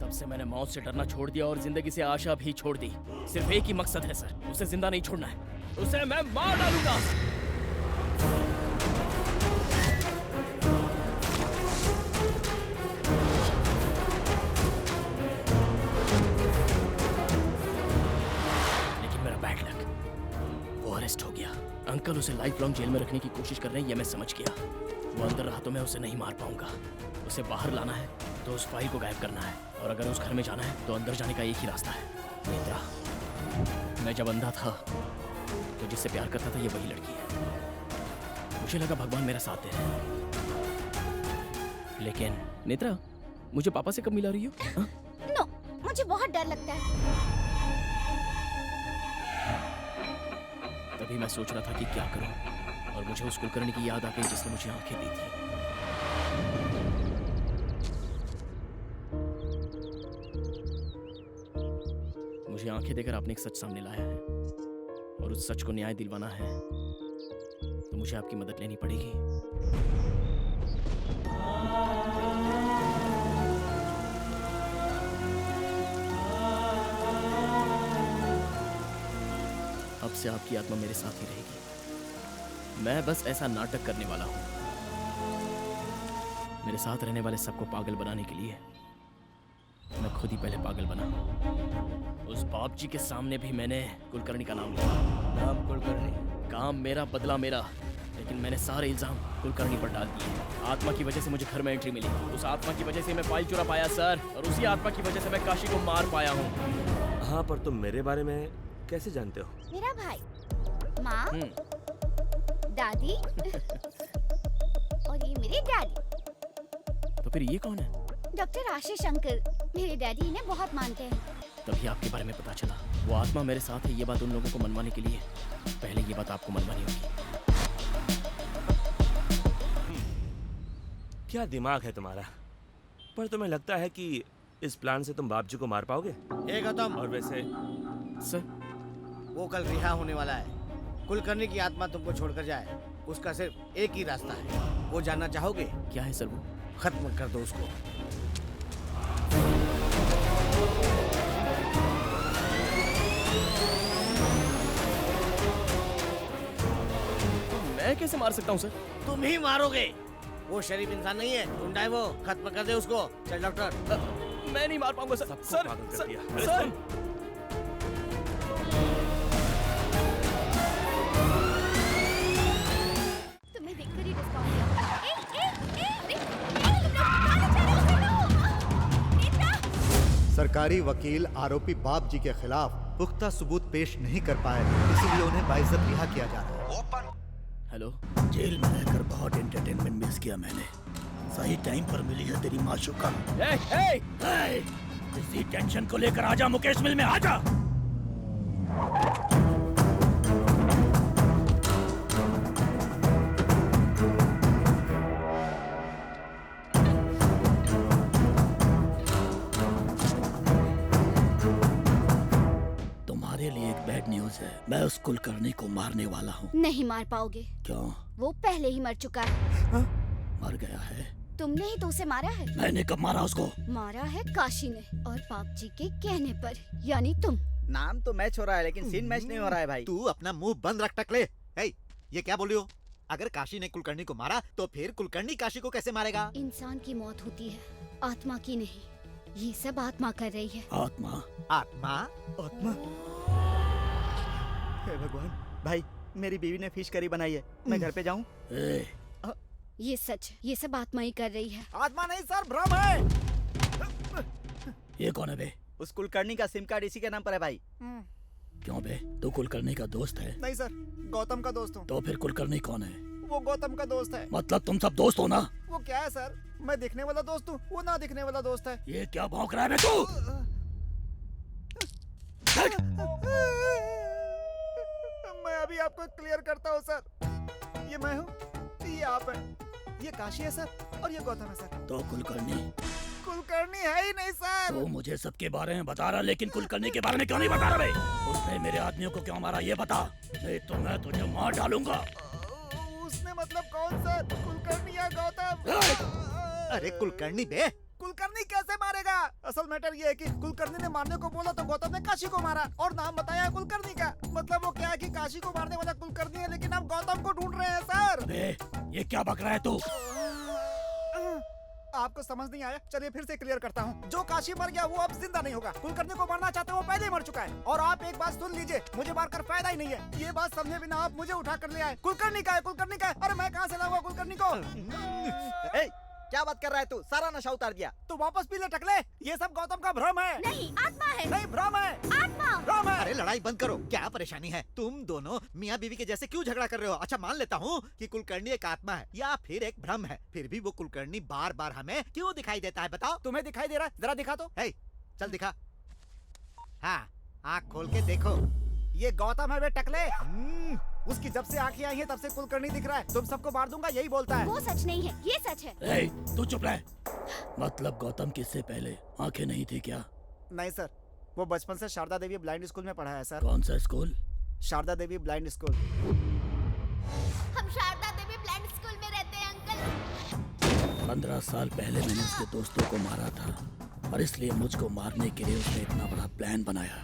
तब से मैंने मौत से डरना छोड़ दिया और जिंदगी से आशा भी छोड़ दी। सिर्फ एक ही मकसद है सर, उसे जिंदा नहीं छोड़ना है, उसे मैं मार डालूंगा। लेकिन मेरा बैड लक, वो अरेस्ट हो गया। अंकल उसे लाइफ लॉन्ग जेल में रखने की कोशिश कर रहे हैं, ये मैं समझ गया। वो अंदर रहा तो मैं उसे नहीं मार पाऊंगा। उसे बाहर लाना है तो उस फाइल को गायब करना है, और अगर उस घर में जाना है तो अंदर जाने का एक ही रास्ता है। नेत्रा, मैं जब अंधा था तो जिससे प्यार करता था ये वही लड़की है। मुझे लगा भगवान मेरा साथ दे रहे हैं। लेकिन नेत्रा, मुझे पापा से कब मिला रही हो? नो, मुझे बहुत डर लगता है। तभी मैं सोच रहा था कि क्या करूं, और मुझे उस कुलकर्णी की याद आ गई जिसने मुझे आंखें दी थी। मुझे आंखें देकर आपने एक सच सामने लाया है, और उस सच को न्याय दिलवाना है तो मुझे आपकी मदद लेनी पड़ेगी। अब से आपकी आत्मा मेरे साथ ही रहेगी। मैं बस ऐसा नाटक करने वाला हूं। मेरे साथ रहने वाले सबको पागल बनाने के लिए मैं खुद ही पहले पागल बना। उस बाप जी के सामने भी मैंने कुलकर्णी का नाम लिया। नाम कुलकर्णी, काम मेरा, बदला मेरा, लेकिन मैंने सारे इल्जाम कुलकर्णी पर डाल दिए। आत्मा की वजह से मुझे घर में एंट्री मिली, उस आत्मा की वजह से मैं फाइल चुरा पाया सर, और उसी आत्मा की वजह से मैं काशी को मार पाया हूँ। हाँ, पर तुम मेरे बारे में कैसे जानते हो? मेरा भाई, माँ, दादी और ये मेरे डैडी। तो फिर ये कौन है? डॉक्टर आशीष अंकल, मेरे डैडी इन्हें बहुत मानते हैं। तभी आपके बारे में पता चला। वो आत्मा मेरे साथ है, ये बात उन लोगों को मनवाने के लिए पहले ये बात आपको मनवानी होगी। क्या दिमाग है तुम्हारा? पर तुम्हें लगता है कि इस प्लान से तुम बाप जी को मार पाओगे? ए गौतम, और वैसे सर, वो कल रिहा होने वाला है। कुलकर्णी की आत्मा तुमको छोड़कर जाए, उसका सिर्फ एक ही रास्ता है। वो जानना चाहोगे? क्या है सर वो? खत्म कर दो उसको। मैं कैसे मार सकता हूँ सर? तुम ही मारोगे। वो शरीफ इंसान नहीं है, गुंडा है वो। खत्म कर दे उसको। चल डॉक्टर। मैं नहीं मार पाऊंगा सर। सर, सर, तुम्हें देखकर ही डिस्काउंट दिया। सरकारी वकील आरोपी बाप जी के खिलाफ पुख्ता सबूत पेश नहीं कर पाए, इसीलिए उन्हें बाइज्जत रिहा किया जा रहा है। हेलो, जेल में रहकर बहुत एंटरटेनमेंट मिस किया मैंने। सही टाइम पर मिली है तेरी माशूका। इसी टेंशन को लेकर आजा मुकेश मिल में, आजा। तुम्हारे लिए एक बैड न्यूज है, मैं उस कुलकर्णी को मारने वाला हूँ। नहीं मार पाओगे। क्यों? वो पहले ही मर चुका है। मर गया है? तुमने ही तो उसे मारा है। मैंने कब मारा उसको? मारा है काशी ने, और बाप जी के कहने पर, यानी तुम। नाम तो मैच हो रहा है लेकिन सीन मैच नहीं हो रहा है भाई। तू अपना मुंह बंद रख टकले। ये क्या बोली हो? अगर काशी ने कुलकर्णी को मारा तो फिर कुलकर्णी काशी को कैसे मारेगा? इंसान की मौत होती है, आत्मा की नहीं। ये सब आत्मा कर रही है। आत्मा? आत्मा? आत्मा? हे भगवान, भाई मेरी बीवी ने फिश करी बनाई है, मैं घर पे जाऊं? ये सच, ये सब आत्मा ही कर रही है। आत्मा नहीं सर, भ्रम है। ये कौन है बे? उस कुलकर्णी का सिम कार्ड इसी के नाम पर है भाई। क्यों बे, तू कुलकर्णी का दोस्त है? नहीं सर, गौतम का दोस्त हूँ। तो फिर कुलकर्णी कौन है? वो गौतम का दोस्त है। मतलब तुम सब दोस्त हो ना? वो क्या है सर, मैं दिखने वाला दोस्त हूँ, वो ना दिखने वाला दोस्त है। ये क्या भौंक रहा है बे तू? मैं अभी आपको क्लियर करता हूँ सर। ये मैं हूँ, ये आप हैं, ये काशी है सर, और ये गौतम है सर। तो कुलकर्णी? कुलकर्णी है ही नहीं सर। तो मुझे सबके बारे में बता रहा, लेकिन कुलकर्णी के बारे में क्यों नहीं बता रहा बे? उसने मेरे आदमियों को क्यों मारा ये बता, नहीं तो मैं तुझे मार डालूंगा। उसने मतलब कौन सर, कुलकर्णी या गौतम? अरे कुलकर्णी बे, कुलकर्णी कैसे मारेगा? असल मैटर ये है कि कुलकर्णी ने मारने को बोला तो गौतम ने काशी को मारा और नाम बताया कुलकर्णी का। मतलब वो क्या है कि काशी को मारने वाला कुलकर्णी है, लेकिन हम गौतम को ढूंढ रहे हैं सर। अबे, ये क्या बक रहा है तू? आपको समझ नहीं आया? चलिए फिर से क्लियर करता हूँ। जो काशी मर गया वो अब जिंदा नहीं होगा। कुलकर्णी को मारना चाहते वो पहले ही मर चुका है। और आप एक बात सुन लीजिए, मुझे मारकर फायदा ही नहीं है। ये बात समझे बिना आप मुझे उठा कर ले आए। कुलकर्णी का है, कुलकर्णी का है। अरे मैं कहाँ से लाऊंगा कुलकर्णी को? क्या बात कर रहा है तू? सारा नशा उतार दिया तो वापस पी ले टकले। ये सब गौतम का भ्रम है। नहीं, आत्मा है। नहीं, भ्रम है। आत्मा। भ्रम है। अरे लड़ाई बंद करो, क्या परेशानी है? तुम दोनों मियाँ बीवी के जैसे क्यों झगड़ा कर रहे हो? अच्छा मान लेता हूँ कि कुलकर्णी एक आत्मा है या फिर एक भ्रम है, फिर भी वो कुलकर्णी बार बार हमें क्यों दिखाई देता है? बताओ। तुम्हें दिखाई दे रहा है? जरा दिखा तो। चल दिखा। हाँ, आँख खोल के देखो। ये गौतम है वे टकले। उसकी जब से आंखें आई हैं तब से कुलकर्णी दिख रहा है। तुम सबको मार दूंगा यही बोलता है। वो सच नहीं है, ये सच है। ए, तू चुप रह। मतलब गौतम किससे पहले आंखें नहीं थी क्या? नहीं सर, वो बचपन से शारदा देवी ब्लाइंड स्कूल में पढ़ा है सर। कौन सा स्कूल? शारदा देवी ब्लाइंड स्कूल। हम शारदा देवी ब्लाइंड स्कूल में रहते हैं अंकल। 15 साल पहले मैंने उसके दोस्तों को मारा था और इसलिए मुझको मारने के लिए उसने इतना बड़ा प्लान बनाया।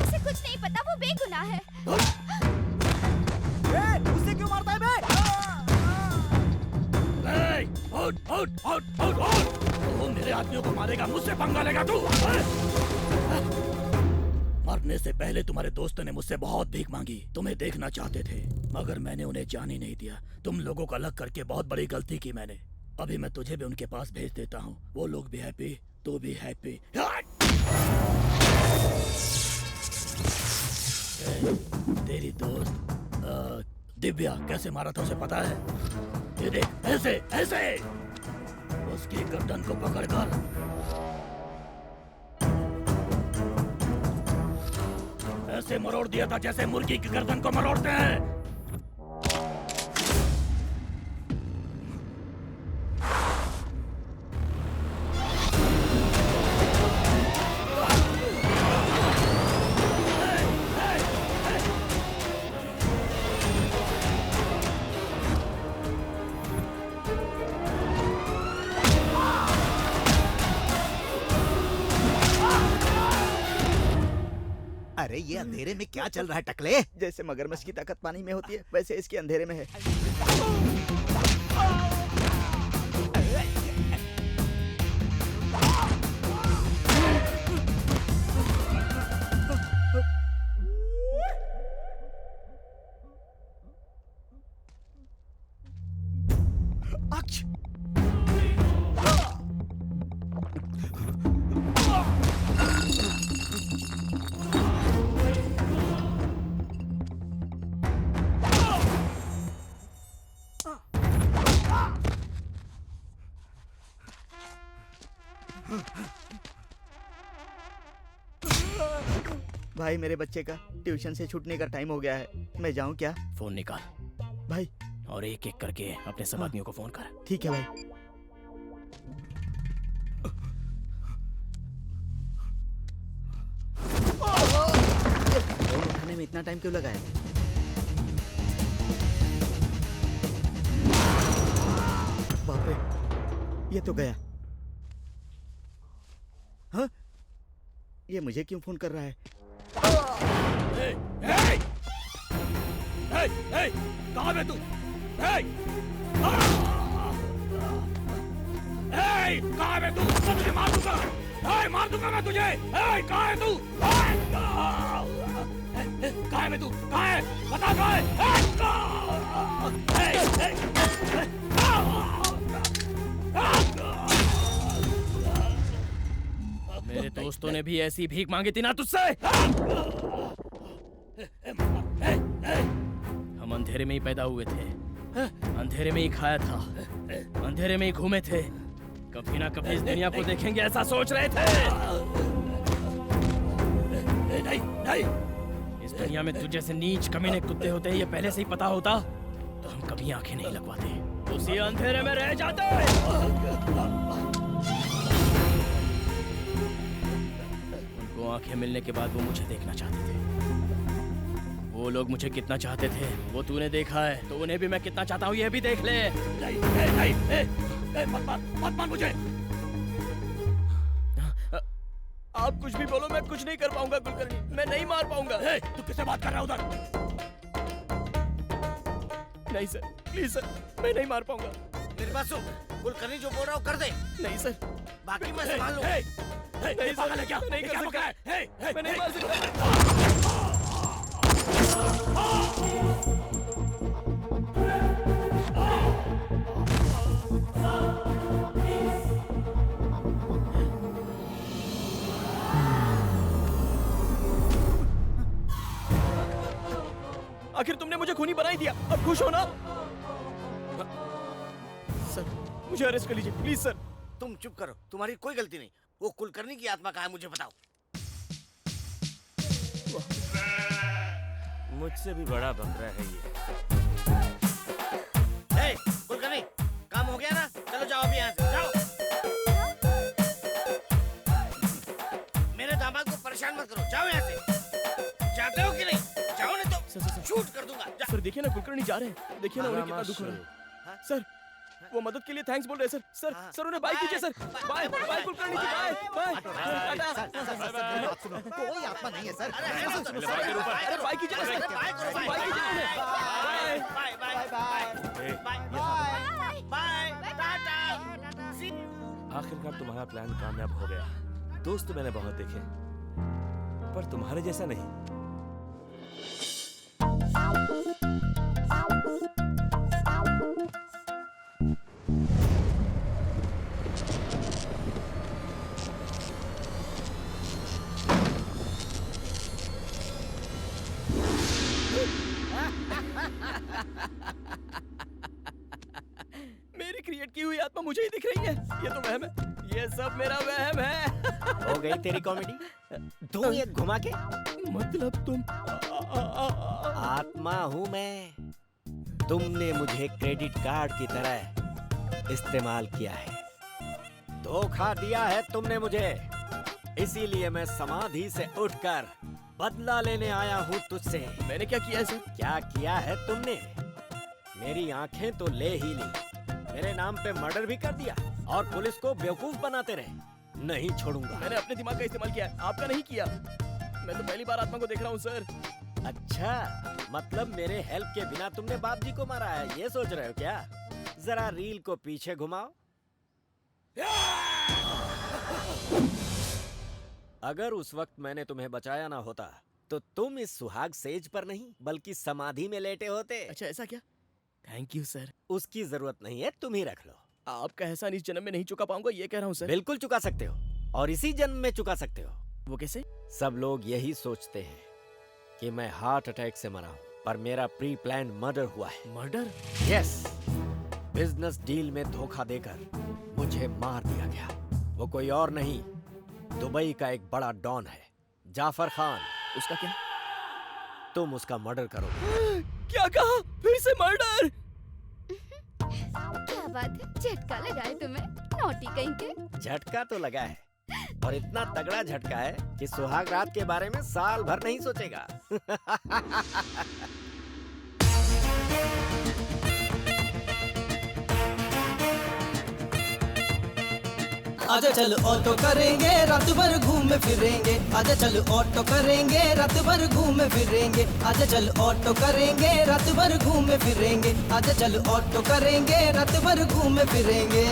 उसे कुछ नहीं पता, वो बेगुनाह है। उसे क्यों मारता है बे? तू मेरे आदमियों को मारेगा, मुझसे पंगा लेगा तू? मरने से पहले तुम्हारे दोस्तों ने मुझसे बहुत भीख मांगी, तुम्हें देखना चाहते थे, मगर मैंने उन्हें जाने नहीं दिया। तुम लोगों को अलग करके बहुत बड़ी गलती की मैंने। अभी मैं तुझे भी उनके पास भेज देता हूँ। वो लोग भी हैप्पी, तू भी हैप्पी। तेरी दोस्त दिव्या कैसे मारा था उसे पता है? ये देख, ऐसे ऐसे उसकी गर्दन को पकड़कर ऐसे मरोड़ दिया था जैसे मुर्गी की गर्दन को मरोड़ते हैं। अरे ये अंधेरे में क्या चल रहा है टकले? जैसे मगरमच्छ की ताकत पानी में होती है वैसे इसके अंधेरे में है। भाई मेरे बच्चे का ट्यूशन से छूटने का टाइम हो गया है, मैं जाऊं क्या? फोन निकाल भाई और एक एक करके अपने सब आदमियों को फोन कर। ठीक है भाई। फोन उठाने में इतना टाइम क्यों लगाया? बाप रे, ये तो गया। हाँ? ये मुझे क्यों फोन कर रहा है? कहाँ है तू? कहाँ है तू? तुझे मार दूंगा, मार दूंगा मैं तुझे। कहाँ है तू? कहाँ है तू? कहाँ है? बता कहाँ है? मेरे दोस्तों ने भी ऐसी भीख मांगी थी ना तुझसे। हम अंधेरे में ही पैदा हुए थे, अंधेरे में ही खाया था, अंधेरे में ही घूमे थे। कभी ना कभी इस दुनिया को देखेंगे ऐसा सोच रहे थे। नहीं नहीं, इस दुनिया में तुझ जैसे नीच कमीने कुत्ते होते हैं ये पहले से ही पता होता तो हम कभी आंखें नहीं लगवाते। उसी अंधेरे में रह जाते। उनको आंखें मिलने के बाद वो मुझे देखना चाहते थे। वो लोग मुझे कितना चाहते थे वो तूने देखा है, तो उन्हें भी मैं कितना चाहता हूँ ये भी देख ले। मत मार मुझे। आप कुछ भी बोलो, मैं कुछ नहीं कर पाऊंगा कुलकर्णी, मैं नहीं मार पाऊंगा। तू किससे बात कर रहा है उधर? नहीं सर, प्लीज सर, मैं नहीं मार पाऊंगा। निर्वासु, कुलकर्णी जो बोल रहा हो कर दे। नहीं सर, बाकी मैं संभाल लूंगा। नहीं सर, क्या नहीं कर सकता, मैं नहीं मार सकता। आखिर तुमने मुझे खूनी बना ही दिया, अब खुश हो ना? सर, मुझे अरेस्ट कर लीजिए प्लीज सर। तुम चुप करो, तुम्हारी कोई गलती नहीं। वो कुलकर्णी की आत्मा कहाँ है मुझे बताओ। मुझसे भी बड़ा बकरा है ये। कुलकर्णी, काम हो गया ना? चलो जाओ अभी यहाँ से, जाओ। मेरे दामाद को परेशान मत करो, जाओ यहाँ से। जाते हो कि नहीं? जाओ नहीं तो शूट कर दूंगा। सर देखिए ना कुलकर्णी जा रहे हैं, देखिए ना उन्हें कितना दुख हो रहा है। सर वो मदद के लिए थैंक्स बोल रहे हैं सर। सर उन्हें बाय कीजिए सर। बाय बाय कुलकर्णी जी, बाय बाय। कोई आत्मा नहीं है सर। अरे बाय कीजिए ना सर, बाय कीजिए उन्हें। बाय टाटा। आखिरकार तुम्हारा प्लान कामयाब हो गया। दोस्त मैंने बहुत देखे, पर तुम्हारे जैसा नहीं। मेरी क्रिएट की हुई आत्मा मुझे ही दिख रही है। ये तो वहम है, ये सब मेरा वहम है। हो गई तेरी कॉमेडी। तू ये घुमा के मतलब तुम आत्मा हूँ मैं। तुमने मुझे क्रेडिट कार्ड की तरह इस्तेमाल किया है, धोखा दिया है तुमने मुझे। इसीलिए मैं समाधि से उठकर बदला लेने आया हूँ तुझसे। मैंने क्या किया है सर? क्या किया है तुमने? मेरी आंखें तो ले ही ली, मेरे नाम पे मर्डर भी कर दिया और पुलिस को बेवकूफ बनाते रहे। नहीं छोड़ूंगा। मैंने अपने दिमाग का इस्तेमाल किया है, आपका नहीं किया। मैं तो पहली बार आत्मा को देख रहा हूँ सर। अच्छा, मतलब मेरे हेल्प के बिना तुमने बाप जी को मारा है, ये सोच रहे हो क्या? जरा रील को पीछे घुमाओ। अगर उस वक्त मैंने तुम्हें बचाया ना होता तो तुम इस सुहाग सेज पर नहीं बल्कि समाधि में लेटे होते। अच्छा ऐसा क्या? Thank you sir. उसकी जरूरत नहीं है, तुम ही रख लो। आपका एहसान इस जन्म में नहीं चुका पाऊंगा, ये कह रहा हूँ सर। बिल्कुल चुका सकते हो, और इसी जन्म में चुका सकते हो। वो कैसे? सब लोग यही सोचते हैं कि मैं हार्ट अटैक से मरा हूँ, पर मेरा प्री प्लान मर्डर हुआ है। मर्डर? यस, बिजनेस डील में धोखा देकर मुझे मार दिया गया। वो कोई और नहीं, दुबई का एक बड़ा डॉन है, जाफर खान। उसका क्या? तुम उसका मर्डर करो। क्या कहा? फिर से मर्डर? क्या बात है, झटका लगा है तुम्हें, नौटी कहीं के। झटका तो लगा है, और इतना तगड़ा झटका है कि सुहाग रात के बारे में साल भर नहीं सोचेगा। आजा चल ऑटो करेंगे, रात भर घूमे फिरेंगे। आजा चल ऑटो करेंगे, रात भर घूमे फिरेंगे। आजा चल ऑटो करेंगे, रात भर घूमे फिरेंगे। आजा चल ऑटो करेंगे, रात भर घूमे फिरेंगे।